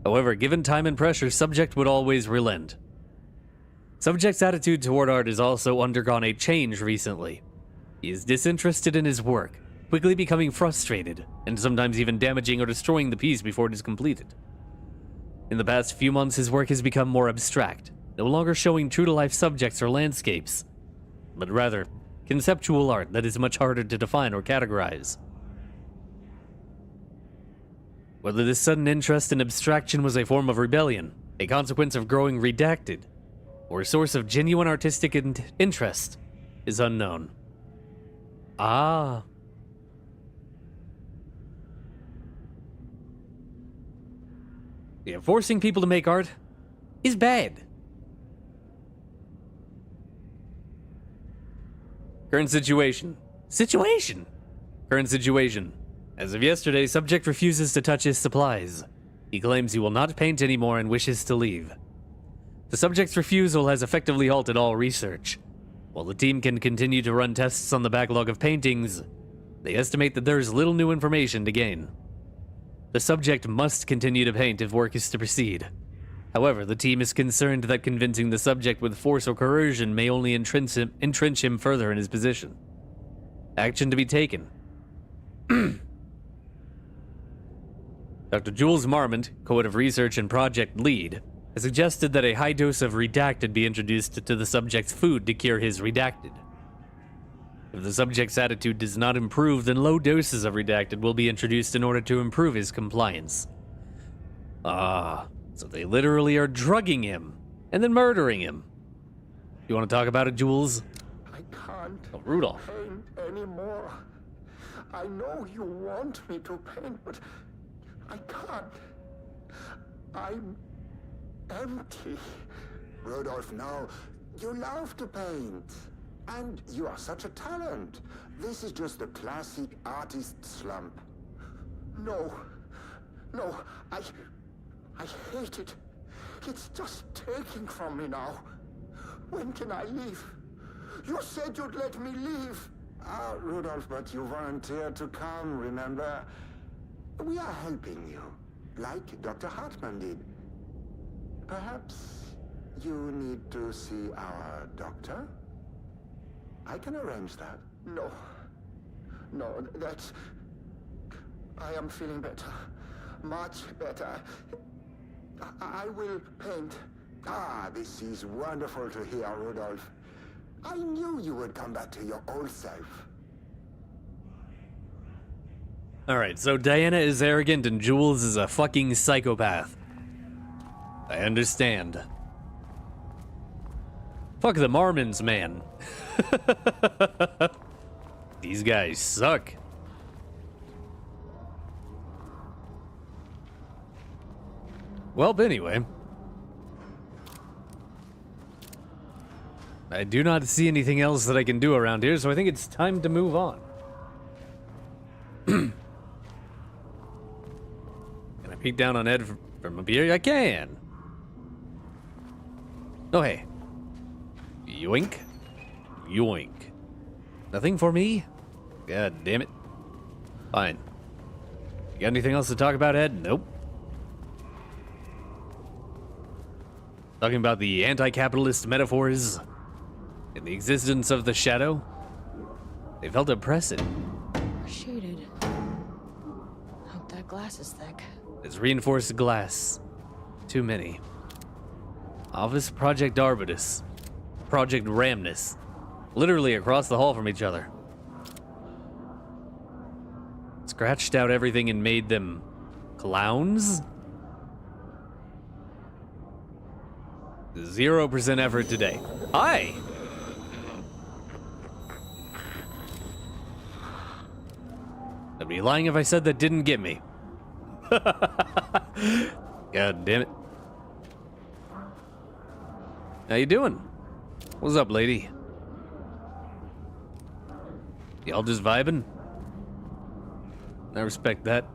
However, given time and pressure, Subject would always relent. Subject's attitude toward art has also undergone a change recently. He is disinterested in his work, quickly becoming frustrated, and sometimes even damaging or destroying the piece before it is completed. In the past few months, his work has become more abstract, no longer showing true-to-life subjects or landscapes, but rather conceptual art that is much harder to define or categorize. Whether this sudden interest in abstraction was a form of rebellion, a consequence of growing redacted, or a source of genuine artistic interest is unknown. Ah. Yeah, forcing people to make art is bad. Current situation. Current situation. As of yesterday, subject refuses to touch his supplies. He claims he will not paint anymore and wishes to leave. The subject's refusal has effectively halted all research. While the team can continue to run tests on the backlog of paintings, they estimate that there is little new information to gain. The subject must continue to paint if work is to proceed. However, the team is concerned that convincing the subject with force or coercion may only entrench him further in his position. Action to be taken. Dr. Jules Marmont, co-head of research and project lead, has suggested that a high dose of redacted be introduced to the subject's food to cure his redacted. If the subject's attitude does not improve, then low doses of redacted will be introduced in order to improve his compliance. Ah, so they literally are drugging him and then murdering him. You want to talk about it, Jules? I can't Rudolph. paint anymore. I know you want me to paint, but I can't. I'm empty. Rudolph, no. You love to paint. And you are such a talent. This is just the classic artist slump. No, I hate it. It's just taking from me now. When can I leave? You said you'd let me leave. Ah, Rudolph, but you volunteered to come, remember? We are helping you, like Dr. Hartman did. Perhaps you need to see our doctor? I can arrange that. No, that's... I am feeling better. Much better. I will paint. Ah, this is wonderful to hear, Rudolph. I knew you would come back to your old self. Alright, so Diana is arrogant and Jules is a fucking psychopath. I understand. Fuck the Mormons, man. These guys suck. Well, anyway. I do not see anything else that I can do around here, so I think it's time to move on. Can I peek down on Ed from up here? I can. Oh, hey. Yoink. Yoink. Nothing for me? God damn it. Fine. You got anything else to talk about, Ed? Nope. Talking about the anti-capitalist metaphors and the existence of the shadow? They felt oppressive. Shaded. Hope that glass is thick. It's reinforced glass. Too many. Office Project Arbitus. Project Ramnus. Literally across the hall from each other. Scratched out everything and made them clowns? 0% effort today. Hi! I'd be lying if I said that didn't get me. God damn it. How you doing? What's up, lady? Y'all just vibing? I respect that.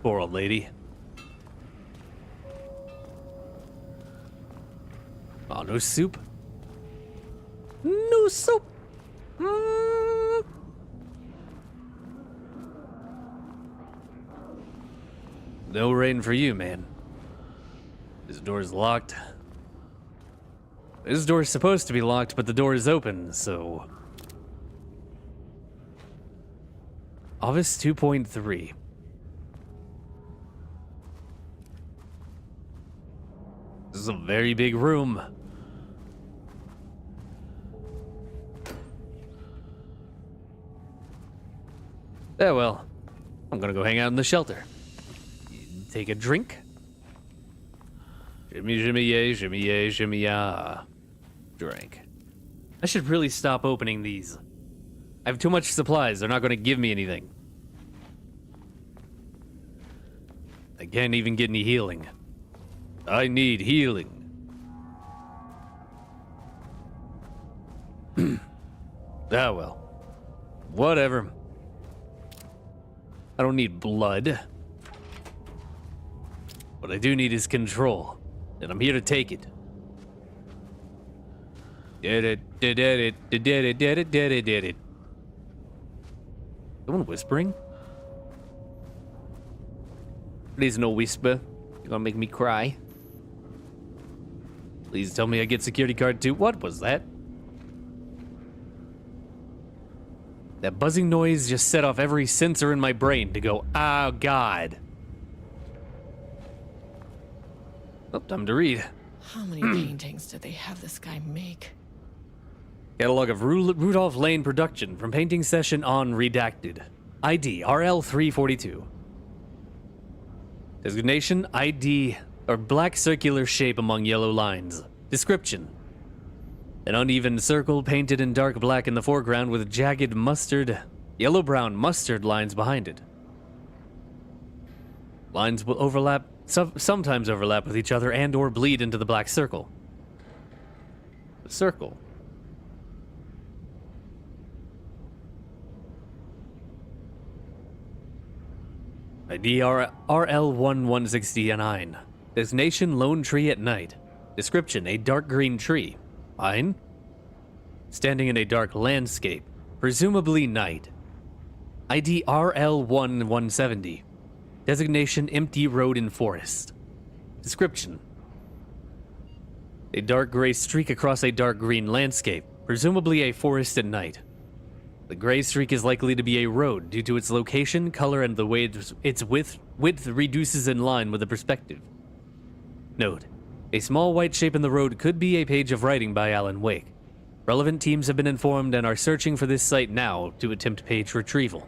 Poor old lady. Oh, no soup? No soup! No rain for you, man. This door's locked. This door's supposed to be locked, but the door is open, so... Office 2.3. This is a very big room. Yeah, well, I'm gonna go hang out in the shelter. Take a drink. Shimmy, shimmy, yay, shimmy, yay, shimmy, ya. Drink. I should really stop opening these. I have too much supplies. They're not gonna give me anything. I can't even get any healing. I need healing. Ah, well. Whatever. I don't need blood. What I do need is control, and I'm here to take it. Someone whispering? Please no whisper. You're gonna make me cry. Please tell me I get security card too. What was that? That buzzing noise just set off every sensor in my brain to go, oh God. Oh, time to read. How many paintings did they have this guy make? Catalog of Rudolph Lane production from painting session on redacted. ID RL342. Designation ID or black circular shape among yellow lines. Description. An uneven circle painted in dark black in the foreground with jagged yellow-brown mustard lines behind it. Lines will overlap, sometimes overlap with each other and or bleed into the black circle. The circle. ID RL1169. Designation lone tree at night. Description a dark green tree. Fine. Standing in a dark landscape, presumably night. ID RL1170. Designation empty road in forest. Description. A dark gray streak across a dark green landscape, presumably a forest at night. The gray streak is likely to be a road due to its location, color, and the way its width reduces in line with the perspective. Note, a small white shape in the road could be a page of writing by Alan Wake. Relevant teams have been informed and are searching for this site now to attempt page retrieval.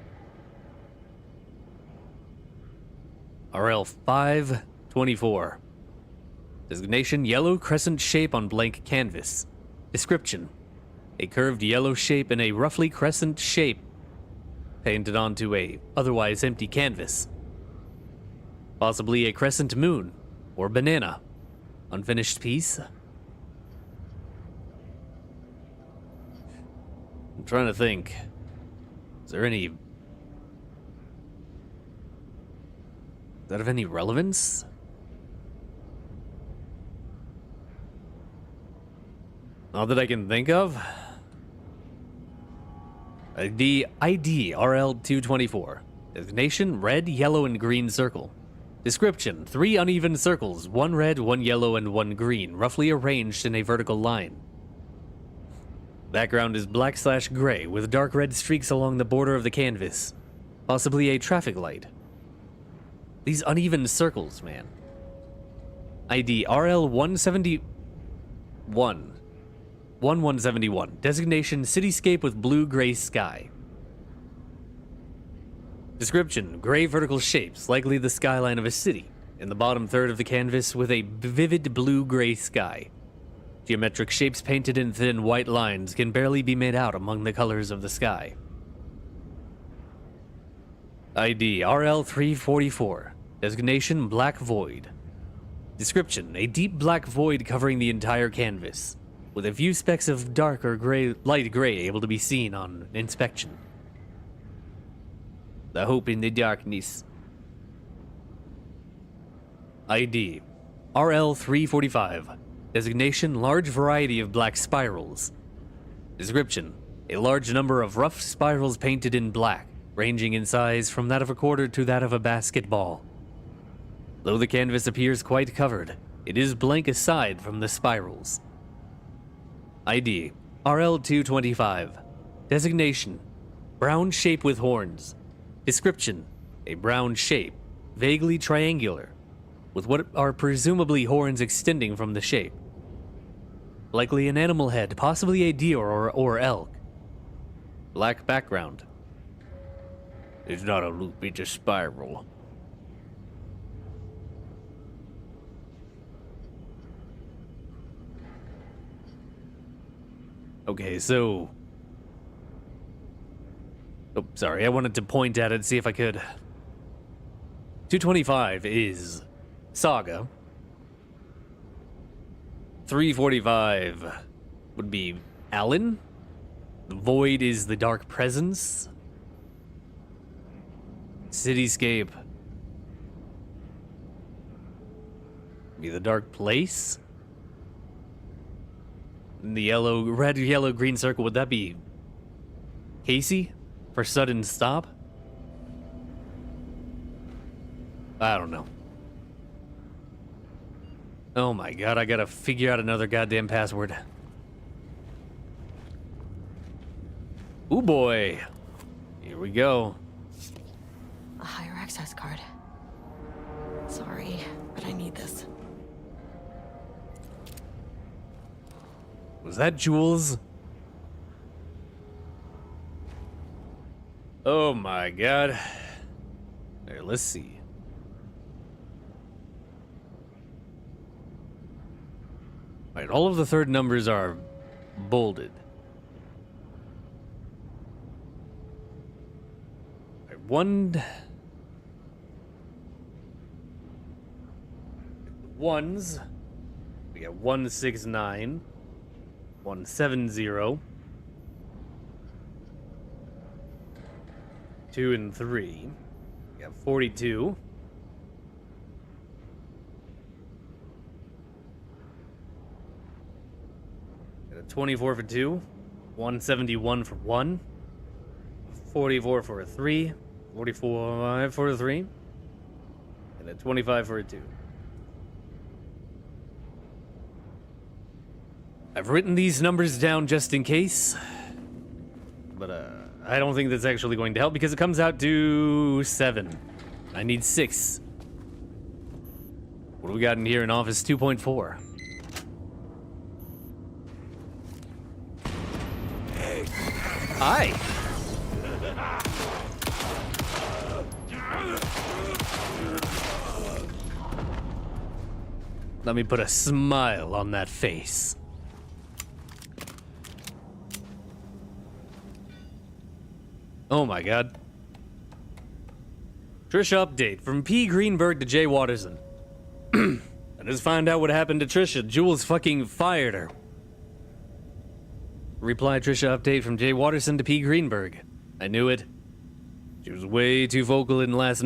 RL 524. Designation, yellow crescent shape on blank canvas. Description, a curved yellow shape in a roughly crescent shape painted onto a otherwise empty canvas. Possibly a crescent moon or banana. Unfinished piece. I'm trying to think. Is there any... Does that have any relevance? Not that I can think of. The ID RL-224. Designation, red, yellow, and green circle. Description, 3 uneven circles, 1 red, 1 yellow, and 1 green, roughly arranged in a vertical line. Background is black/gray, with dark red streaks along the border of the canvas. Possibly a traffic light. These uneven circles, man. ID RL-171. 1171. Designation, cityscape with blue-gray sky. Description, gray vertical shapes, likely the skyline of a city, in the bottom third of the canvas with a vivid blue-gray sky. Geometric shapes painted in thin white lines can barely be made out among the colors of the sky. ID RL-344. Designation, black void. Description, a deep black void covering the entire canvas, with a few specks of dark or gray, light gray able to be seen on inspection. The hope in the darkness. ID RL-345. Designation, large variety of black spirals. Description, a large number of rough spirals painted in black, ranging in size from that of a quarter to that of a basketball. Though the canvas appears quite covered, it is blank aside from the spirals. ID RL-225. Designation, brown shape with horns. Description, a brown shape, vaguely triangular, with what are presumably horns extending from the shape. Likely an animal head, possibly a deer or elk. Black background. It's not a loop, it's a spiral. Okay, so... Oh, sorry, I wanted to point at it, see if I could. 225 is Saga. 345 would be Alan. The Void is the Dark Presence. Cityscape be the Dark Place. And the yellow, red, yellow, green circle, would that be Casey for sudden stop? I don't know. Oh my god, I gotta figure out another goddamn password. Ooh boy. Here we go. A higher access card. Sorry, but I need this. Was that Jules? Oh my god. There, let's see. Alright, all of the third numbers are bolded. Right, ones. We got 169. 170. 2 and 3. We got 42. Got a 24 for 2. 171 for 1. 44 for a 3. 44 for a 3. And a 25 for a 2. I've written these numbers down just in case, but I don't think that's actually going to help because it comes out to 7. I need 6. What do we got in here in Office 2.4? Hi. Let me put a smile on that face. Oh my god. Trisha update from P. Greenberg to Jay Watterson. I just found out what happened to Trisha. Jules fucking fired her. Reply Trisha update from Jay Watterson to P. Greenberg. I knew it. She was way too vocal in last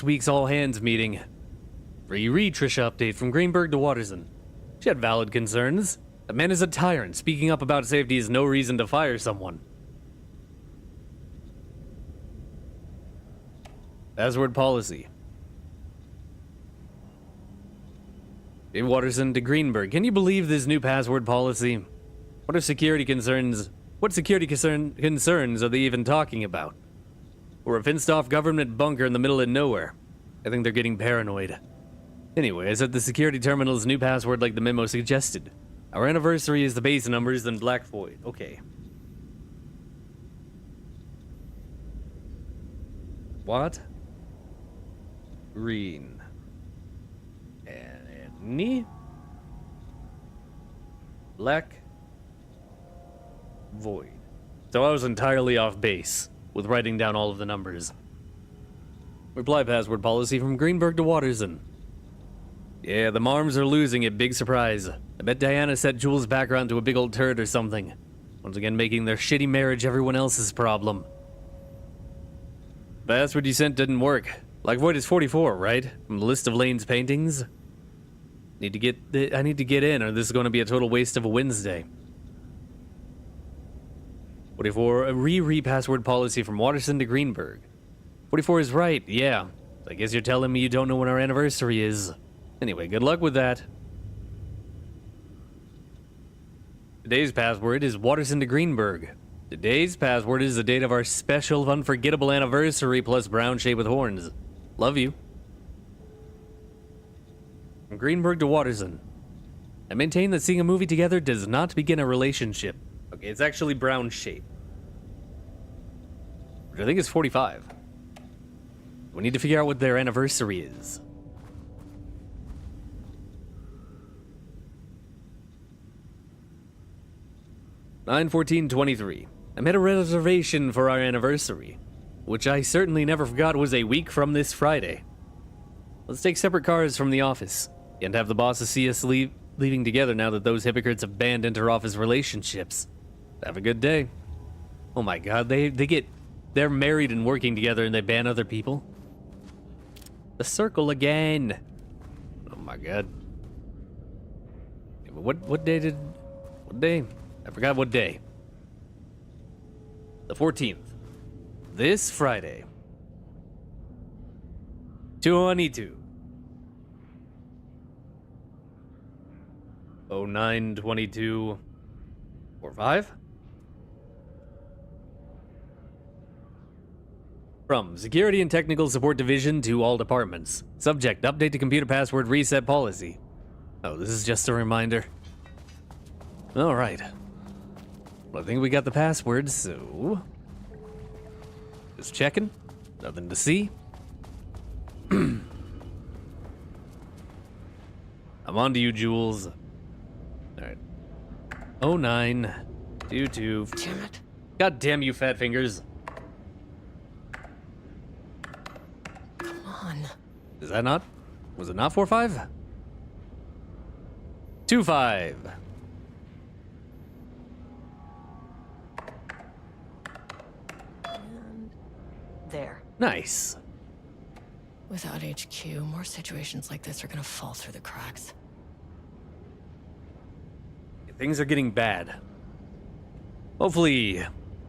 week's all hands meeting. Reread Trisha update from Greenberg to Watterson. She had valid concerns. A man is a tyrant. Speaking up about safety is no reason to fire someone. Password policy. Jay Watterson to Greenberg. Can you believe this new password policy? What security concerns are they even talking about? We're a fenced-off government bunker in the middle of nowhere. I think they're getting paranoid. Anyway, I set the security terminal's new password like the memo suggested. Our anniversary is the base numbers, then Black Void. Okay. What? Green. And knee. Black. Void. So I was entirely off base with writing down all of the numbers. Reply password policy from Greenberg to Watterson. Yeah, the Marms are losing it. Big surprise. I bet Diana set Jules' background to a big old turd or something. Once again, making their shitty marriage everyone else's problem. Password you sent didn't work. Black Void is 44, right? From the list of Lane's paintings? I need to get in, or this is going to be a total waste of a Wednesday. 44, a re-password policy from Watterson to Greenberg. 44 is right, yeah. I guess you're telling me you don't know when our anniversary is. Anyway, good luck with that. Today's password is Watterson to Greenberg. Today's password is the date of our special, unforgettable anniversary plus brown shade with horns. Love you. From Greenberg to Watterson. I maintain that seeing a movie together does not begin a relationship. Okay, it's actually brown shape. Which I think is 45. We need to figure out what their anniversary is. (9/14/23). I made a reservation for our anniversary, which I certainly never forgot was a week from this Friday. Let's take separate cars from the office and have the bosses see us leaving together now that those hypocrites have banned inter-office relationships. Have a good day. Oh my god, they're married and working together and they ban other people? The circle again. Oh my god. What day? I forgot what day. The 14th. This Friday. 22. 09/22. 45. From Security and Technical Support Division to all departments. Subject, update to computer password reset policy. Oh, this is just a reminder. Alright. Well, I think we got the password, so... just checking. Nothing to see. I'm on to you, Jules. Alright. 09/22. Damn it. God damn you, fat fingers. Come on. Is that not? Was it not 45? 25. And there. Nice. Without HQ, more situations like this are gonna fall through the cracks. Things are getting bad. Hopefully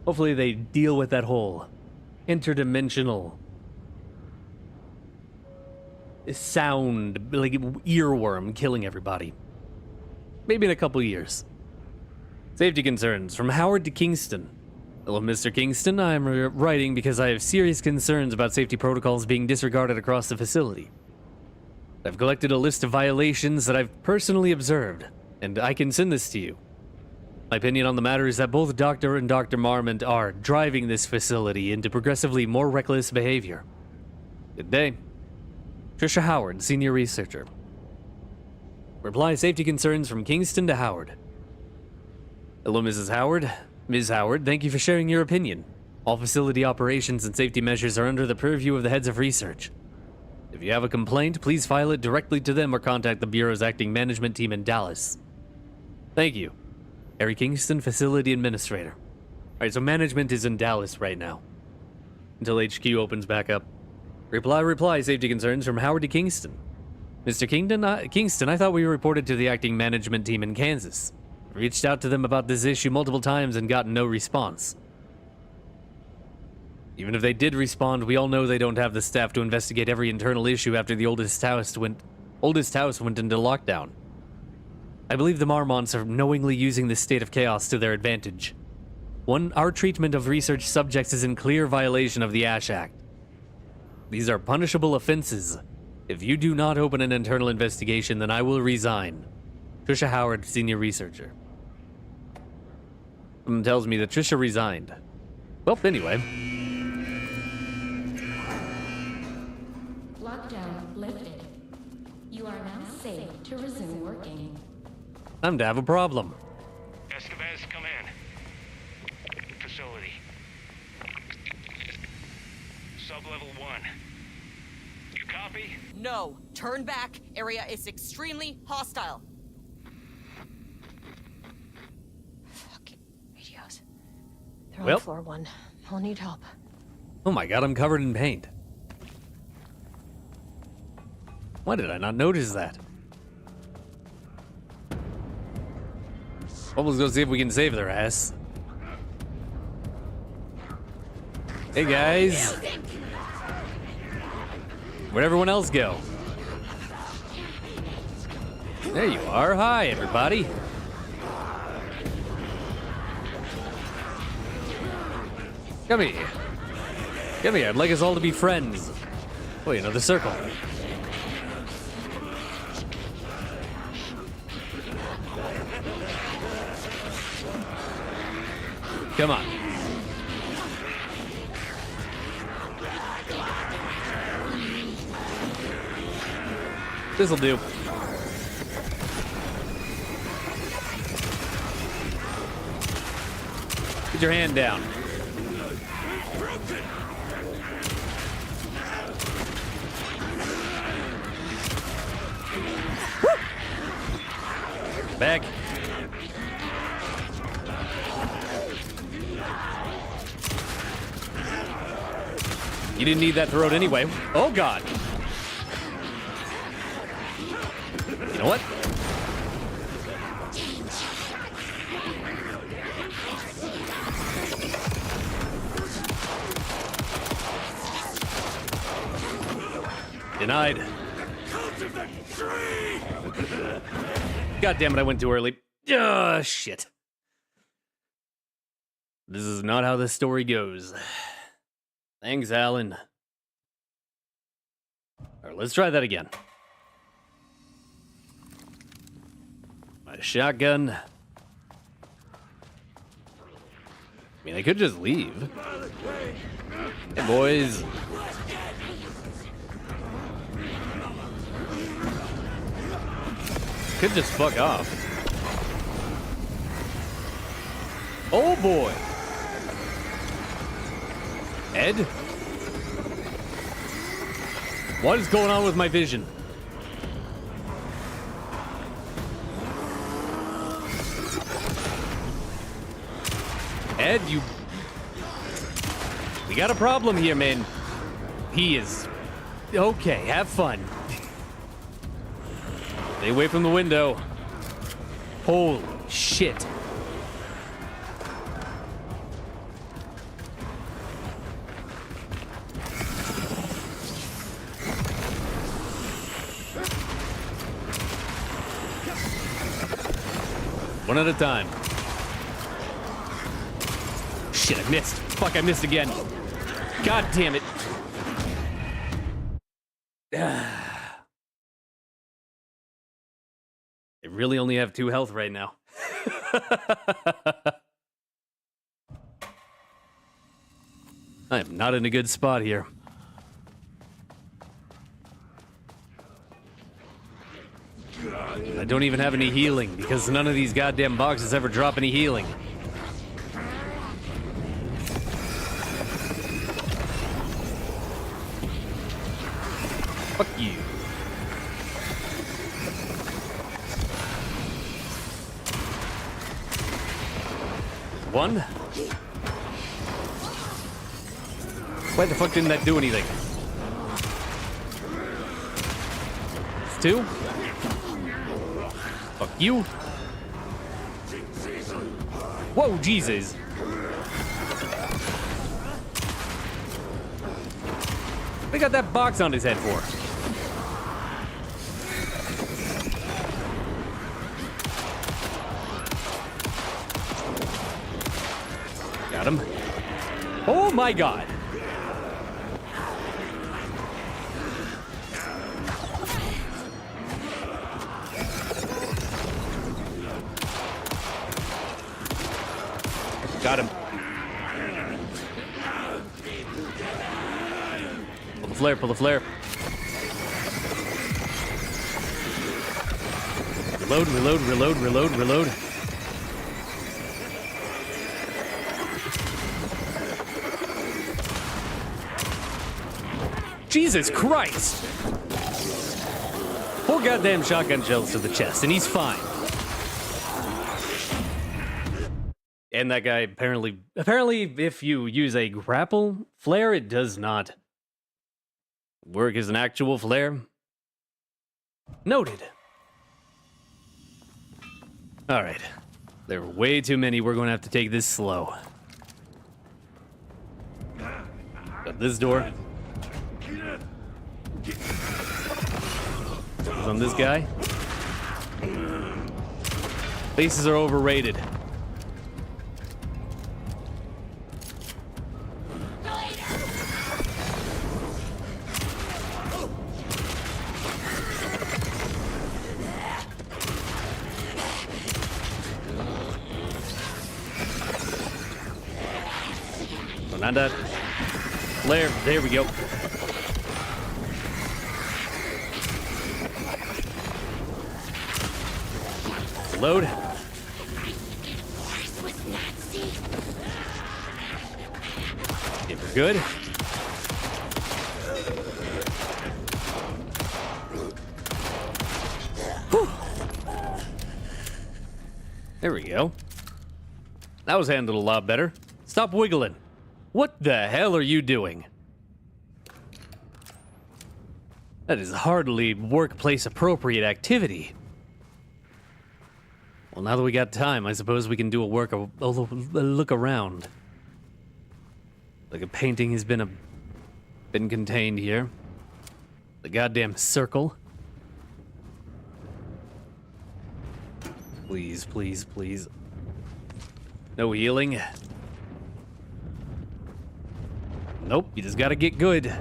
they deal with that whole interdimensional sound, like earworm killing everybody. Maybe in a couple years. Safety concerns from Howard to Kingston. Hello, Mr. Kingston. I am writing because I have serious concerns about safety protocols being disregarded across the facility. I've collected a list of violations that I've personally observed, and I can send this to you. My opinion on the matter is that both Dr. and Dr. Marmont are driving this facility into progressively more reckless behavior. Good day. Trisha Howard, Senior Researcher. Reply safety concerns from Kingston to Howard. Hello, Mrs. Howard. Ms. Howard, thank you for sharing your opinion. All facility operations and safety measures are under the purview of the heads of research. If you have a complaint, please file it directly to them or contact the Bureau's acting management team in Dallas. Thank you. Harry Kingston, Facility Administrator. Alright, so management is in Dallas right now. Until HQ opens back up. Reply, safety concerns from Howard to Kingston. Mr. Kingston, I thought we reported to the acting management team in Kansas. Reached out to them about this issue multiple times and got no response. Even if they did respond, we all know they don't have the staff to investigate every internal issue after the oldest house went into lockdown. I believe the Marmonts are knowingly using this state of chaos to their advantage. Our treatment of research subjects is in clear violation of the Ash Act. These are punishable offenses. If you do not open an internal investigation, then I will resign. Trisha Howard, Senior Researcher. Someone tells me that Trisha resigned. Well, anyway. Lockdown lifted. You are now safe to resume working. Time to have a problem. Estevez, come in. Facility. Sub-level 1. You copy? No. Turn back. Area is extremely hostile. Fucking radios. They're on floor 1. I'll need help. Oh my god, I'm covered in paint. Why did I not notice that? Well, let's go see if we can save their ass. Hey guys. Where'd everyone else go? There you are. Hi, everybody. Come here. Come here. I'd like us all to be friends. Oh, you know, the circle. Come on. This'll do. Put your hand down. Back. You didn't need that throat anyway. Oh, God. You know what? Denied. God damn it, I went too early. Shit. This is not how this story goes. Thanks, Alan. Alright, let's try that again. My shotgun. I mean, I could just leave. Hey, boys. Could just fuck off. Oh, boy. Ed? What is going on with my vision? Ed, you... We got a problem here, man. He is... Okay, have fun. Stay away from the window. Holy shit. One at a time. Shit, I missed. Fuck, I missed again. God damn it. I really only have 2 health right now. I am not in a good spot here. I don't even have any healing because none of these goddamn boxes ever drop any healing. Fuck you. One. Why the fuck didn't that do anything? Two. Fuck you. Whoa, Jesus. What they got that box on his head for? Got him. Oh my god. Got him. Pull the flare, pull the flare. Reload, reload, reload, reload, reload. Jesus Christ! 4 goddamn shotgun shells to the chest, and he's fine. And that guy apparently if you use a grapple flare, it does not work as an actual flare. Noted. All right. There are way too many. We're going to have to take this slow. Got this door. Is on this guy. Faces are overrated. Not that. Flare. There we go. Load. Okay, we're good. Whew. There we go. That was handled a lot better. Stop wiggling. What the hell are you doing? That is hardly workplace appropriate activity. Well, now that we got time, I suppose we can do a look around. Like a painting has been contained here. The goddamn circle. Please, please, please. No healing. Nope, you just gotta get good.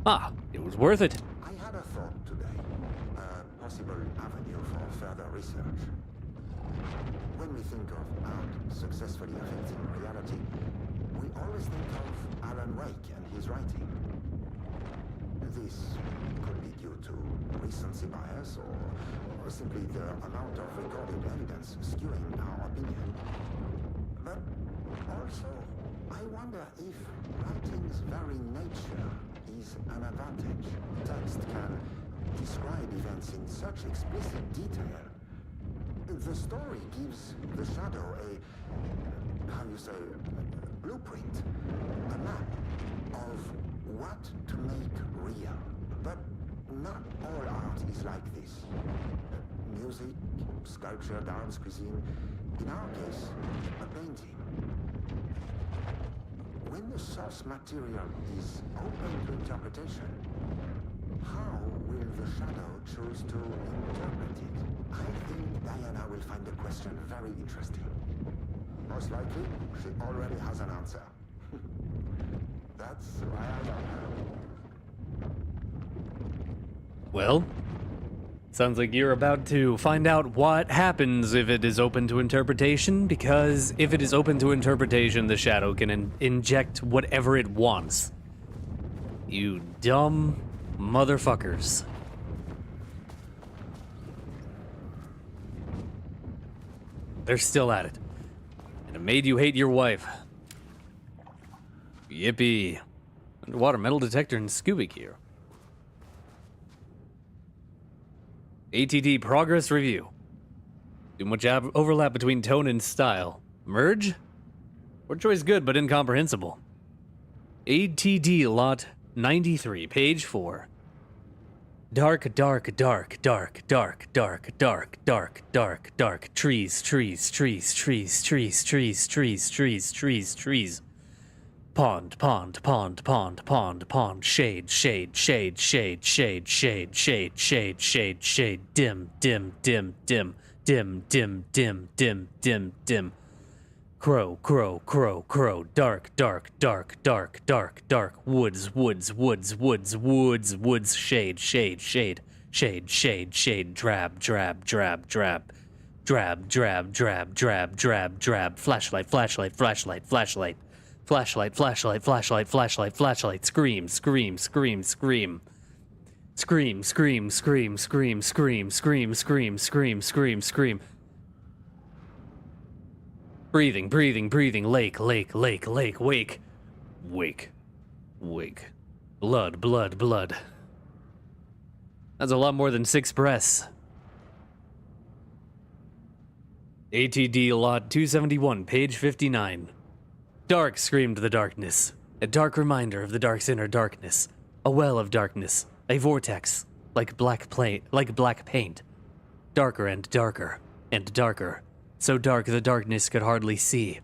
Ah, it was worth it. I had a thought today. A possible avenue for further research. When we think of art successfully affecting reality, we always think of Alan Wake and his writing. This could be due to recency bias or simply the amount of recorded evidence skewing our opinion. But also, I wonder if writing's very nature is an advantage. Text can describe events in such explicit detail. The story gives the shadow a blueprint, a map of what to make real. But not all art is like this. Music, sculpture, dance, cuisine. In our case, a painting. When the source material is open to interpretation, how will the shadow choose to interpret it? I think Diana will find the question very interesting. Most likely, she already has an answer. That's why I love her. Well, sounds like you're about to find out what happens if it is open to interpretation, because if it is open to interpretation, the shadow can inject whatever it wants. You dumb motherfuckers. They're still at it. And it made you hate your wife. Yippee. Underwater metal detector and scuba gear. ATD progress review. Too much overlap between tone and style. Merge? Word choice good, but incomprehensible. ATD lot 93, page 4. Dark, dark, dark, dark, dark, dark, dark, dark, dark, dark. Trees, trees, trees, trees, trees, trees, trees, trees, trees, trees. Pond, pond, pond, pond, pond, pond. Shade, shade, shade, shade, shade, shade, shade, shade, shade, shade. Dim, dim, dim, dim, dim, dim, dim, dim, dim, dim. Crow, crow, crow, crow. Dark, dark, dark, dark, dark, dark. Woods, woods, woods, woods, woods, woods. Shade, shade, shade, shade, shade, shade. Drab, drab, drab, drab. Drab, drab, drab, drab, drab, drab. Flashlight, flashlight, flashlight, flashlight. Flashlight, flashlight, flashlight, flashlight, flashlight. Scream, scream, scream, scream. Scream, scream, scream, scream, scream, scream, scream, scream, scream, scream. Breathing, breathing, breathing. Lake, lake, lake, lake. Wake. Wake. Wake. Blood, blood, blood. That's a lot more than 6 breaths. ATD lot 271, page 59. Dark, screamed the darkness. A dark reminder of the dark's inner darkness. A well of darkness. A vortex. Like black paint. Darker and darker. And darker. So dark the darkness could hardly see.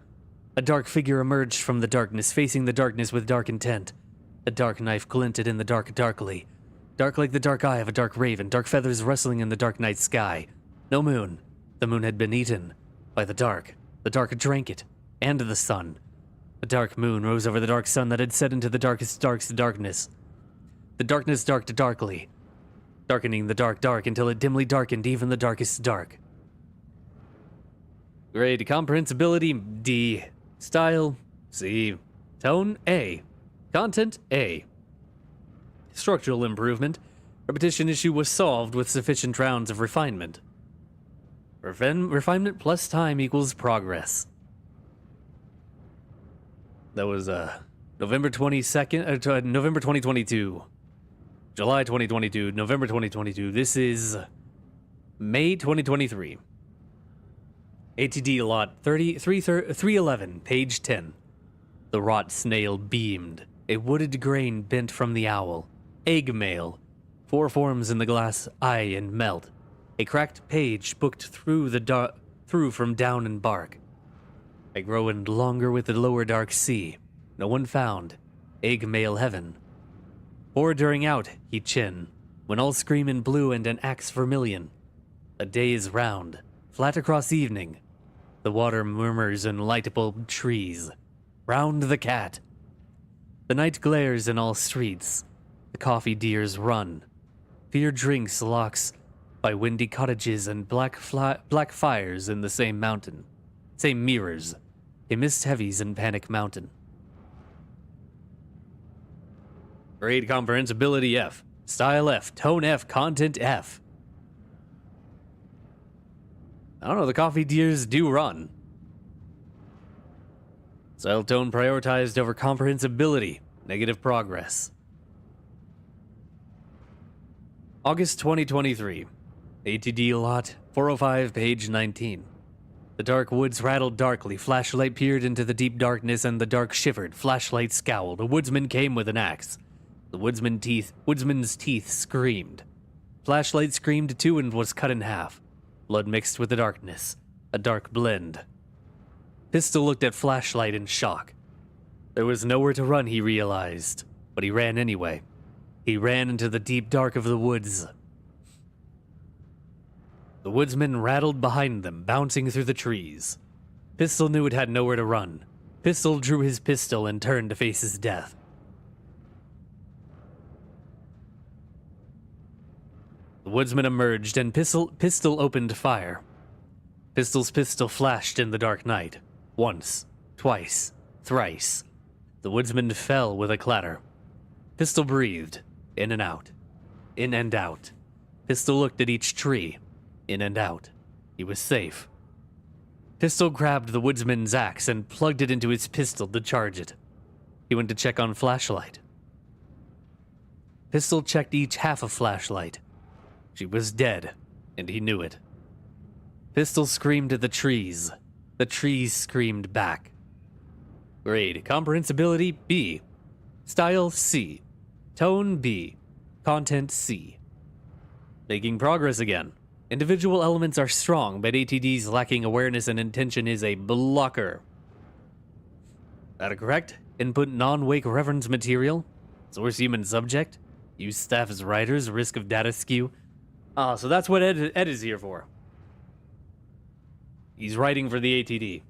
A dark figure emerged from the darkness, facing the darkness with dark intent. A dark knife glinted in the dark darkly. Dark like the dark eye of a dark raven, dark feathers rustling in the dark night sky. No moon. The moon had been eaten by the dark. The dark drank it, and the sun. A dark moon rose over the dark sun that had set into the darkest darkness. The darkness darked darkly, darkening the dark dark until it dimly darkened even the darkest dark. Grade comprehensibility D. Style C. Tone A. Content A. Structural improvement. Repetition issue was solved with sufficient rounds of refinement. Refinement plus time equals progress. That was November 22nd, November 2022. July 2022, November 2022. This is May 2023. ATD lot 311, page 10. The rot snail beamed. A wooded grain bent from the owl. Egg mail. 4 forms in the glass eye and melt. A cracked page booked through from down and bark. I grow and longer with the lower dark sea. No one found. Egg mail heaven. Or during out, he chin. When all scream in blue and an axe vermilion. A day is round. Flat across evening. The water murmurs in lightable trees. Round the cat. The night glares in all streets. The coffee deers run. Fear drinks locks by windy cottages and black fires in the same mountain. Same mirrors. A mist heavies in Panic Mountain. Grade comprehensibility F. Style F. Tone F. Content F. I don't know, the coffee deers do run. Style tone prioritized over comprehensibility. Negative progress. August 2023. ATD lot 405, page 19. The dark woods rattled darkly. Flashlight peered into the deep darkness and the dark shivered. Flashlight scowled. A woodsman came with an axe. The woodsman's teeth screamed. Flashlight screamed too and was cut in half. Blood mixed with the darkness. A dark blend. Pistol looked at Flashlight in shock. There was nowhere to run, he realized. But he ran anyway. He ran into the deep dark of the woods. The woodsman rattled behind them, bouncing through the trees. Pistol knew it had nowhere to run. Pistol drew his pistol and turned to face his death. The woodsman emerged and Pistol opened fire. Pistol's pistol flashed in the dark night. Once, twice, thrice. The woodsman fell with a clatter. Pistol breathed. In and out. In and out. Pistol looked at each tree. In and out. He was safe. Pistol grabbed the woodsman's axe and plugged it into his pistol to charge it. He went to check on flashlight. Pistol checked each half of flashlight. She was dead, and he knew it. Pistol screamed at the trees. The trees screamed back. Grade: comprehensibility B. Style C. Tone B. Content C. Making progress again. Individual elements are strong, but ATD's lacking awareness and intention is a blocker. That correct? Input non-wake reference material. Source human subject. Use staff as writers. Risk of data skew. Ah, so that's what Ed is here for. He's writing for the ATD.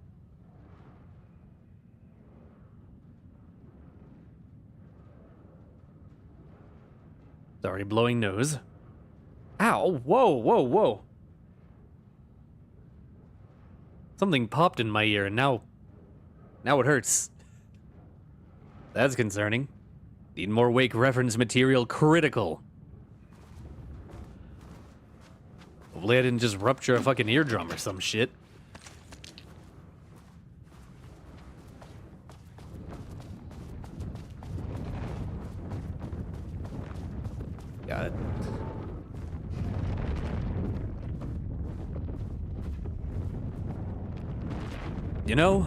Sorry, blowing nose. Ow! Whoa, whoa, whoa. Something popped in my ear, and now it hurts. That's concerning. Need more wake reference material critical. Hopefully I didn't just rupture a fucking eardrum or some shit. Got it. You know?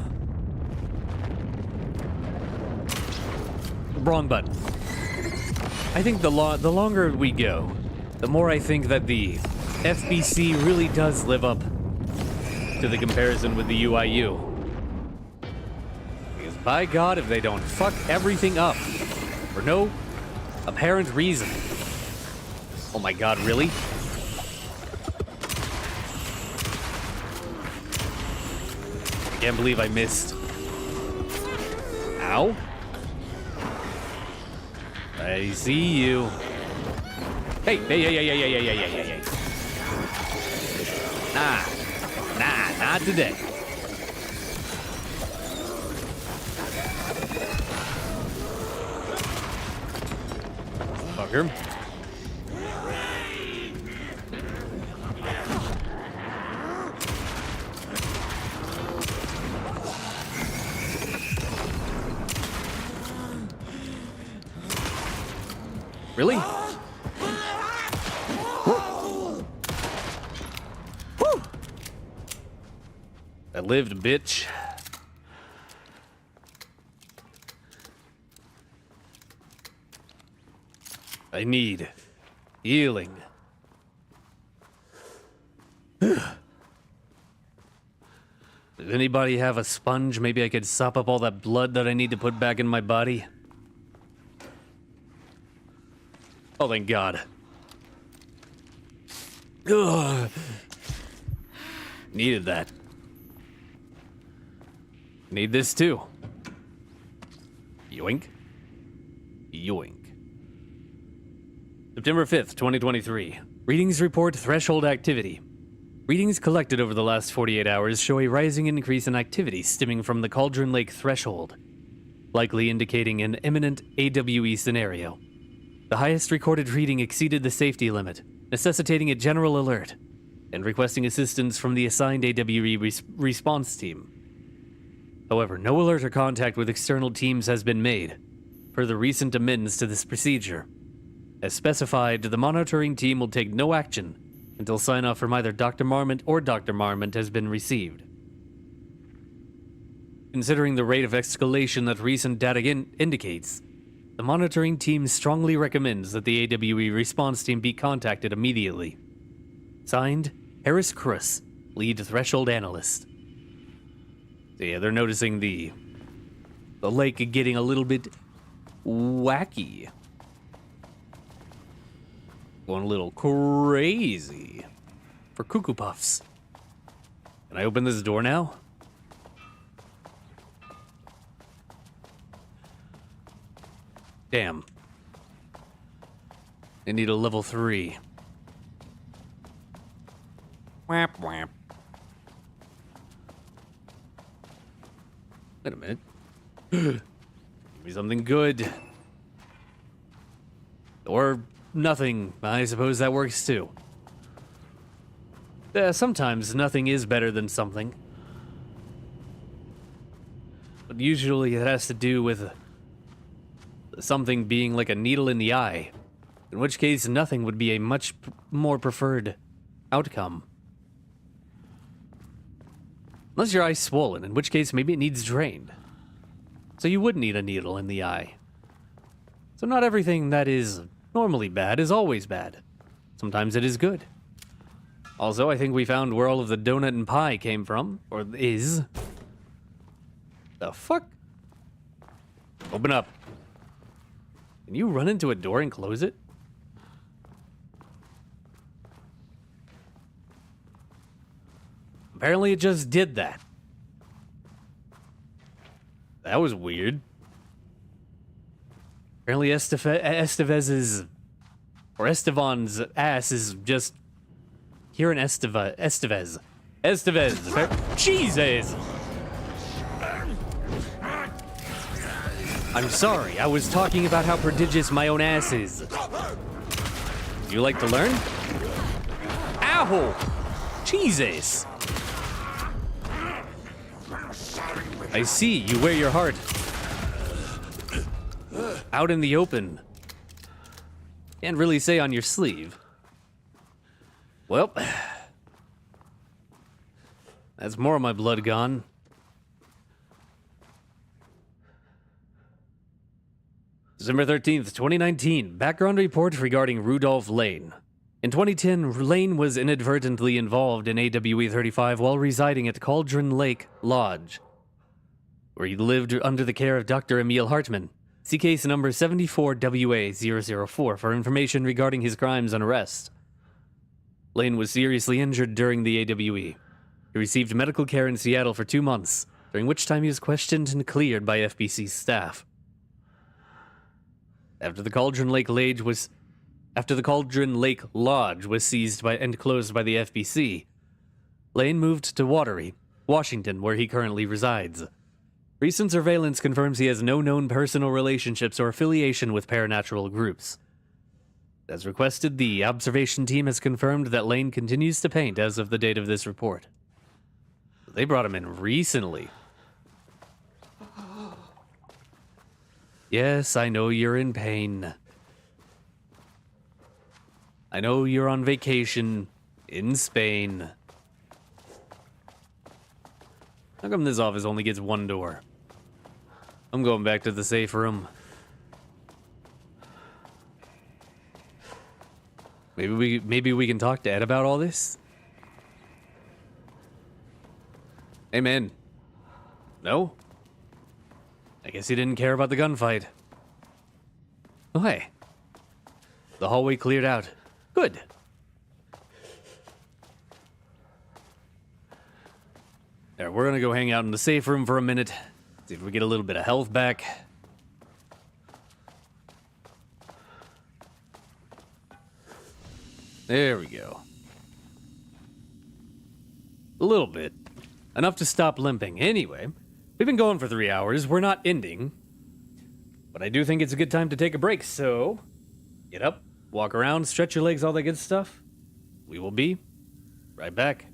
Wrong button. I think the longer we go, the more I think that the FBC really does live up to the comparison with the UIU. Because by God, if they don't fuck everything up for no apparent reason. Oh my God, really? I can't believe I missed. Ow. I see you. Hey, hey. Nah, not today. Fucker. Really? Woo! I lived, bitch. I need healing. Does anybody have a sponge? Maybe I could sop up all that blood that I need to put back in my body. Oh, thank God. Ugh. Needed that. Need this too. Yoink. Yoink. September 5th, 2023. Readings report threshold activity. Readings collected over the last 48 hours show a rising increase in activity stemming from the Cauldron Lake threshold, likely indicating an imminent AWE scenario. The highest recorded reading exceeded the safety limit, necessitating a general alert, and requesting assistance from the assigned AWE response team. However, no alert or contact with external teams has been made, per the recent amendments to this procedure. As specified, the monitoring team will take no action until sign-off from either Dr. Marmont or Dr. Marmont has been received. Considering the rate of escalation that recent data indicates, the monitoring team strongly recommends that the AWE response team be contacted immediately. Signed, Harris Kruss, lead threshold analyst. So yeah, they're noticing the lake getting a little bit wacky. Going a little crazy for Cuckoo Puffs. Can I open this door now? Damn. I need a level 3. Whap, whap. Wait a minute. Give me something good. Or nothing. I suppose that works too. Sometimes nothing is better than something. but usually it has to do with something being like a needle in the eye, in which case nothing would be a much more preferred outcome. Unless your eye's swollen, in which case maybe it needs drained. So you would need a needle in the eye. So not everything that is normally bad is always bad. Sometimes it is good. Also, I think we found where all of the donut and pie came from, or is. The fuck? Open up. Can you run into a door and close it? Apparently it just did that. That was weird. Apparently Estevez's, or Estevan's ass is just here in Estevez. Jesus! I'm sorry, I was talking about how prodigious my own ass is. You like to learn? Ow! Jesus! I see, you wear your heart out in the open. Can't really say on your sleeve. Well, that's more of my blood gone. December 13th, 2019. Background report regarding Rudolph Lane. In 2010, Lane was inadvertently involved in AWE 35 while residing at Cauldron Lake Lodge, where he lived under the care of Dr. Emil Hartman. See case number 74WA004 for information regarding his crimes and arrest. Lane was seriously injured during the AWE. He received medical care in Seattle for 2 months, during which time he was questioned and cleared by FBC staff. After the Cauldron Lake Lodge was seized and closed by the FBC, Lane moved to Watery, Washington, where he currently resides. Recent surveillance confirms he has no known personal relationships or affiliation with paranatural groups. As requested, the observation team has confirmed that Lane continues to paint as of the date of this report. They brought him in recently. Yes, I know you're in pain. I know you're on vacation in Spain. How come this office only gets one door? I'm going back to the safe room. Maybe we can talk to Ed about all this? Hey, man. No? I guess he didn't care about the gunfight. Oh, hey. The hallway cleared out. Good. There, we're gonna go hang out in the safe room for a minute. See if we get a little bit of health back. There we go. A little bit. Enough to stop limping. Anyway, we've been going for 3 hours. We're not ending. But I do think it's a good time to take a break, so get up, walk around, stretch your legs, all that good stuff. We will be right back.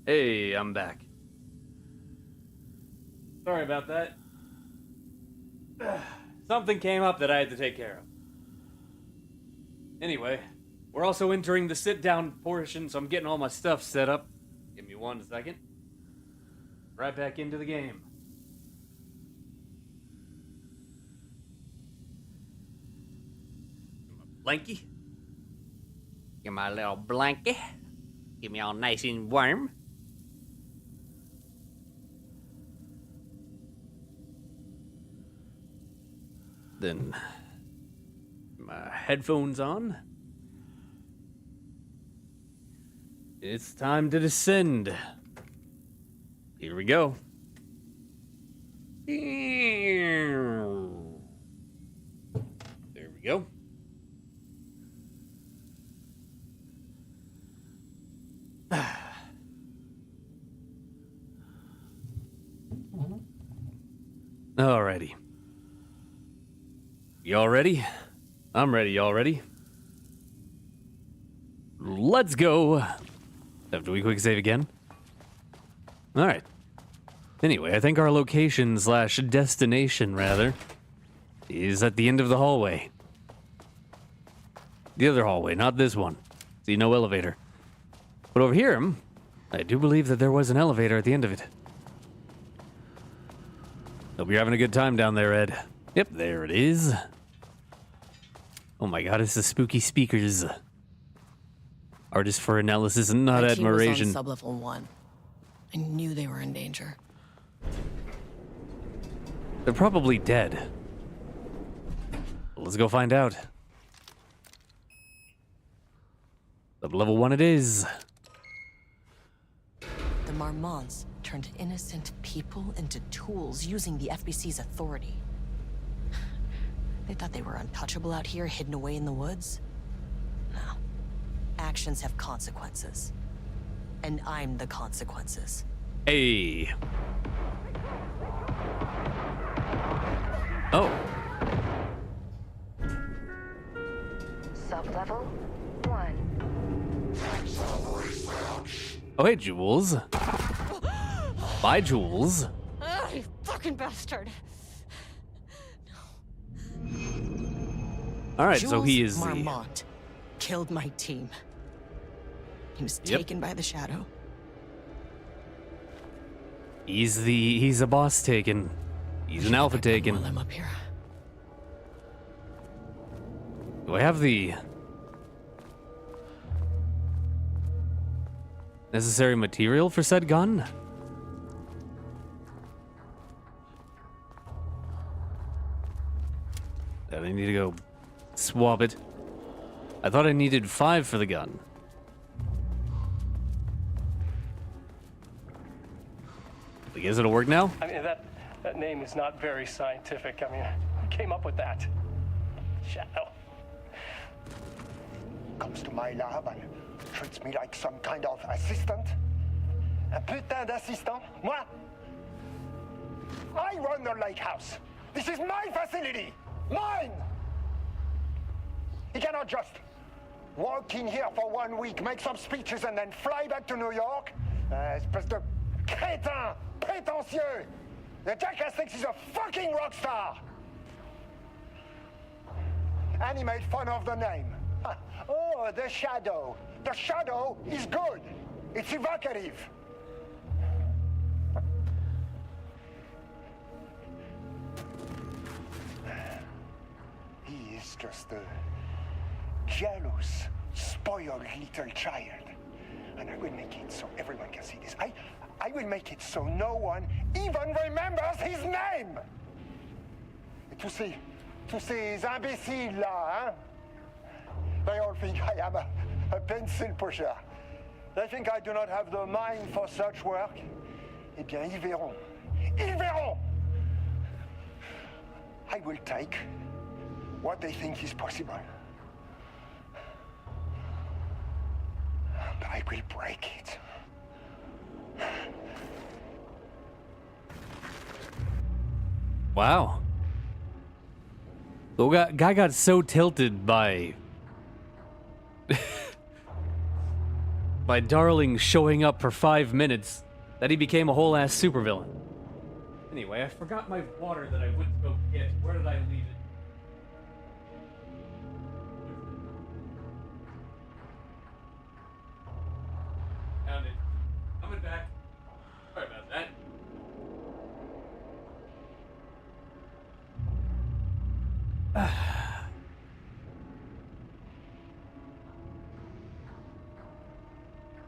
Hey, I'm back. Sorry about that. Something came up that I had to take care of. Anyway, we're also entering the sit-down portion, so I'm getting all my stuff set up. Give me 1 second. Right back into the game. Blankie. Get my little blankie. Get me all nice and warm. Then my headphones on. It's time to descend. Here we go. There we go. Alrighty. Y'all ready? I'm ready. Y'all ready? Let's go. Do we quick save again? Alright. Anyway, I think our location slash destination, rather, is at the end of the hallway. The other hallway, not this one. See, no elevator. But over here, I do believe that there was an elevator at the end of it. Hope you're having a good time down there, Ed. Yep, there it is. Oh my god, it's the spooky speakers. Artist for analysis and not My admiration. team was on sublevel 1. I knew they were in danger. They're probably dead. Let's go find out. Level 1 it is. The Marmonts turned innocent people into tools using the FBC's authority. They thought they were untouchable out here, hidden away in the woods? No. Actions have consequences. And I'm the consequences. Hey. Oh. Sublevel 1. Oh, hey, Jules. Bye, Jules. Oh, you fucking bastard! All right, so he is Marmont killed my team. He was taken by the shadow. He's a boss taken. He's an alpha taken. While I'm up here. Do I have the necessary material for said gun? That I need to go swap it. I thought I needed 5 for the gun. I guess it'll work now? I mean, that name is not very scientific. I mean, who came up with that? Shadow. Comes to my lab and treats me like some kind of assistant. Un putain d'assistant? Moi? I run the lake house. This is my facility. Mine! He cannot just walk in here for 1 week, make some speeches, and then fly back to New York. Espèce de crétin, prétentieux. The jackass thinks he's a fucking rock star. And he made fun of the name. Oh, the shadow. The shadow is good. It's evocative. He is just a jealous, spoiled little child. And I will make it so everyone can see this. I will make it so no one even remembers his name. To see ces imbéciles là, hein? They all think I am a pencil pusher. They think I do not have the mind for such work. Eh bien, ils verront. Ils verront! I will take what they think is possible. But I will break it. Wow. The guy got so tilted by by Darling showing up for 5 minutes that he became a whole-ass supervillain. Anyway, I forgot my water that I went to go get. Where did I leave it? Found it. Coming back. Sorry about that.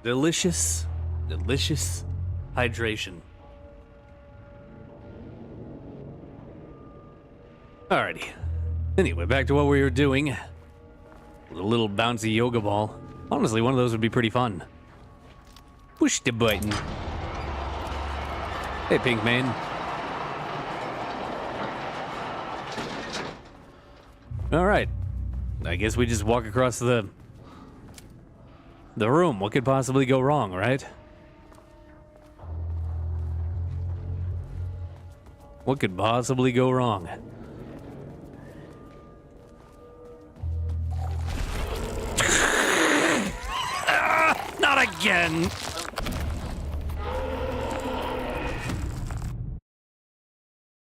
Delicious, delicious hydration. Alrighty. Anyway, back to what we were doing. With a little bouncy yoga ball. Honestly, one of those would be pretty fun. Push the button. Hey, Pink Man. Alright. I guess we just walk across the room. What could possibly go wrong, right? What could possibly go wrong? Not again!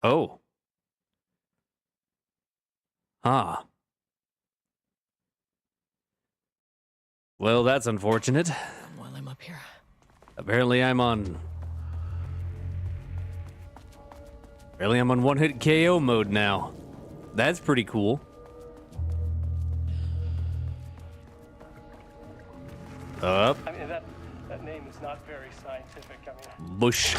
Oh. Ah. Well, that's unfortunate. While I'm up here. Apparently I'm on one-hit KO mode now. That's pretty cool. Up. I mean, that name is not very scientific. I mean, Bush.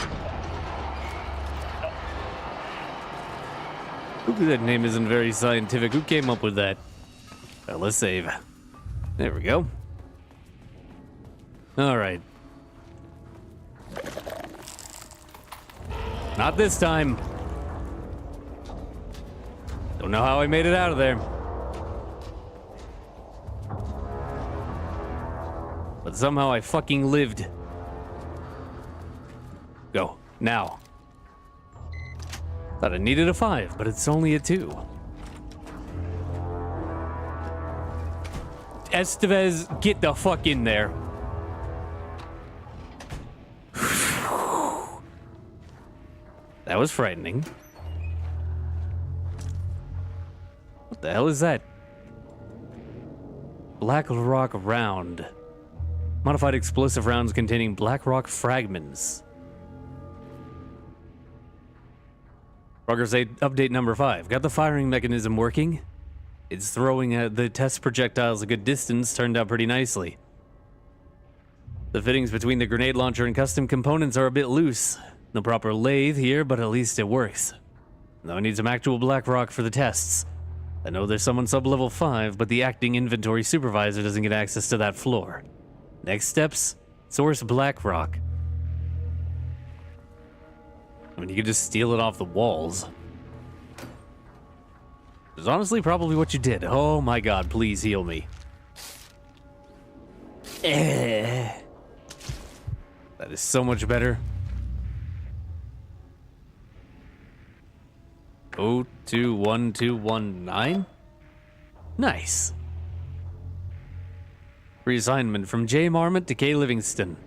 That name isn't very scientific. Who came up with that? Well, let's save. There we go. All right. Not this time. Don't know how I made it out of there. But somehow I fucking lived. Go. Now. Thought I needed a 5, but it's only a 2. Estevez, get the fuck in there. That was frightening. What the hell is that? Black rock round. Modified explosive rounds containing black rock fragments. Progress update number 5. Got the firing mechanism working. It's throwing the test projectiles a good distance. Turned out pretty nicely. The fittings between the grenade launcher and custom components are a bit loose. No proper lathe here, but at least it works. Now I need some actual black rock for the tests. I know there's some on sub-level 5, but the acting inventory supervisor doesn't get access to that floor. Next steps, source black rock. I mean, you could just steal it off the walls. It's honestly probably what you did. Oh my god, please heal me. That is so much better. 021219? Nice. Reassignment from J. Marmot to K. Livingston.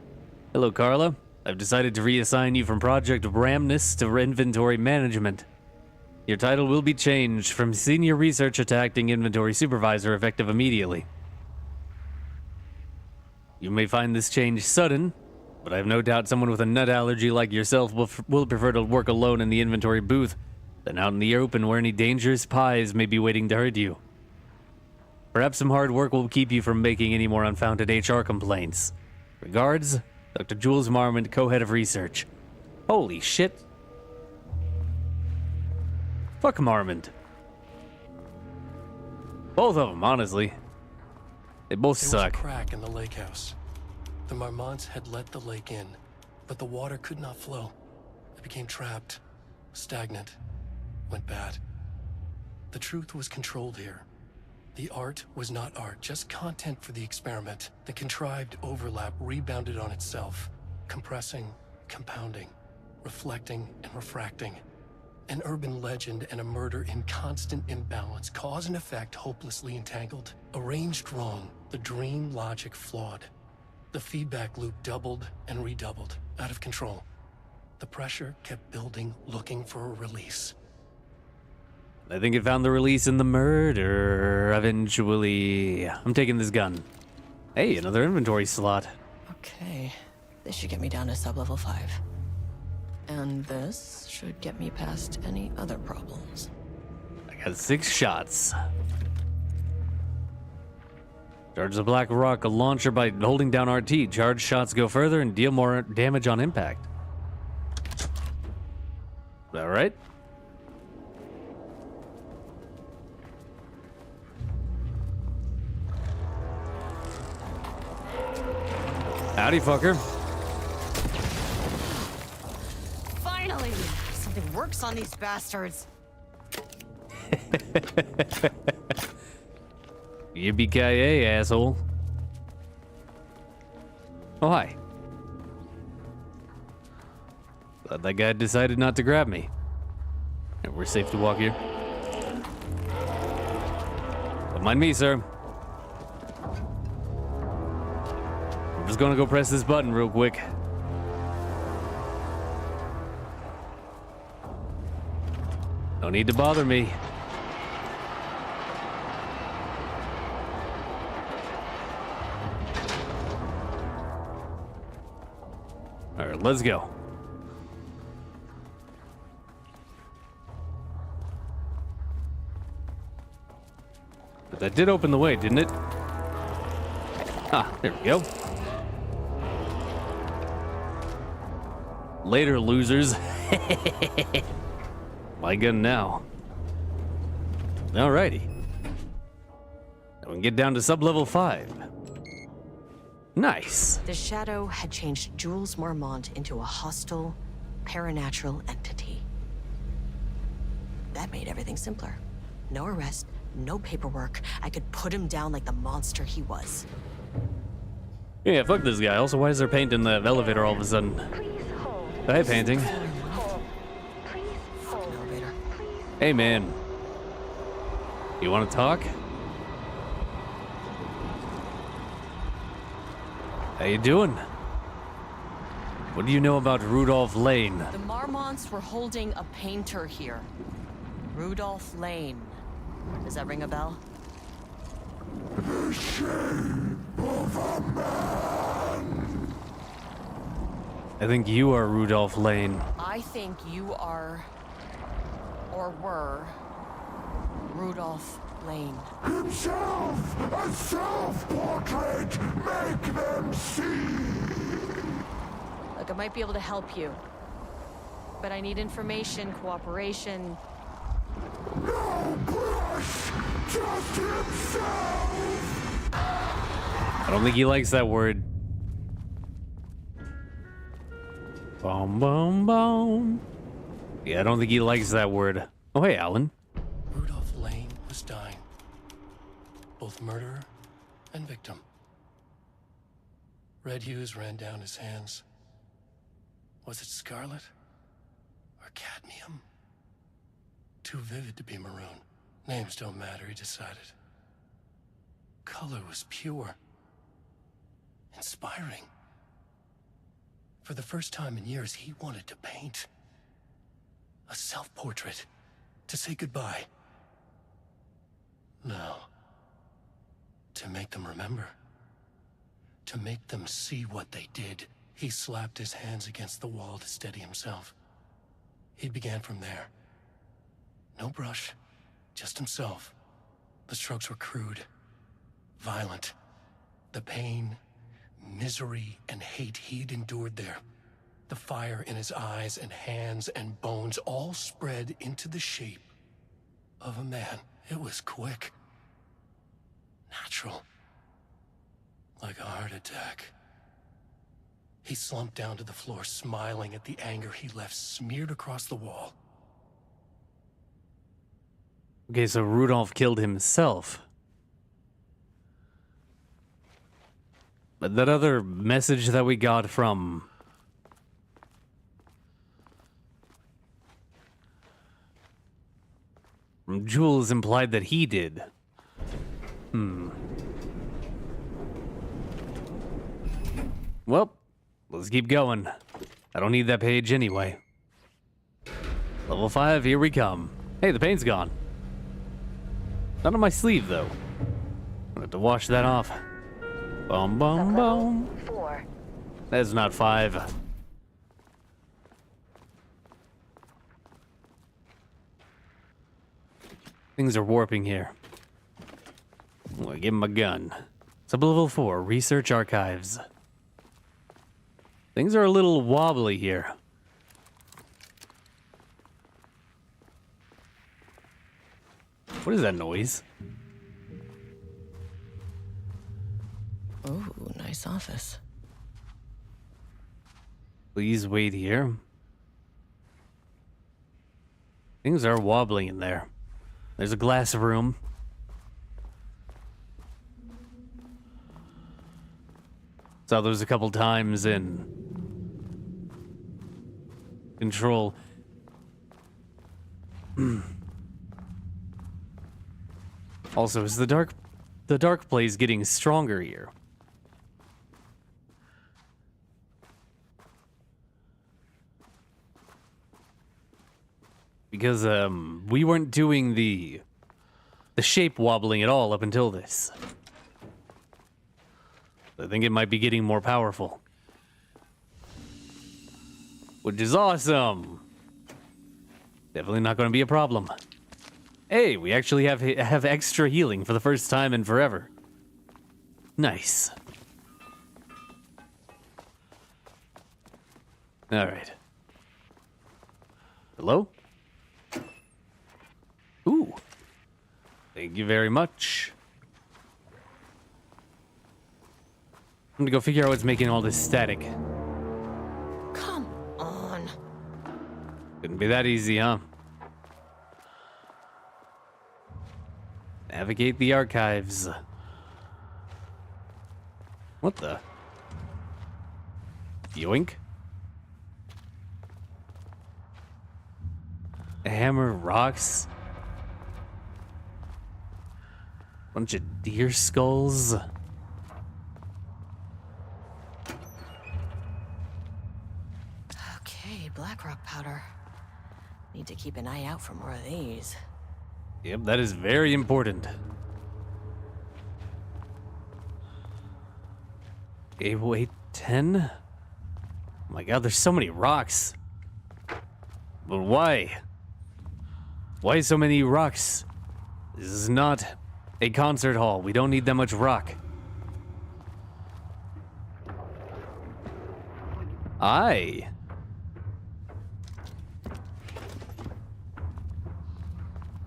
Hello, Carla. I've decided to reassign you from Project Ramnus to Inventory Management. Your title will be changed from Senior Researcher to Acting Inventory Supervisor effective immediately. You may find this change sudden, but I have no doubt someone with a nut allergy like yourself will prefer to work alone in the inventory booth than out in the open where any dangerous pies may be waiting to hurt you. Perhaps some hard work will keep you from making any more unfounded HR complaints. Regards, Dr. Jules Marmont, co-head of research. Holy shit. Fuck Marmont. Both of them, honestly. They both suck. There was a crack in the lake house. The Marmonts had let the lake in, but the water could not flow. It became trapped, stagnant, went bad. The truth was controlled here. The art was not art, just content for the experiment. The contrived overlap rebounded on itself, compressing, compounding, reflecting, and refracting. An urban legend and a murder in constant imbalance, cause and effect hopelessly entangled. Arranged wrong, the dream logic flawed. The feedback loop doubled and redoubled, out of control. The pressure kept building, looking for a release. I think it found the release in the murder, eventually. I'm taking this gun. Hey, another inventory slot. Okay, this should get me down to sub-level 5. And this should get me past any other problems. I got 6 shots. Charge the Black Rock launcher by holding down RT. Charged shots go further and deal more damage on impact. All right. Howdy, fucker. Finally! Something works on these bastards. Yippee-ki-yay, asshole. Oh, hi. Glad that guy decided not to grab me. Yeah, we're safe to walk here. Don't mind me, sir. I'm just gonna go press this button real quick. No need to bother me. All right, let's go. But that did open the way, didn't it? Ah, there we go. Later, losers. My gun now. Alrighty. Now we can get down to sub-level 5. Nice. The Shadow had changed Jules Mormont into a hostile, paranatural entity. That made everything simpler. No arrest, no paperwork. I could put him down like the monster he was. Yeah, fuck this guy. Also, why is there paint in the elevator all of a sudden? Hi, painting. Hey, man. You want to talk? How you doing? What do you know about Rudolph Lane? The Marmonts were holding a painter here. Rudolph Lane. Does that ring a bell? The shape of a man. I think you are Rudolph Lane. I think you are, or were, Rudolph Lane. Himself, a self-portrait. Make them see. Look, I might be able to help you, but I need information, cooperation. No brush, just himself. I don't think he likes that word. Boom, boom, boom. Yeah, I don't think he likes that word. Oh, hey, Alan. Rudolph Lane was dying. Both murderer and victim. Red hues ran down his hands. Was it scarlet or cadmium? Too vivid to be maroon. Names don't matter, he decided. Color was pure. Inspiring. For the first time in years, he wanted to paint. A self-portrait. To say goodbye. No. To make them remember. To make them see what they did. He slapped his hands against the wall to steady himself. He began from there. No brush, just himself. The strokes were crude, violent. The pain, misery, and hate he'd endured there. The fire in his eyes and hands and bones all spread into the shape of a man. It was quick. Natural. Like a heart attack. He slumped down to the floor, smiling at the anger he left smeared across the wall. Okay, so Rudolph killed himself. But that other message that we got from Jules implied that he did. Well, let's keep going. I don't need that page anyway. Level 5, here we come. Hey, the paint's gone. Not on my sleeve, though. I'm gonna have to wash that off. Boom, boom, boom. 4. That's not 5. Things are warping here. I'm gonna give him a gun. Sub-level 4, research archives. Things are a little wobbly here. What is that noise? Oh, nice office. Please wait here. Things are wobbling in there. There's a glass room. Saw those a couple times in Control. Also, is the dark plays getting stronger here? Because we weren't doing the shape wobbling at all up until this. I think it might be getting more powerful. Which is awesome. Definitely not going to be a problem. Hey, we actually have extra healing for the first time in forever. Nice. All right. Hello? Ooh. Thank you very much. I'm gonna go figure out what's making all this static. Come on. Couldn't be that easy, huh? Navigate the archives. What the? Yoink? A hammer, rocks. Bunch of deer skulls. Okay, black rock powder. Need to keep an eye out for more of these. Yep, that is very important. Okay, wait, 10? Oh my god, there's so many rocks. But why? Why so many rocks? This is not a concert hall. We don't need that much rock. Aye.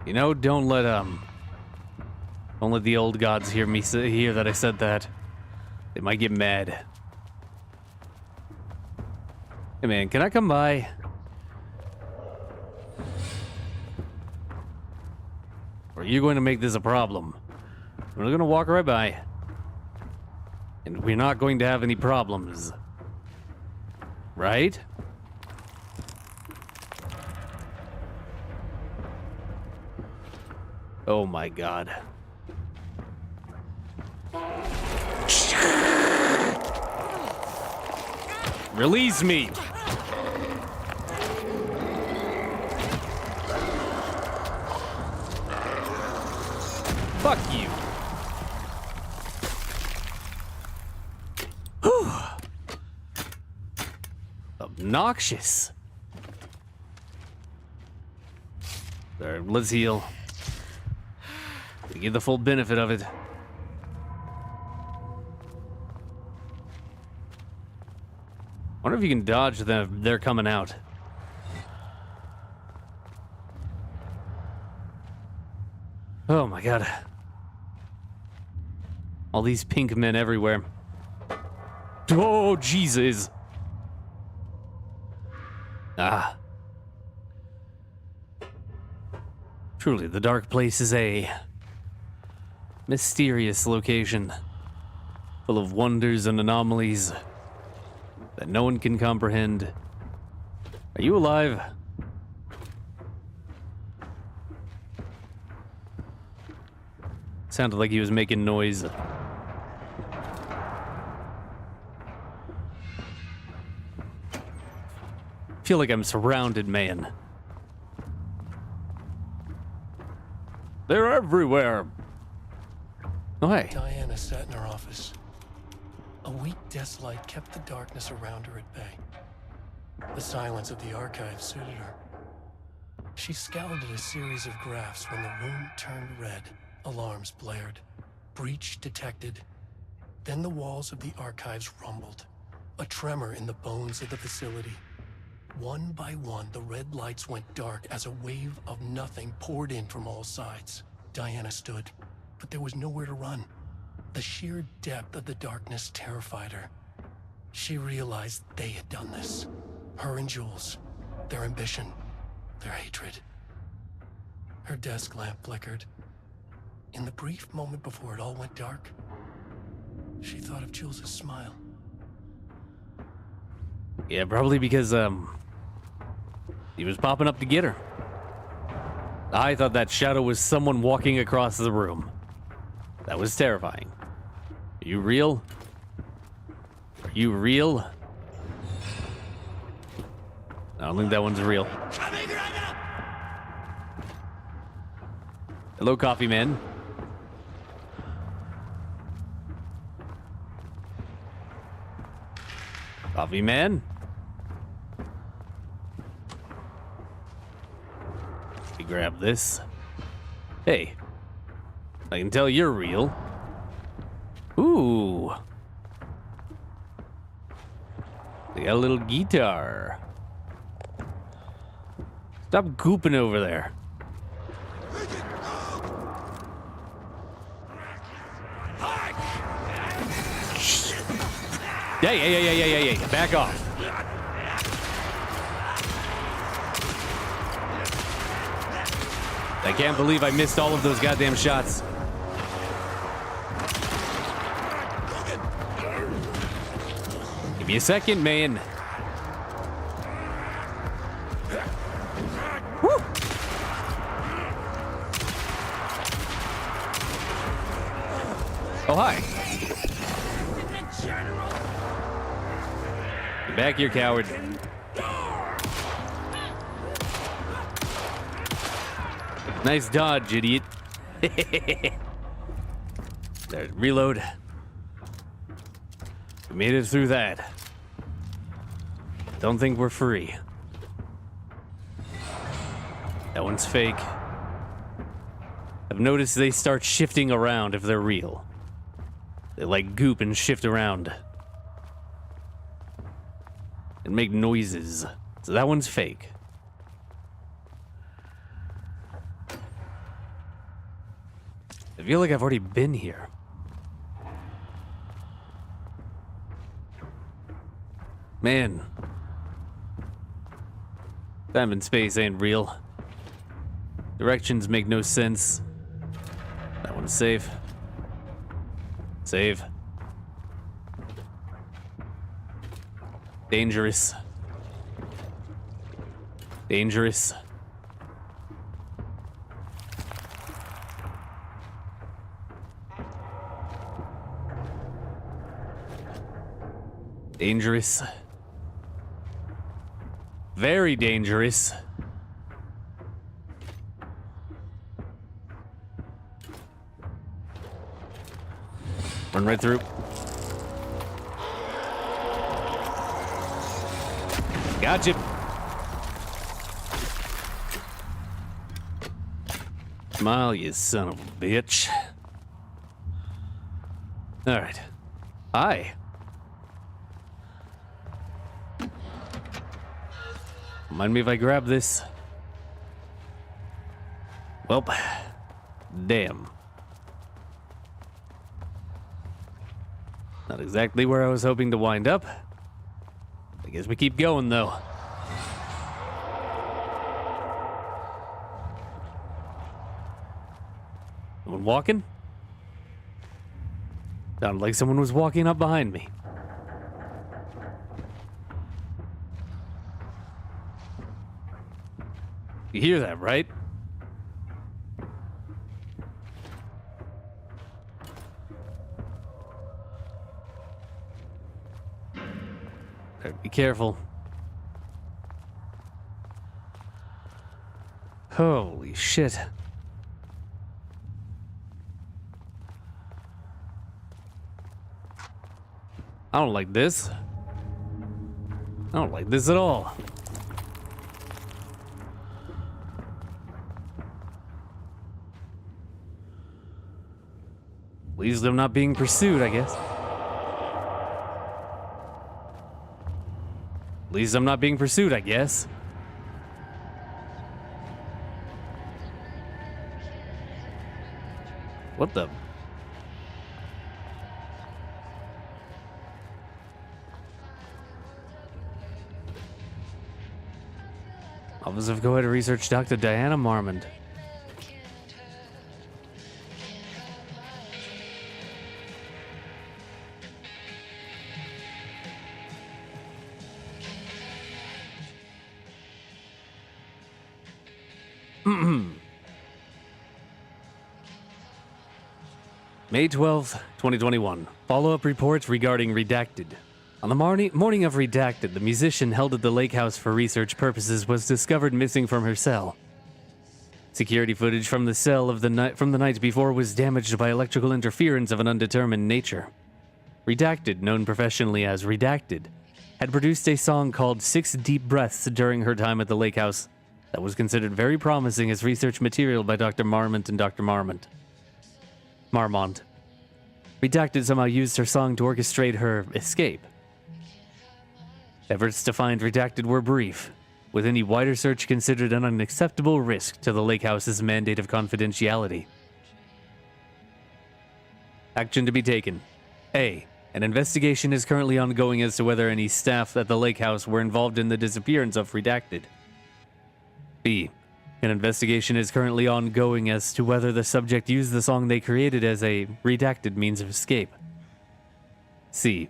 You know, don't let the old gods hear that I said that. They might get mad. Hey man, can I come by? Or are you going to make this a problem? We're going to walk right by. And we're not going to have any problems. Right? Oh my god. Release me! Fuck you. Obnoxious. Alright, let's heal. We get the full benefit of it. Wonder if you can dodge them. They're coming out. Oh my god. All these pink men everywhere. Oh, Jesus. Ah. Truly, the dark place is a mysterious location, full of wonders and anomalies that no one can comprehend. Are you alive? Sounded like he was making noise. feel like I'm surrounded, man. They're everywhere. Oh, hey. Diana sat in her office. A weak desk light kept the darkness around her at bay. The silence of the archive suited her. She scowled at a series of graphs when the room turned red. Alarms blared. Breach detected. Then the walls of the archives rumbled. A tremor in the bones of the facility. One by one, the red lights went dark as a wave of nothing poured in from all sides. Diana stood, but there was nowhere to run. The sheer depth of the darkness terrified her. She realized they had done this. Her and Jules. Their ambition. Their hatred. Her desk lamp flickered. In the brief moment before it all went dark, she thought of Jules' smile. Yeah, probably because, he was popping up to get her. I thought that shadow was someone walking across the room. That was terrifying. Are you real? Are you real? I don't think that one's real. Hello, coffee man. Coffee man? Let me grab this. Hey, I can tell you're real. Ooh. They got a little guitar. Stop gooping over there. Hey, back off. I can't believe I missed all of those goddamn shots. Give me a second, man. Woo. Oh, hi. Get back here, coward. Nice dodge, idiot. There, reload. We made it through that. Don't think we're free. That one's fake. I've noticed they start shifting around if they're real. They like goop and shift around. And make noises. So that one's fake. I feel like I've already been here. Man. Time and space ain't real. Directions make no sense. That one's safe. Save. Dangerous. Dangerous. Dangerous. Very dangerous. Run right through. Gotcha. Smile, you son of a bitch. All right. Hi. Mind me if I grab this? Well, damn. Not exactly where I was hoping to wind up. I guess we keep going, though. Someone walking? Sounded like someone was walking up behind me. You hear that, right? Better be careful. Holy shit. I don't like this. I don't like this at all. At least I'm not being pursued, I guess. At least I'm not being pursued, I guess. What the? Office of Go-Ahead Research Dr. Diana Marmond. May 12th, 2021. Follow-up reports regarding Redacted. On the morning of Redacted, the musician held at the lake house for research purposes was discovered missing from her cell. Security footage from the cell from the night before was damaged by electrical interference of an undetermined nature. Redacted, known professionally as Redacted, had produced a song called 6 Deep Breaths during her time at the lake house that was considered very promising as research material by Dr. Marmont and Dr. Marmont. Redacted somehow used her song to orchestrate her escape. Efforts to find Redacted were brief, with any wider search considered an unacceptable risk to the lake house's mandate of confidentiality. Action to be taken. A. An investigation is currently ongoing as to whether any staff at the lake house were involved in the disappearance of Redacted. B. An investigation is currently ongoing as to whether the subject used the song they created as a redacted means of escape. C.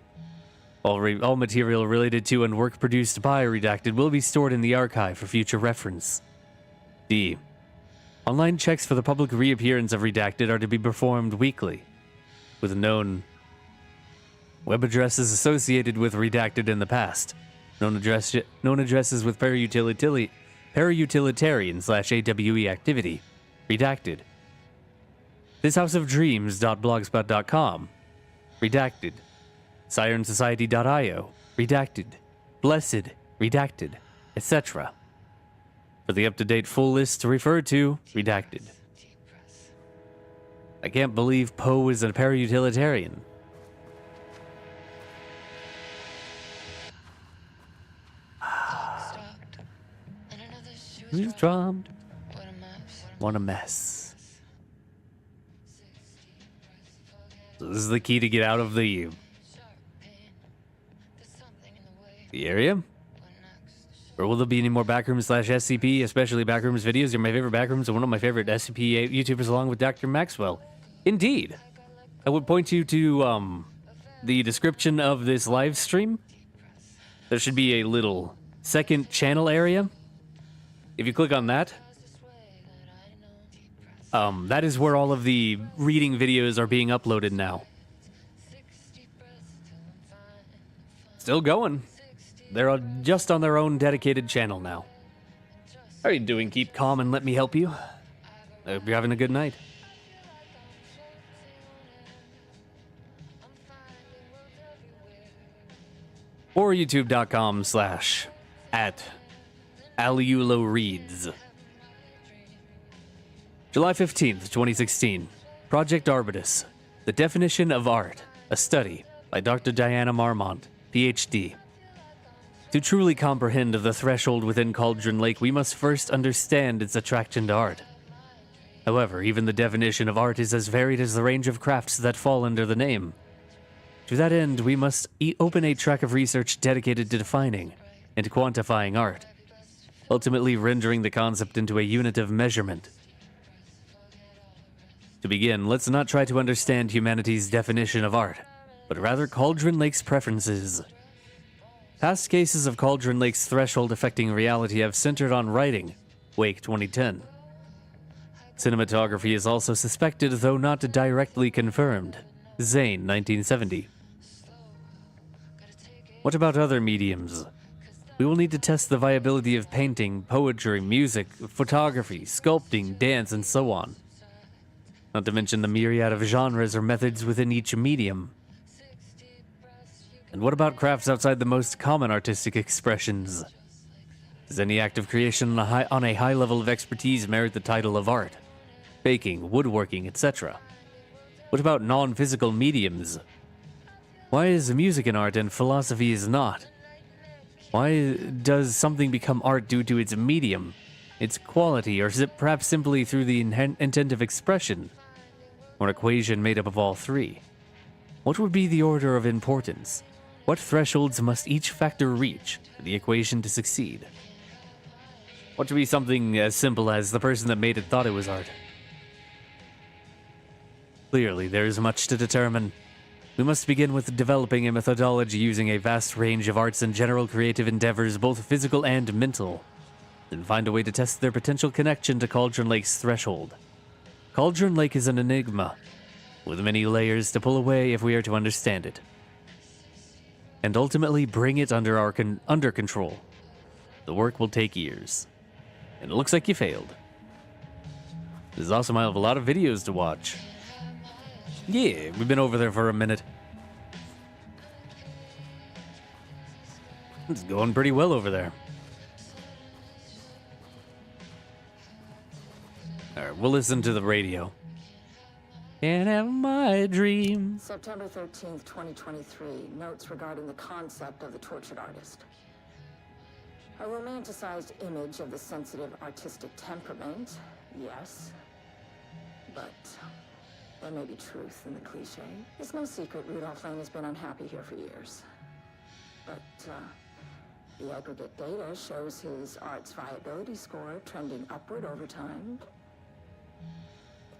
All material related to and work produced by Redacted will be stored in the archive for future reference. D. Online checks for the public reappearance of Redacted are to be performed weekly, with known web addresses associated with Redacted in the past, known addresses with parutilitarian/AWE activity. Redacted. ThisHouseOfDreams.blogspot.com. Redacted. SirenSociety.io. Redacted. Blessed. Redacted. Etc. For the up-to-date full list to refer to, Redacted. I can't believe Poe is a parutilitarian. Who's drummed? What a mess. So this is the key to get out of the area? Or will there be any more Backrooms/SCP, especially Backrooms videos? You're my favorite Backrooms and one of my favorite SCP YouTubers along with Dr. Maxwell. Indeed. I would point you to the description of this live stream. There should be a little second channel area. If you click on that, that is where all of the reading videos are being uploaded now. Still going. They're just on their own dedicated channel now. How are you doing? Keep calm and let me help you. I hope you're having a good night. Or youtube.com/@Aliulo reads. July 15th, 2016. Project Arbitus. The Definition of Art. A Study by Dr. Diana Marmont, PhD. To truly comprehend the threshold within Cauldron Lake, we must first understand its attraction to art. However, even the definition of art is as varied as the range of crafts that fall under the name. To that end, we must open a track of research dedicated to defining and quantifying art, ultimately rendering the concept into a unit of measurement. To begin, let's not try to understand humanity's definition of art, but rather Cauldron Lake's preferences. Past cases of Cauldron Lake's threshold affecting reality have centered on writing, Wake 2010. Cinematography is also suspected, though not directly confirmed, Zane 1970. What about other mediums? We will need to test the viability of painting, poetry, music, photography, sculpting, dance, and so on. Not to mention the myriad of genres or methods within each medium. And what about crafts outside the most common artistic expressions? Does any act of creation on a high level of expertise merit the title of art? Baking, woodworking, etc. What about non-physical mediums? Why is music an art and philosophy is not? Why does something become art due to its medium, its quality, or is it perhaps simply through the intent of expression? Or an equation made up of all three? What would be the order of importance? What thresholds must each factor reach for the equation to succeed? What to be something as simple as the person that made it thought it was art? Clearly, there is much to determine. We must begin with developing a methodology using a vast range of arts and general creative endeavors, both physical and mental. Then find a way to test their potential connection to Cauldron Lake's threshold. Cauldron Lake is an enigma, with many layers to pull away if we are to understand it. And ultimately bring it under control. The work will take years. And it looks like you failed. This is awesome. I have a lot of videos to watch. Yeah, we've been over there for a minute. It's going pretty well over there. Alright, we'll listen to the radio. Can't have my dream. September 13th, 2023. Notes regarding the concept of the tortured artist. A romanticized image of the sensitive artistic temperament, yes. But there may be truth in the cliche. It's no secret Rudolph Lane has been unhappy here for years. But the aggregate data shows his art's viability score trending upward over time.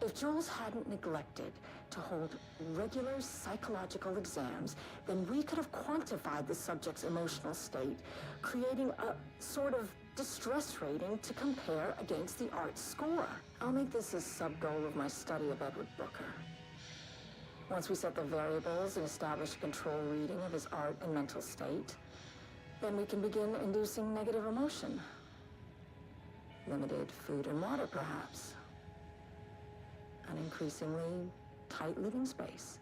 If Jules hadn't neglected to hold regular psychological exams, then we could have quantified the subject's emotional state, creating a sort of distress rating to compare against the art's score. I'll make this a sub-goal of my study of Edward Booker. Once we set the variables and establish a control reading of his art and mental state, then we can begin inducing negative emotion. Limited food and water, perhaps. An increasingly tight living space.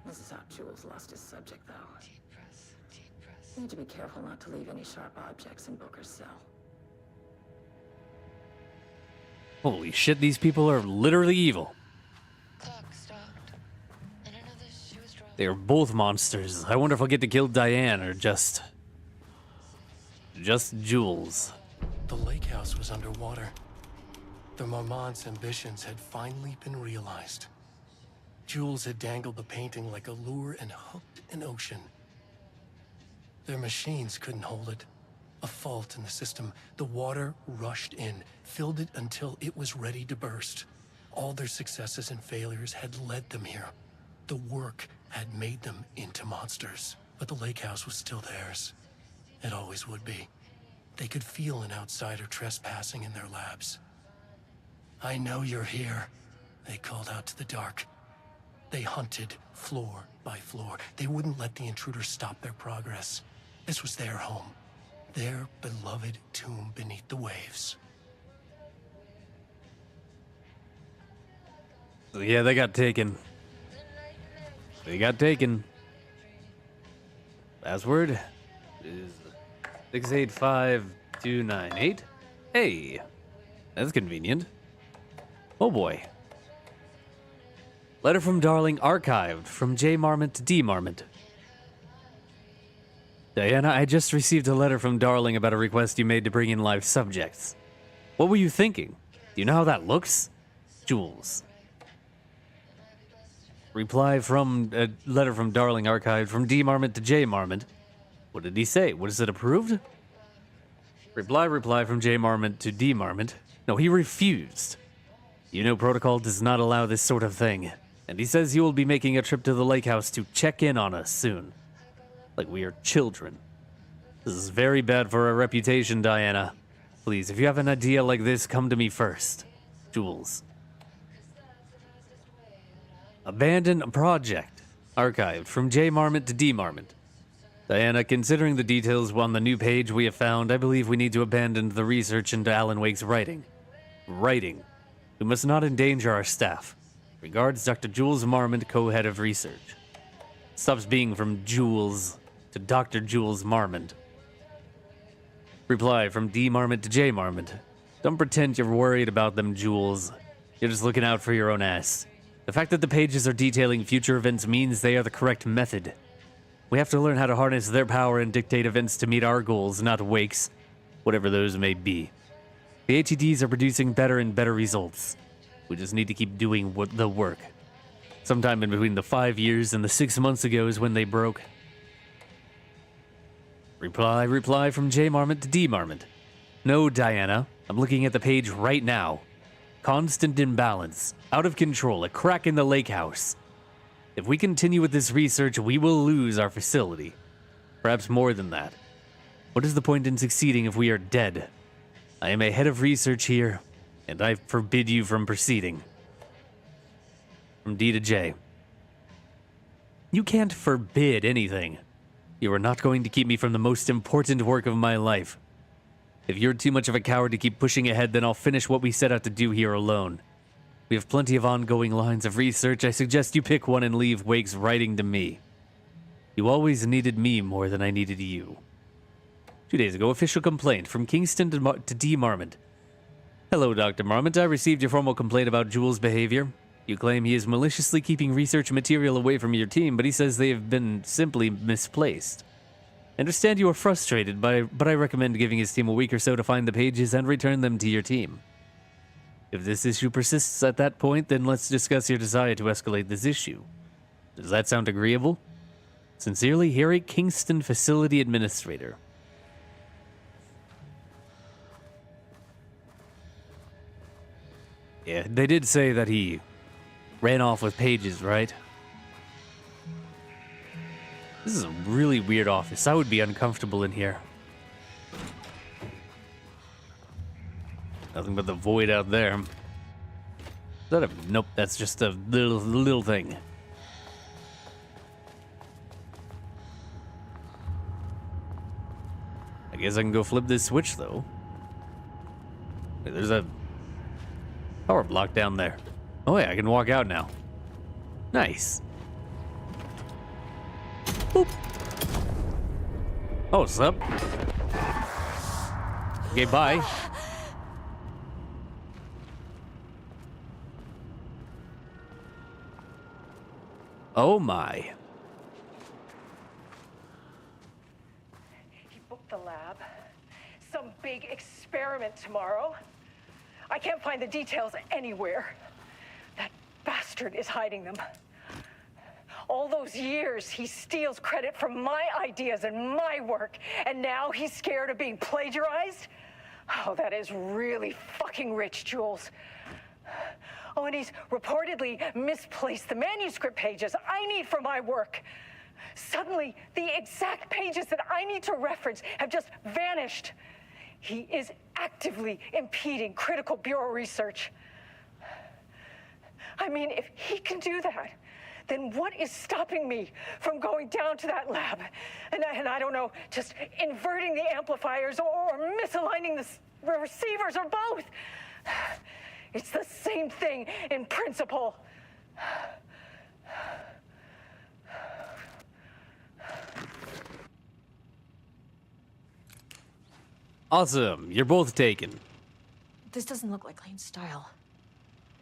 This is how Jules lost his subject, though. Deep breaths, deep breaths. You need to be careful not to leave any sharp objects in Booker's cell. Holy shit, these people are literally evil. They are both monsters. I wonder if I'll get to kill Diane or just Jules. The lake house was underwater. The Marmont's ambitions had finally been realized. Jules had dangled the painting like a lure and hooked an ocean. Their machines couldn't hold it. A fault in the system. The water rushed in, filled it until it was ready to burst. All their successes and failures had led them here. The work had made them into monsters. But the lake house was still theirs. It always would be. They could feel an outsider trespassing in their labs. I know you're here, they called out to the dark. They hunted floor by floor. They wouldn't let the intruders stop their progress. This was their home, their beloved tomb beneath the waves. So yeah, they got taken. Password is 685298. Hey, that's convenient. Oh boy. Letter from Darling archived from J. Marmot to D. Marmot. Diana, I just received a letter from Darling about a request you made to bring in live subjects. What were you thinking? Do you know how that looks? Jules. Reply from a letter from Darling archived from D. Marmot to J. Marmot. What did he say? Was it approved? Reply from J. Marmot to D. Marmot. No, he refused. You know protocol does not allow this sort of thing. And he says he will be making a trip to the lake house to check in on us soon. Like we are children. This is very bad for our reputation, Diana. Please, if you have an idea like this, come to me first. Jules. Abandoned project. Archived from J. Marmot to D. Marmot. Diana, considering the details on the new page we have found, I believe we need to abandon the research into Alan Wake's writing. Writing. We must not endanger our staff. Regards, Dr. Jules Marmont, co-head of research. Stops being from Jules to Dr. Jules Marmont. Reply from D. Marmont to J. Marmont. Don't pretend you're worried about them, Jules. You're just looking out for your own ass. The fact that the pages are detailing future events means they are the correct method. We have to learn how to harness their power and dictate events to meet our goals, not Wake's, whatever those may be. The ATDs are producing better and better results. We just need to keep doing the work. Sometime in between the 5 years and the 6 months ago is when they broke. Reply from J. Marmont to D. Marmont. No, Diana. I'm looking at the page right now. Constant imbalance. Out of control. A crack in the lake house. If we continue with this research, we will lose our facility. Perhaps more than that. What is the point in succeeding if we are dead? I am a head of research here, and I forbid you from proceeding. From D to J. You can't forbid anything. You are not going to keep me from the most important work of my life. If you're too much of a coward to keep pushing ahead, then I'll finish what we set out to do here alone. We have plenty of ongoing lines of research. I suggest you pick one and leave Wake's writing to me. You always needed me more than I needed you. 2 days ago, official complaint from Kingston to D. Marmont. Hello, Dr. Marmont. I received your formal complaint about Jules' behavior. You claim he is maliciously keeping research material away from your team, but he says they have been simply misplaced. I understand you are frustrated, but I recommend giving his team a week or so to find the pages and return them to your team. If this issue persists at that point, then let's discuss your desire to escalate this issue. Does that sound agreeable? Sincerely, Harry Kingston, Facility Administrator. Yeah, they did say that he ran off with pages, right? This is a really weird office. I would be uncomfortable in here. Nothing but the void out there. Is that a... Nope, that's just a little thing. I guess I can go flip this switch, though. Wait, there's a power block down there. Oh yeah, I can walk out now. Nice. Boop. Oh, sup? Okay, bye. Oh my. He booked the lab. Some big experiment tomorrow. I can't find the details anywhere. That bastard is hiding them. All those years, he steals credit from my ideas and my work, and now he's scared of being plagiarized? Oh, that is really fucking rich, Jules. Oh, and he's reportedly misplaced the manuscript pages I need for my work. Suddenly, the exact pages that I need to reference have just vanished. He is actively impeding critical bureau research. I mean, if he can do that, then what is stopping me from going down to that lab? And I don't know, just inverting the amplifiers or misaligning the receivers or both. It's the same thing in principle. Awesome, you're both taken. This doesn't look like Lane's style.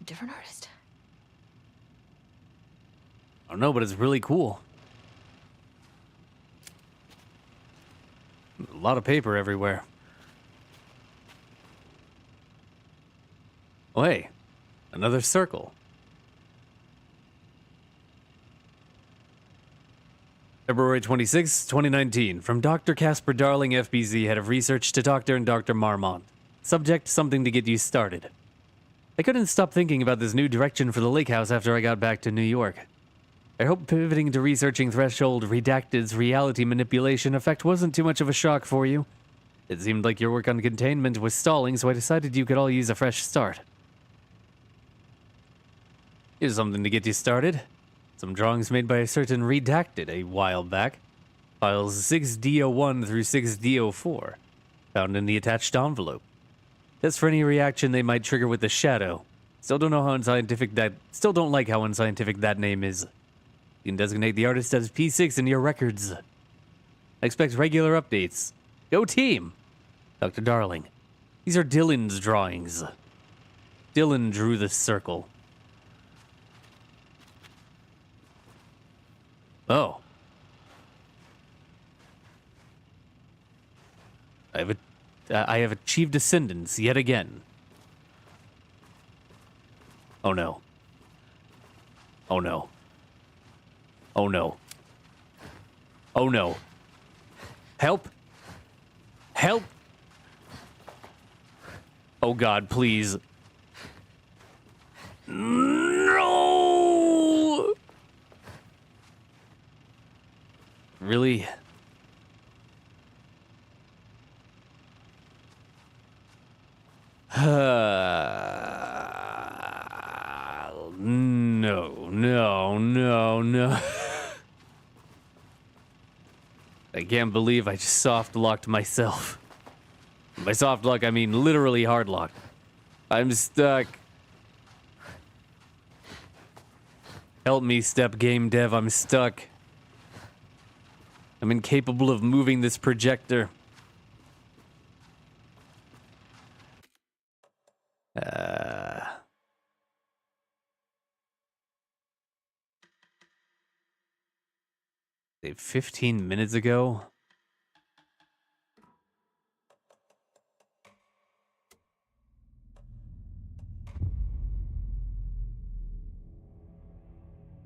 A different artist. I don't know, but it's really cool. A lot of paper everywhere. Oh, hey, another circle. February 26, 2019. From Dr. Casper Darling, FBZ, Head of Research, to Dr. and Dr. Marmont. Subject, something to get you started. I couldn't stop thinking about this new direction for the lake house after I got back to New York. I hope pivoting to researching Threshold Redacted's reality manipulation effect wasn't too much of a shock for you. It seemed like your work on containment was stalling, so I decided you could all use a fresh start. Here's something to get you started. Some drawings made by a certain Redacted a while back. Files 6D01 through 6D04, found in the attached envelope. Test for any reaction they might trigger with the shadow. Still don't like how unscientific that name is. You can designate the artist as P6 in your records. Expect regular updates. Go team! Dr. Darling. These are Dylan's drawings. Dylan drew this circle. Oh. I have achieved ascendance yet again. Oh no. Oh no. Oh no. Oh no. Help! Help! Oh God, please. No! Really? No. I can't believe I just soft-locked myself. By soft lock, I mean literally hard lock. I'm stuck. Help me, step game dev, I'm stuck. I'm incapable of moving this projector. Say 15 minutes ago?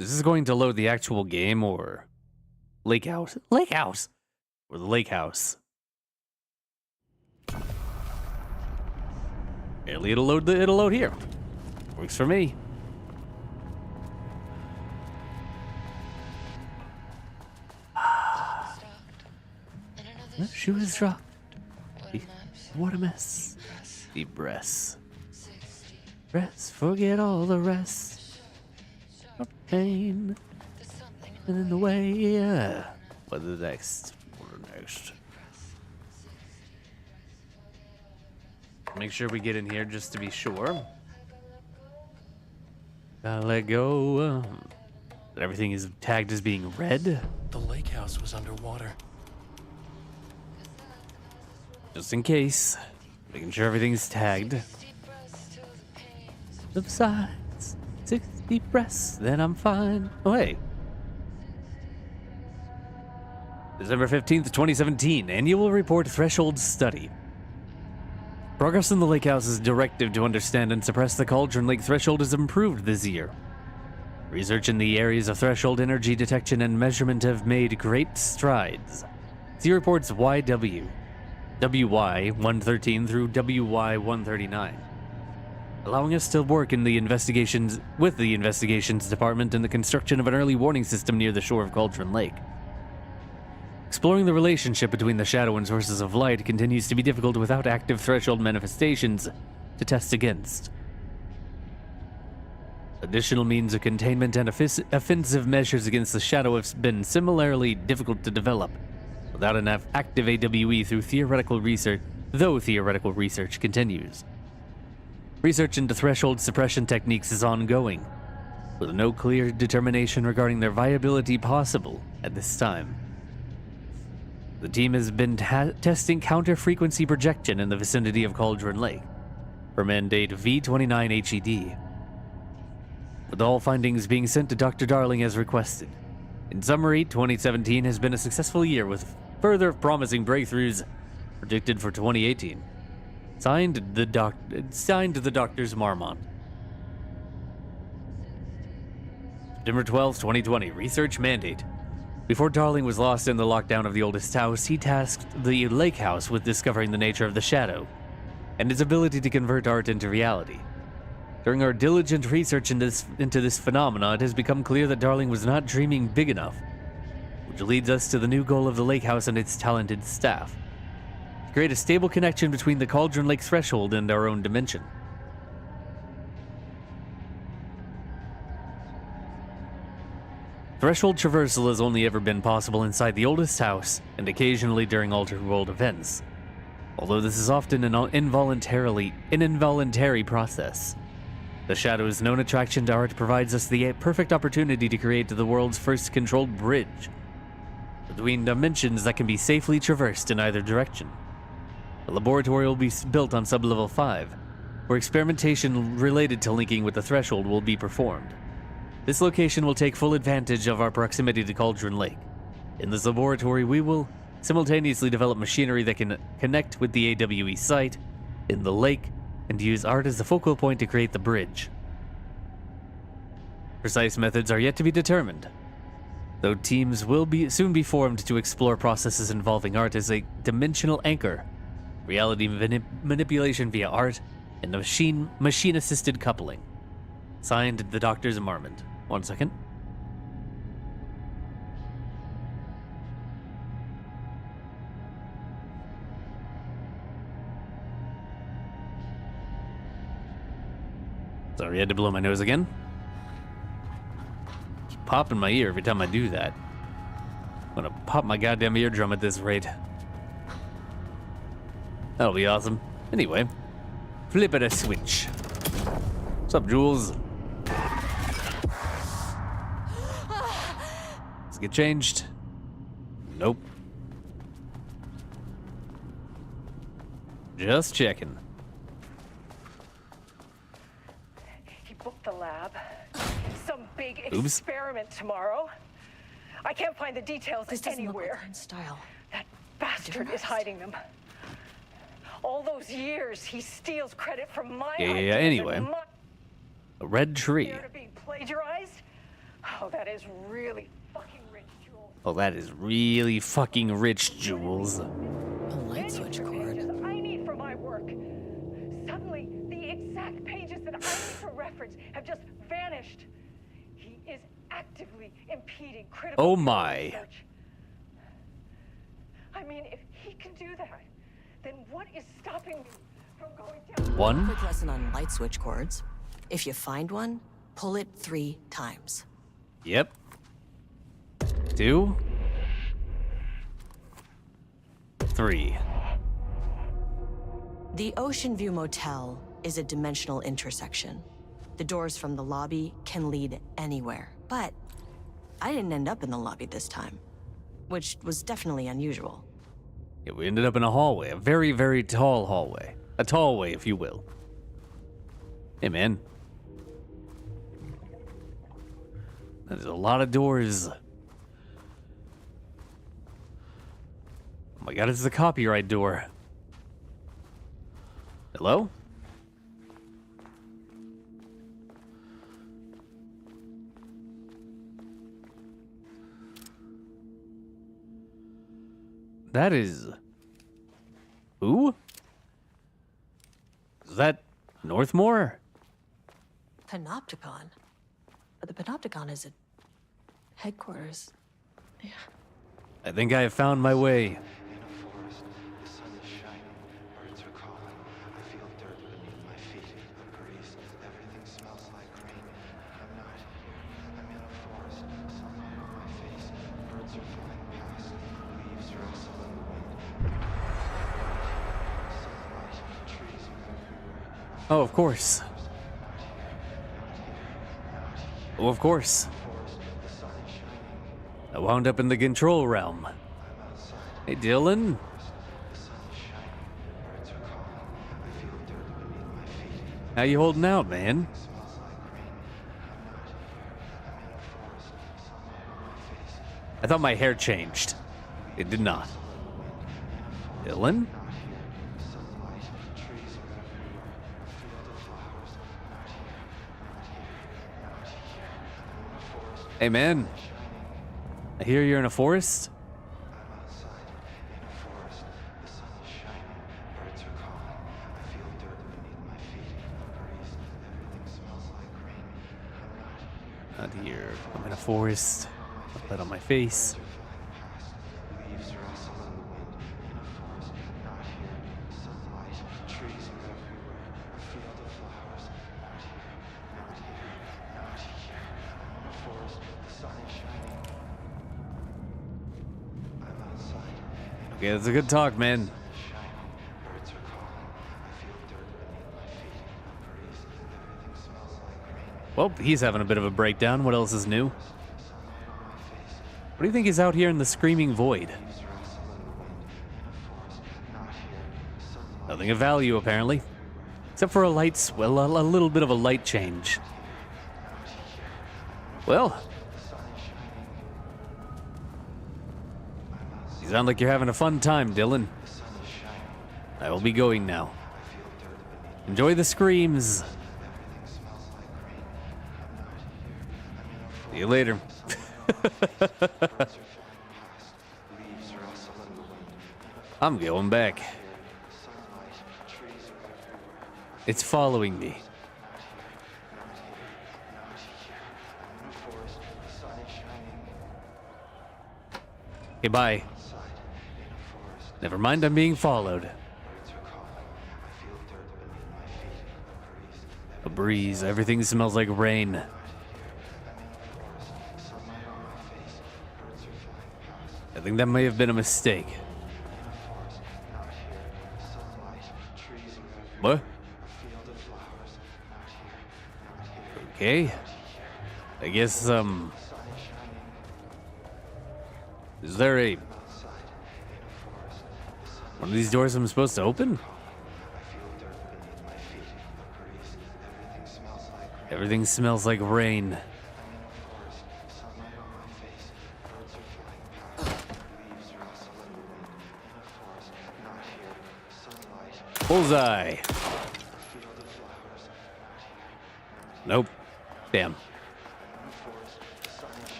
Is this going to load the actual game or Lake House? Lake House! Or the Lake House. Apparently it'll load here. Works for me. She was dropped. What a mess. Deep breaths. Rest, forget all the rest. Of pain. And in the way, yeah. What the next? Make sure we get in here just to be sure. Gotta let go. Everything is tagged as being red. The lake house was underwater. Just in case. Making sure everything's tagged. Subsides. 6 deep breaths, then I'm fine. Oh, hey. December 15th, 2017. Annual Report Threshold Study. Progress in the Lake House's directive to understand and suppress the Cauldron Lake threshold has improved this year. Research in the areas of threshold energy detection and measurement have made great strides. See reports YW, WY-113 through WY-139, allowing us to work in the investigations department in the construction of an early warning system near the shore of Cauldron Lake. Exploring the relationship between the shadow and sources of light continues to be difficult without active threshold manifestations to test against. Additional means of containment and offensive measures against the shadow have been similarly difficult to develop without enough active AWE though theoretical research continues. Research into threshold suppression techniques is ongoing, with no clear determination regarding their viability possible at this time. The team has been testing counter-frequency projection in the vicinity of Cauldron Lake for mandate V29HED, with all findings being sent to Dr. Darling as requested. In summary, 2017 has been a successful year with further promising breakthroughs predicted for 2018. Signed the Doctor's Marmont. September 12, 2020. Research mandate. Before Darling was lost in the lockdown of the oldest house, he tasked the Lake House with discovering the nature of the shadow and its ability to convert art into reality. During our diligent research into this phenomena, it has become clear that Darling was not dreaming big enough, which leads us to the new goal of the Lake House and its talented staff: to create a stable connection between the Cauldron Lake threshold and our own dimension. Threshold traversal has only ever been possible inside the oldest house and occasionally during altered world events, although this is often an involuntary process. The Shadow's known attraction to art provides us the perfect opportunity to create the world's first controlled bridge between dimensions that can be safely traversed in either direction. The laboratory will be built on sublevel 5, where experimentation related to linking with the threshold will be performed. This location will take full advantage of our proximity to Cauldron Lake. In this laboratory, we will simultaneously develop machinery that can connect with the AWE site in the lake and use art as the focal point to create the bridge. Precise methods are yet to be determined, though teams will soon be formed to explore processes involving art as a dimensional anchor, reality manipulation via art, and machine-assisted coupling. Signed, the Doctor Zimmerman. 1 second. Sorry, I had to blow my nose again. Keep popping my ear every time I do that. I'm gonna pop my goddamn eardrum at this rate. That'll be awesome. Anyway, flip it a switch. What's up, Jules? Let's get changed. Nope. Just checking. He booked the lab. Some big experiment tomorrow. I can't find the details anywhere. Style. That bastard is hiding them. All those years, he steals credit from my Yeah. Anyway, a red tree. to being plagiarized. Oh, that is really fucking rich, Jules. Oh, that is really fucking rich, Jules. A light switch cord. I need for my work. Suddenly, the exact pages that I need to reference have just vanished. He is actively impeding critical Oh my. research. I mean, if he can do that, then what is stopping me from going down? One. Quick lesson on light switch cords. If you find one, pull it 3 times. Yep. 2. 3. The Ocean View Motel is a dimensional intersection. The doors from the lobby can lead anywhere, but I didn't end up in the lobby this time, which was definitely unusual. Yeah, we ended up in a hallway, a very, very tall hallway. A tall way, if you will. Hey, man. There's a lot of doors. Oh my god, it's the copyright door. Hello? That is... Who? Is that Northmore? Panopticon? But the Panopticon is at headquarters. Yeah. I think I have found my way. Oh, of course. Oh, of course. I wound up in the control realm. Hey, Dylan. How you holding out, man? I thought my hair changed. It did not. Dylan? Hey, man. I hear you're in a forest? Not here. I'm in a forest. Blood on my face. Okay, that's a good talk, man. Well, he's having a bit of a breakdown. What else is new? What do you think is out here in the screaming void? Nothing of value, apparently. Except for a light, well, a little bit of a light change. Well. You sound like you're having a fun time, Dylan. I will be going now. Enjoy the screams. See you later. I'm going back. It's following me. Okay, bye. Never mind, I'm being followed. A breeze, everything smells like rain. I think that may have been a mistake. What? Okay. I guess, is there a... one of these doors I'm supposed to open? Everything smells like rain. Bullseye. Nope. Damn.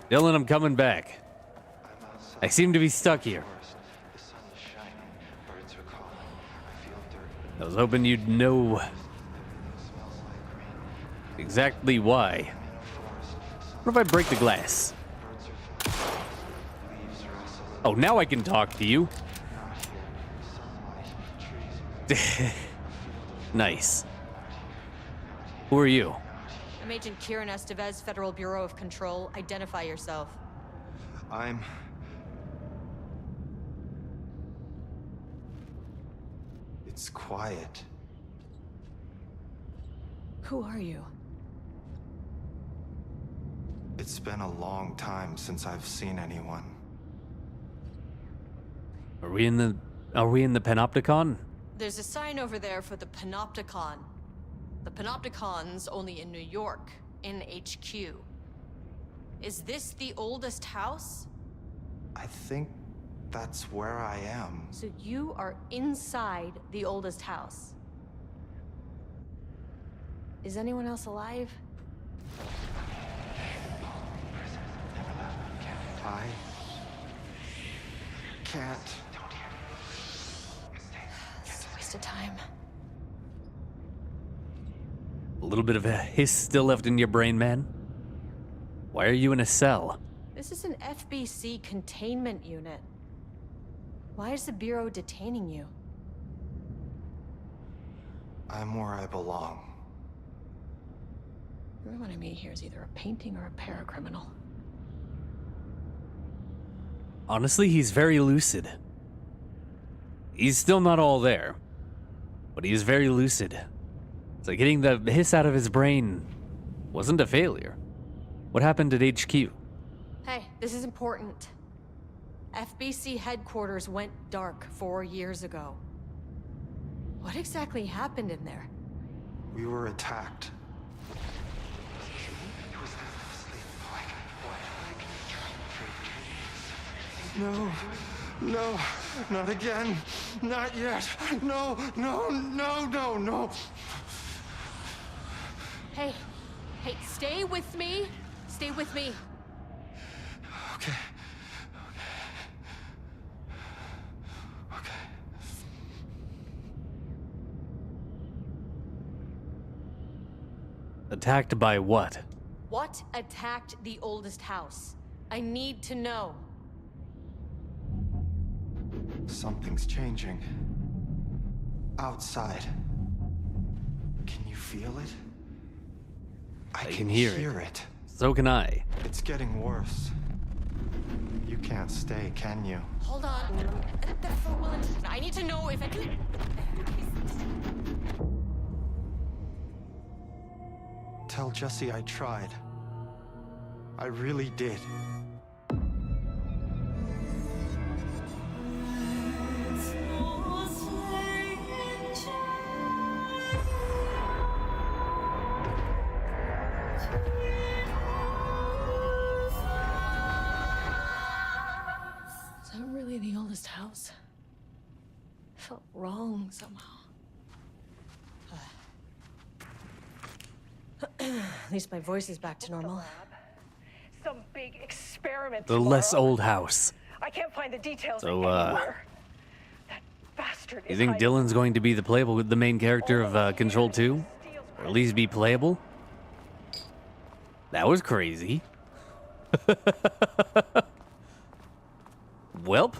Dylan, I'm coming back. I seem to be stuck here. I was hoping you'd know exactly why. What if I break the glass? Oh, now I can talk to you. Nice. Who are you? I'm Agent Kieran Estevez, Federal Bureau of Control. Identify yourself. It's quiet. Who are you? It's been a long time since I've seen anyone. Are we in the Panopticon? There's a sign over there for the Panopticon. The Panopticon's only in New York, in HQ. Is this the oldest house? I think that's where I am. So you are inside the oldest house. Is anyone else alive? I can't. It's a waste of time. A little bit of a hiss still left in your brain, man? Why are you in a cell? This is an FBC containment unit. Why is the Bureau detaining you? I'm where I belong. Everyone I meet here is either a painting or a paracriminal. Honestly, he's very lucid. He's still not all there, but he's very lucid. It's like getting the hiss out of his brain wasn't a failure. What happened at HQ? Hey, this is important. FBC headquarters went dark 4 years ago. What exactly happened in there? We were attacked. No, no, not again. Not yet. No, no, no, no, no. Hey, stay with me. Stay with me. Okay. Attacked by what? What attacked the oldest house? I need to know. Something's changing. Outside. Can you feel it? I can hear it. So can I. It's getting worse. You can't stay, can you? Hold on. I need to know if I can. Tell Jesse I tried. I really did. Is that really the oldest house? It felt wrong somehow. At least my voice is back to normal. Some big experiment. The less old house. I can't find the details So, anywhere. That bastard You is think hiding. Dylan's going to be the main character of Control 2? Or at least be playable? That was crazy. Welp.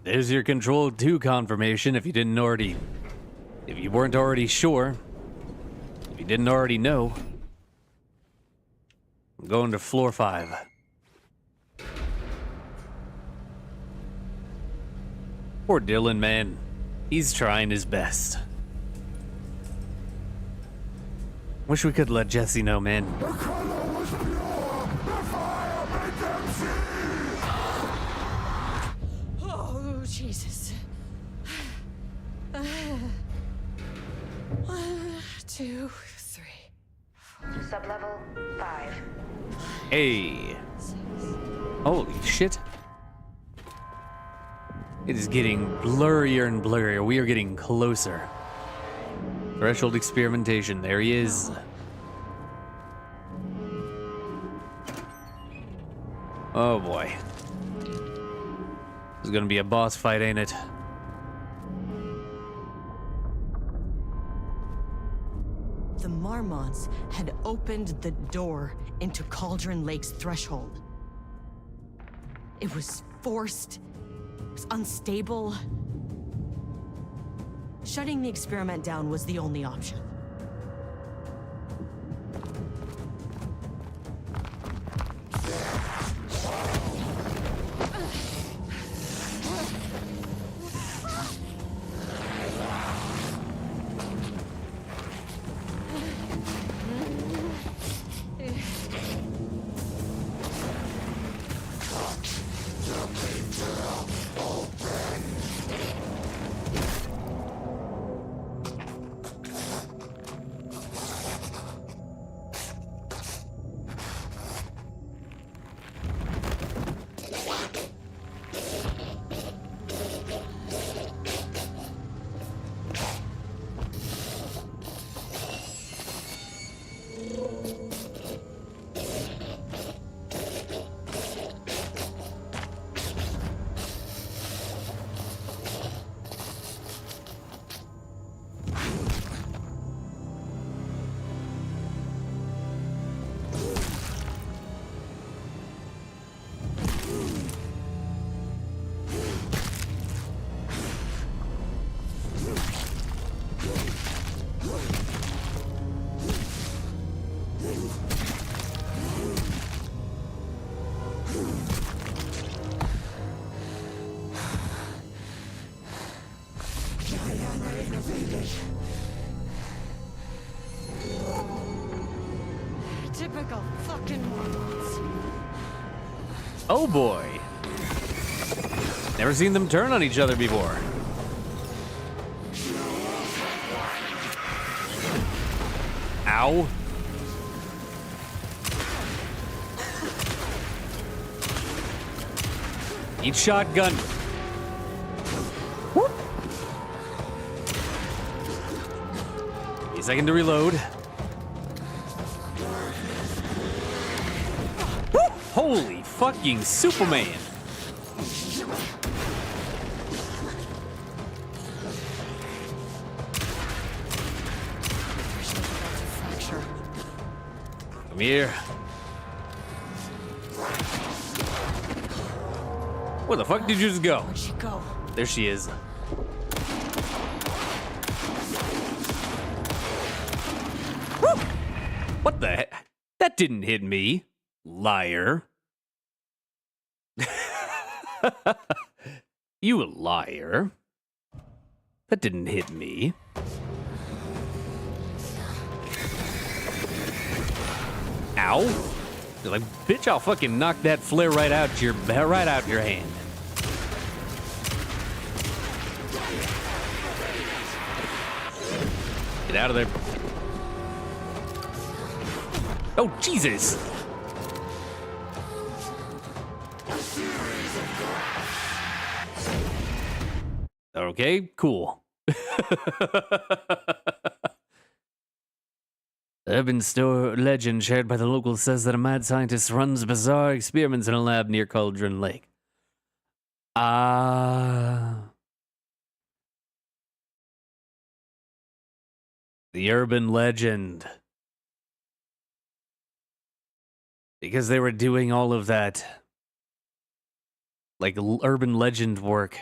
There's your Control 2 confirmation if you didn't already... If you weren't already sure. If you didn't already know. I'm going to floor 5. Poor Dylan, man. He's trying his best. Wish we could let Jesse know, man. Oh, Jesus. 1, 2, 3. Sublevel 5. Hey. Holy shit. It is getting blurrier and blurrier. We are getting closer. Threshold experimentation. There he is. Oh boy. This is gonna be a boss fight, ain't it? The Marmonts had opened the door into Cauldron Lake's threshold. It was forced. It was unstable. Shutting the experiment down was the only option. Typical fucking Marmonts. Oh boy. Never seen them turn on each other before. Ow. Eat shotgun. Whoop. A second to reload. Whoop. Holy fucking Superman. Come here. Where the fuck did you just go? Where'd she go? There she is. Woo! What the heck? That didn't hit me, liar. You a liar. That didn't hit me. Ow. You're like, bitch, I'll fucking knock that flare right out your hand. Get out of there. Oh, Jesus. Okay, cool. Urban store legend shared by the locals says that a mad scientist runs bizarre experiments in a lab near Cauldron Lake. The urban legend. Because they were doing all of that, like, urban legend work.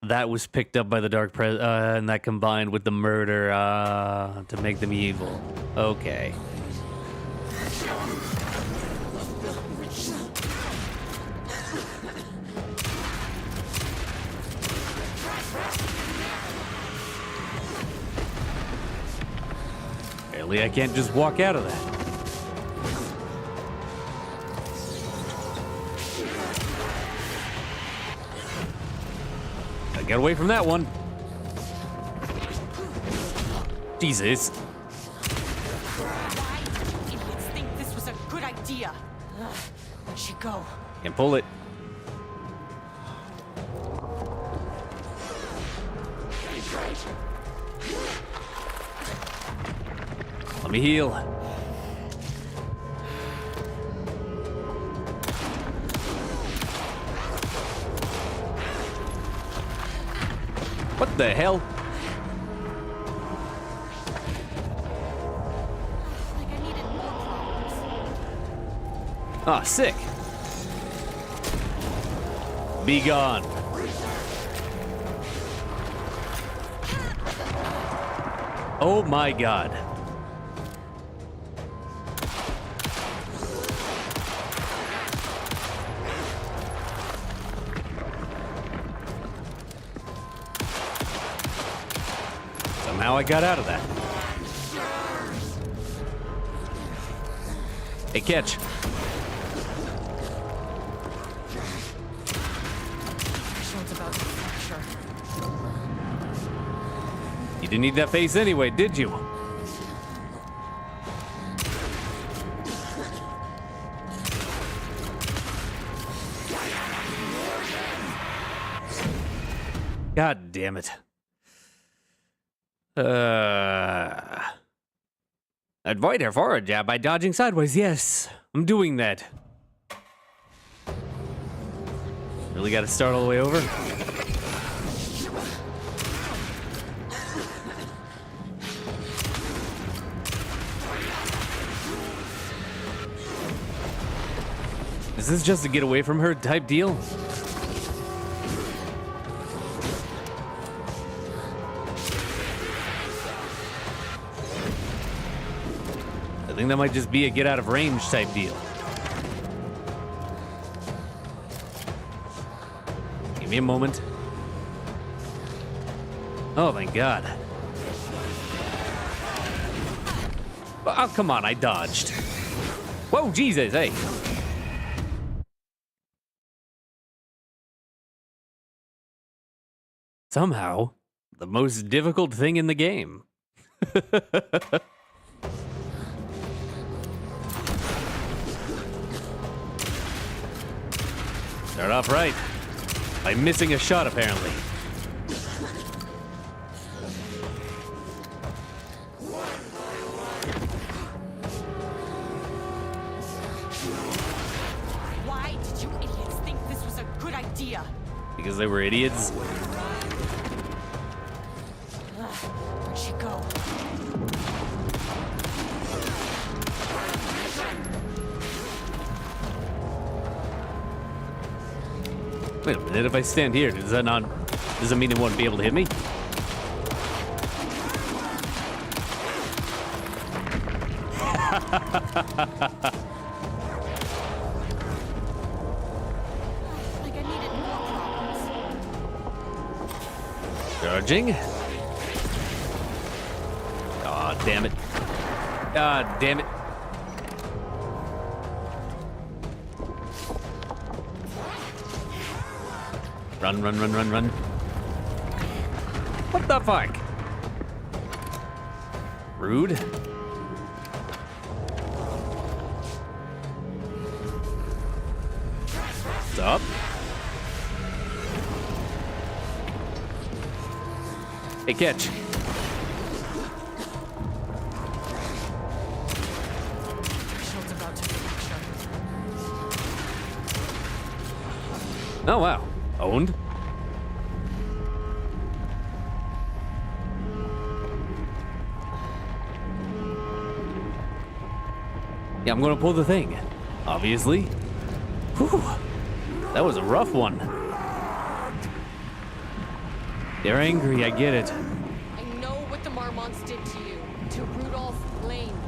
That was picked up by the Dark and that combined with the murder to make them evil. Okay. Apparently I can't just walk out of that. Get away from that one. Jesus. Why did you idiots think this was a good idea? Where'd she go? Can't pull it. Let me heal. What the hell? Like I needed more problems. Ah, sick. Be gone. Oh my God. Somehow I got out of that. Hey, catch. You didn't need that face anyway, did you? God damn it. Avoid her forward jab by dodging sideways. Yes, I'm doing that. Really got to start all the way over? Is this just a get away from her type deal? I think that might just be a get out of range type deal. Give me a moment. Oh, thank God. Oh, come on, I dodged. Whoa, Jesus, hey. Somehow, the most difficult thing in the game. Start off right by missing a shot, apparently. Why did you idiots think this was a good idea? Because they were idiots. Where'd she go? Wait a minute, if I stand here, does that mean it won't be able to hit me? Like I needed more problems. Charging. Aw, damn it. Ah, damn it. Run, run, run, run, run. What the fuck? Rude. Stop. Hey, catch. Shield's about to fracture. Oh, wow. Owned. Yeah, I'm gonna pull the thing. Obviously. Whew. That was a rough one. They're angry, I get it. I know what the Marmonts did to you, to Rudolph Lane.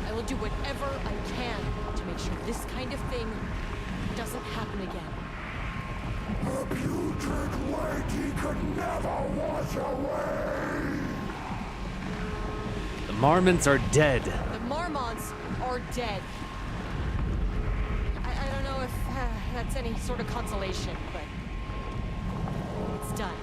I will do whatever I can to make sure this kind of thing doesn't happen again. The putrid weight he could never wash away. The Marmonts are dead. The Marmonts are dead. I don't know if that's any sort of consolation, but it's done.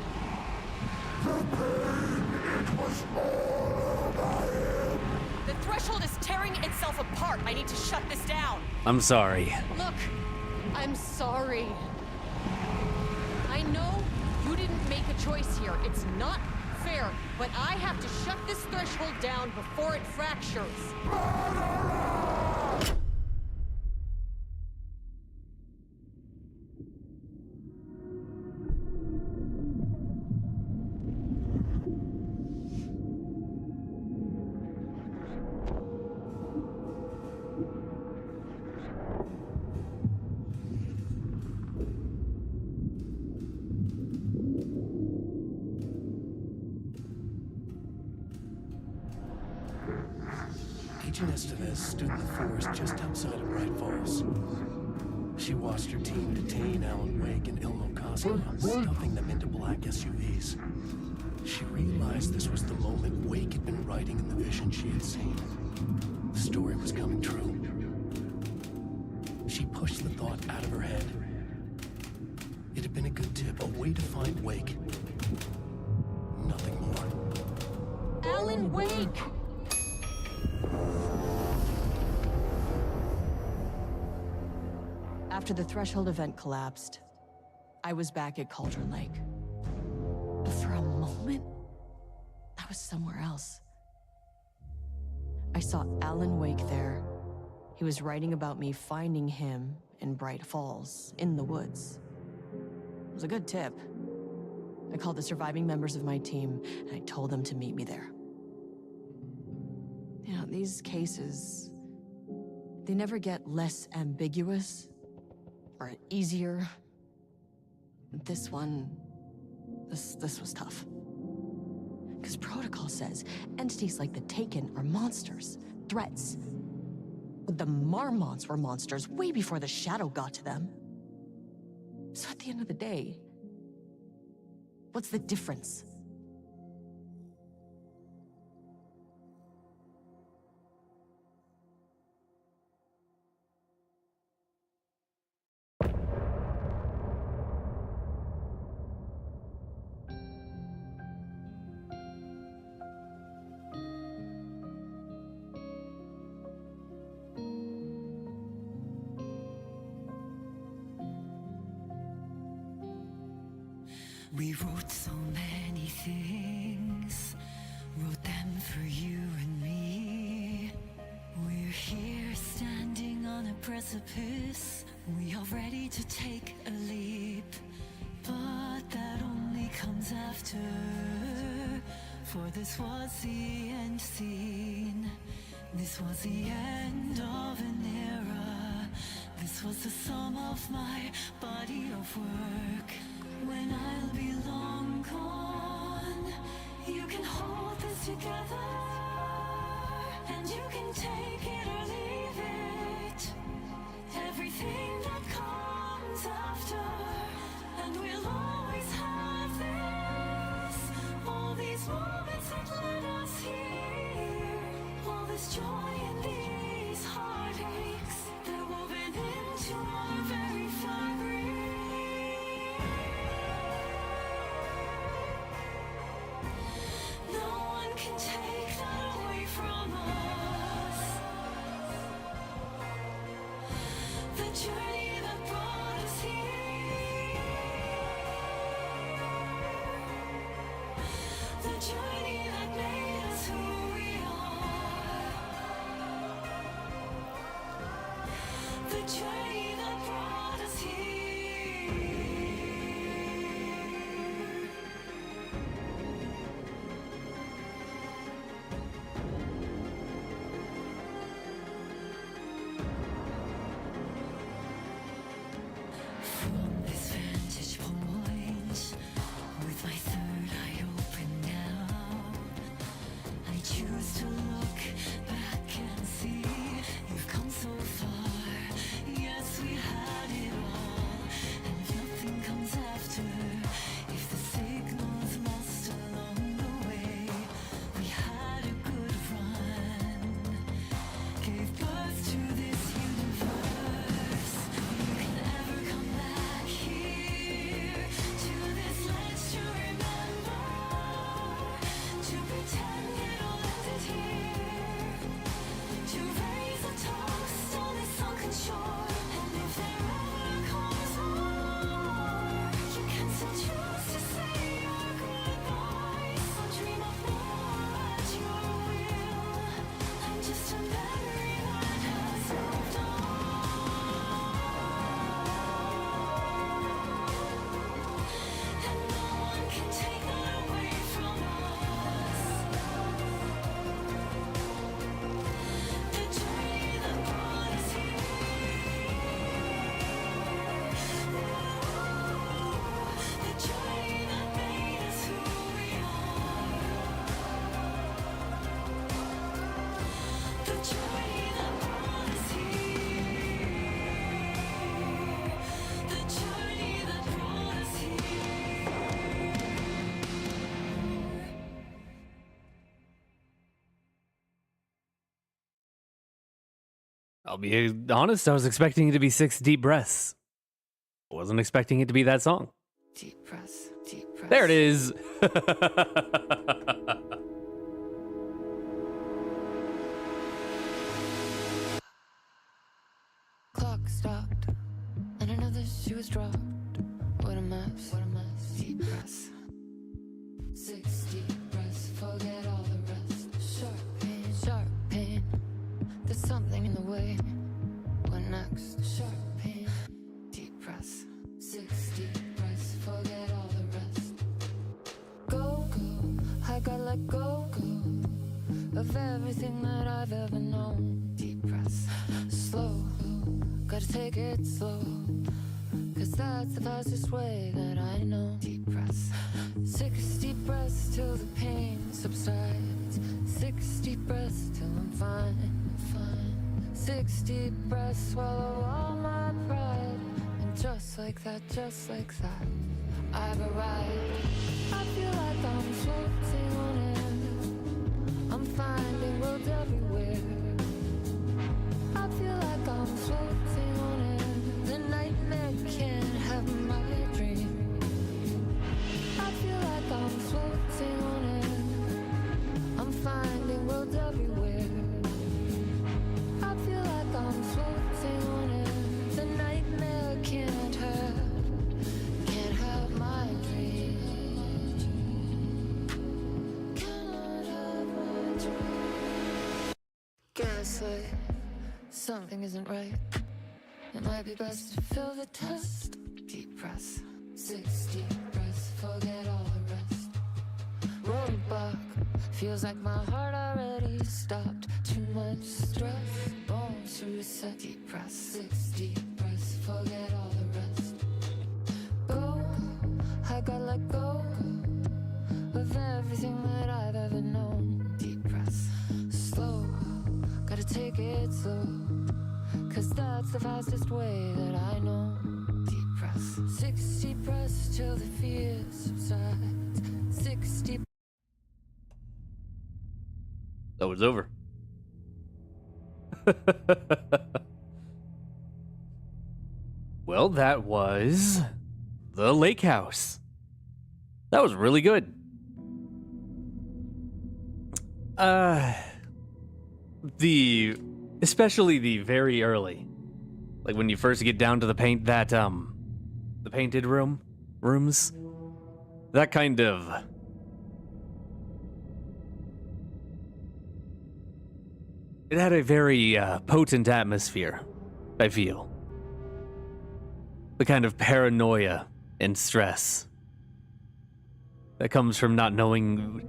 The pain, it was all by him. The threshold is tearing itself apart. I need to shut this down. I'm sorry. Look, I'm sorry. I know you didn't make a choice here. It's not fair, but I have to shut this threshold down before it fractures. Agent Estevez stood in the forest just outside of Bright Falls. She watched her team detain Alan Wake and Ilmo Koski, stuffing them into black SUVs. She realized this was the moment Wake had been writing in the vision she had seen. The story was coming true. She pushed the thought out of her head. It had been a good tip, a way to find Wake. Nothing more. Alan Wake! After the Threshold event collapsed, I was back at Cauldron Lake. But for a moment, I was somewhere else. I saw Alan Wake there. He was writing about me finding him in Bright Falls, in the woods. It was a good tip. I called the surviving members of my team, and I told them to meet me there. You know, these cases, they never get less ambiguous or easier. This one, this was tough. Because protocol says entities like the Taken are monsters, threats. But the Marmonts were monsters way before the Shadow got to them. So at the end of the day, what's the difference? We wrote so many things, wrote them for you and me. We're here standing on a precipice, we are ready to take a leap. But that only comes after, for this was the end scene. This was the end of an era. This was the sum of my body of work. When I'll be long gone, you can hold this together, and you can take it or leave it. Everything that comes after, and we'll always have this. All these moments that led us here, all this joy and these heartaches, they're woven into our very fabric. No one can take that away from us. The journey that brought us here, the journey that made us who we are, the journey that brought us here. From this vantage point, with my third eye open now, I choose to look back and see you've come so far. Yes, we had it all, and nothing comes after. If the signal's lost along the way, we had a good run, gave birth to this universe. You can never come back here to this ledge to remember, to pretend it all ended here, to raise a toast on this sunken shore. And if there ever comes more, you can still choose to say your goodbyes. I'll dream of more at your will. I'm just a memory that has moved on, and no one can take that away from us. The journey that brought us here, the journey that made us who we are, the journey that brought us here, the journey that brought us here. I'll be honest, I was expecting it to be 6 deep breaths. I wasn't expecting it to be that song. Deep breaths, deep breaths. There it is. Clock stopped, and another shoe was dropped. What a mess, what a mess. Deep breaths. 6 deep breaths, forget all the rest. Sharp pain. There's something in the way. What next? Sharp pain. Deep breaths. 6 deep breaths, forget all the rest. Go, I gotta let go of everything that I've ever known. Deep breaths. Slow, gotta take it slow, 'cause that's the fastest way that I know. Deep breaths. 6 deep breaths till the pain subsides. 6 deep breaths till I'm fine. 6 deep breaths, swallow all my pride. And just like that, I've arrived. I feel like I'm floating on air. I'm finding roads everywhere. I feel like I'm floating on air. The nightmare can't have my dream. I feel like I'm floating on air. I'm finding roads everywhere. I feel like I'm floating on air. The nightmare can't have my dream. Cannot have my dream. Gaslight, something isn't right. It might be best to fill the test. Deep breaths, 6 deep breaths, forget all the rest. Roadblock, feels like my heart already stopped. Too much stress, bones to reset. Deep breaths, 6 deep breaths, forget all the rest. Go, I gotta let go of everything that I've ever known. Deep breaths, slow, gotta to take it slow, 'cause that's the fastest way that I know. Deep breaths, 6 deep breaths till the fear subsides. 6 deep. Oh, it's over. Well, that was the Lake House. That was really good. Especially the very early, like when you first get down to the the painted rooms, that kind of, it had a very potent atmosphere, I feel. The kind of paranoia and stress that comes from not knowing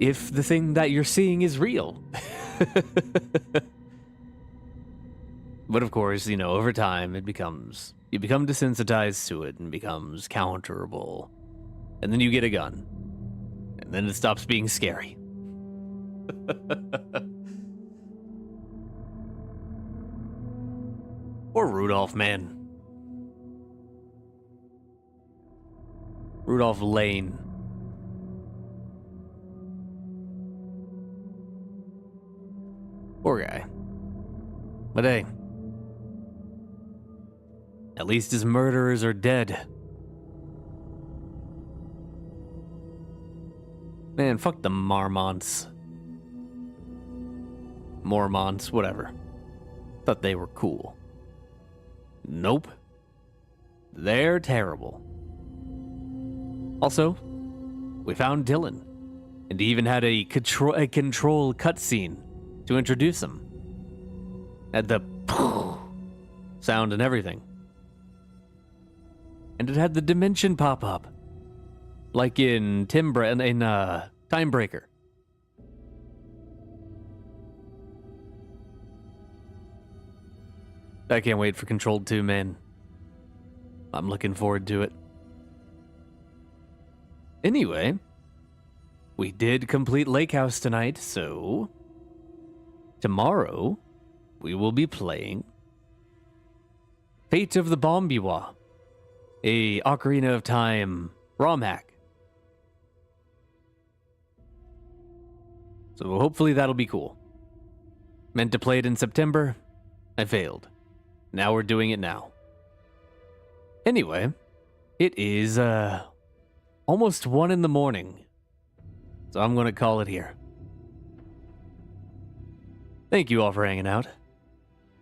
if the thing that you're seeing is real. But of course, you know, over time you become desensitized to it and becomes counterable. And then you get a gun. And then it stops being scary. Or Rudolph, man. Rudolph Lane. Poor guy. But hey, at least his murderers are dead. Man, fuck the Mormonts, whatever. Thought they were cool. Nope. They're terrible. Also, we found Dylan, and he even had a control cutscene to introduce him. Had the sound and everything. And it had the dimension pop up, like in Timebreaker. I can't wait for Control 2, man. I'm looking forward to it. Anyway, we did complete Lake House tonight, so tomorrow we will be playing Fate of the Bombiwa, a Ocarina of Time ROM hack. So hopefully that'll be cool. Meant to play it in September, I failed. Now we're doing it now. Anyway, it is almost 1 in the morning, so I'm gonna call it here. Thank you all for hanging out.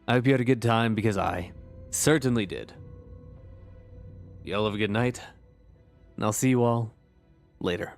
I hope you had a good time, because I certainly did. Y'all have a good night, and I'll see you all later.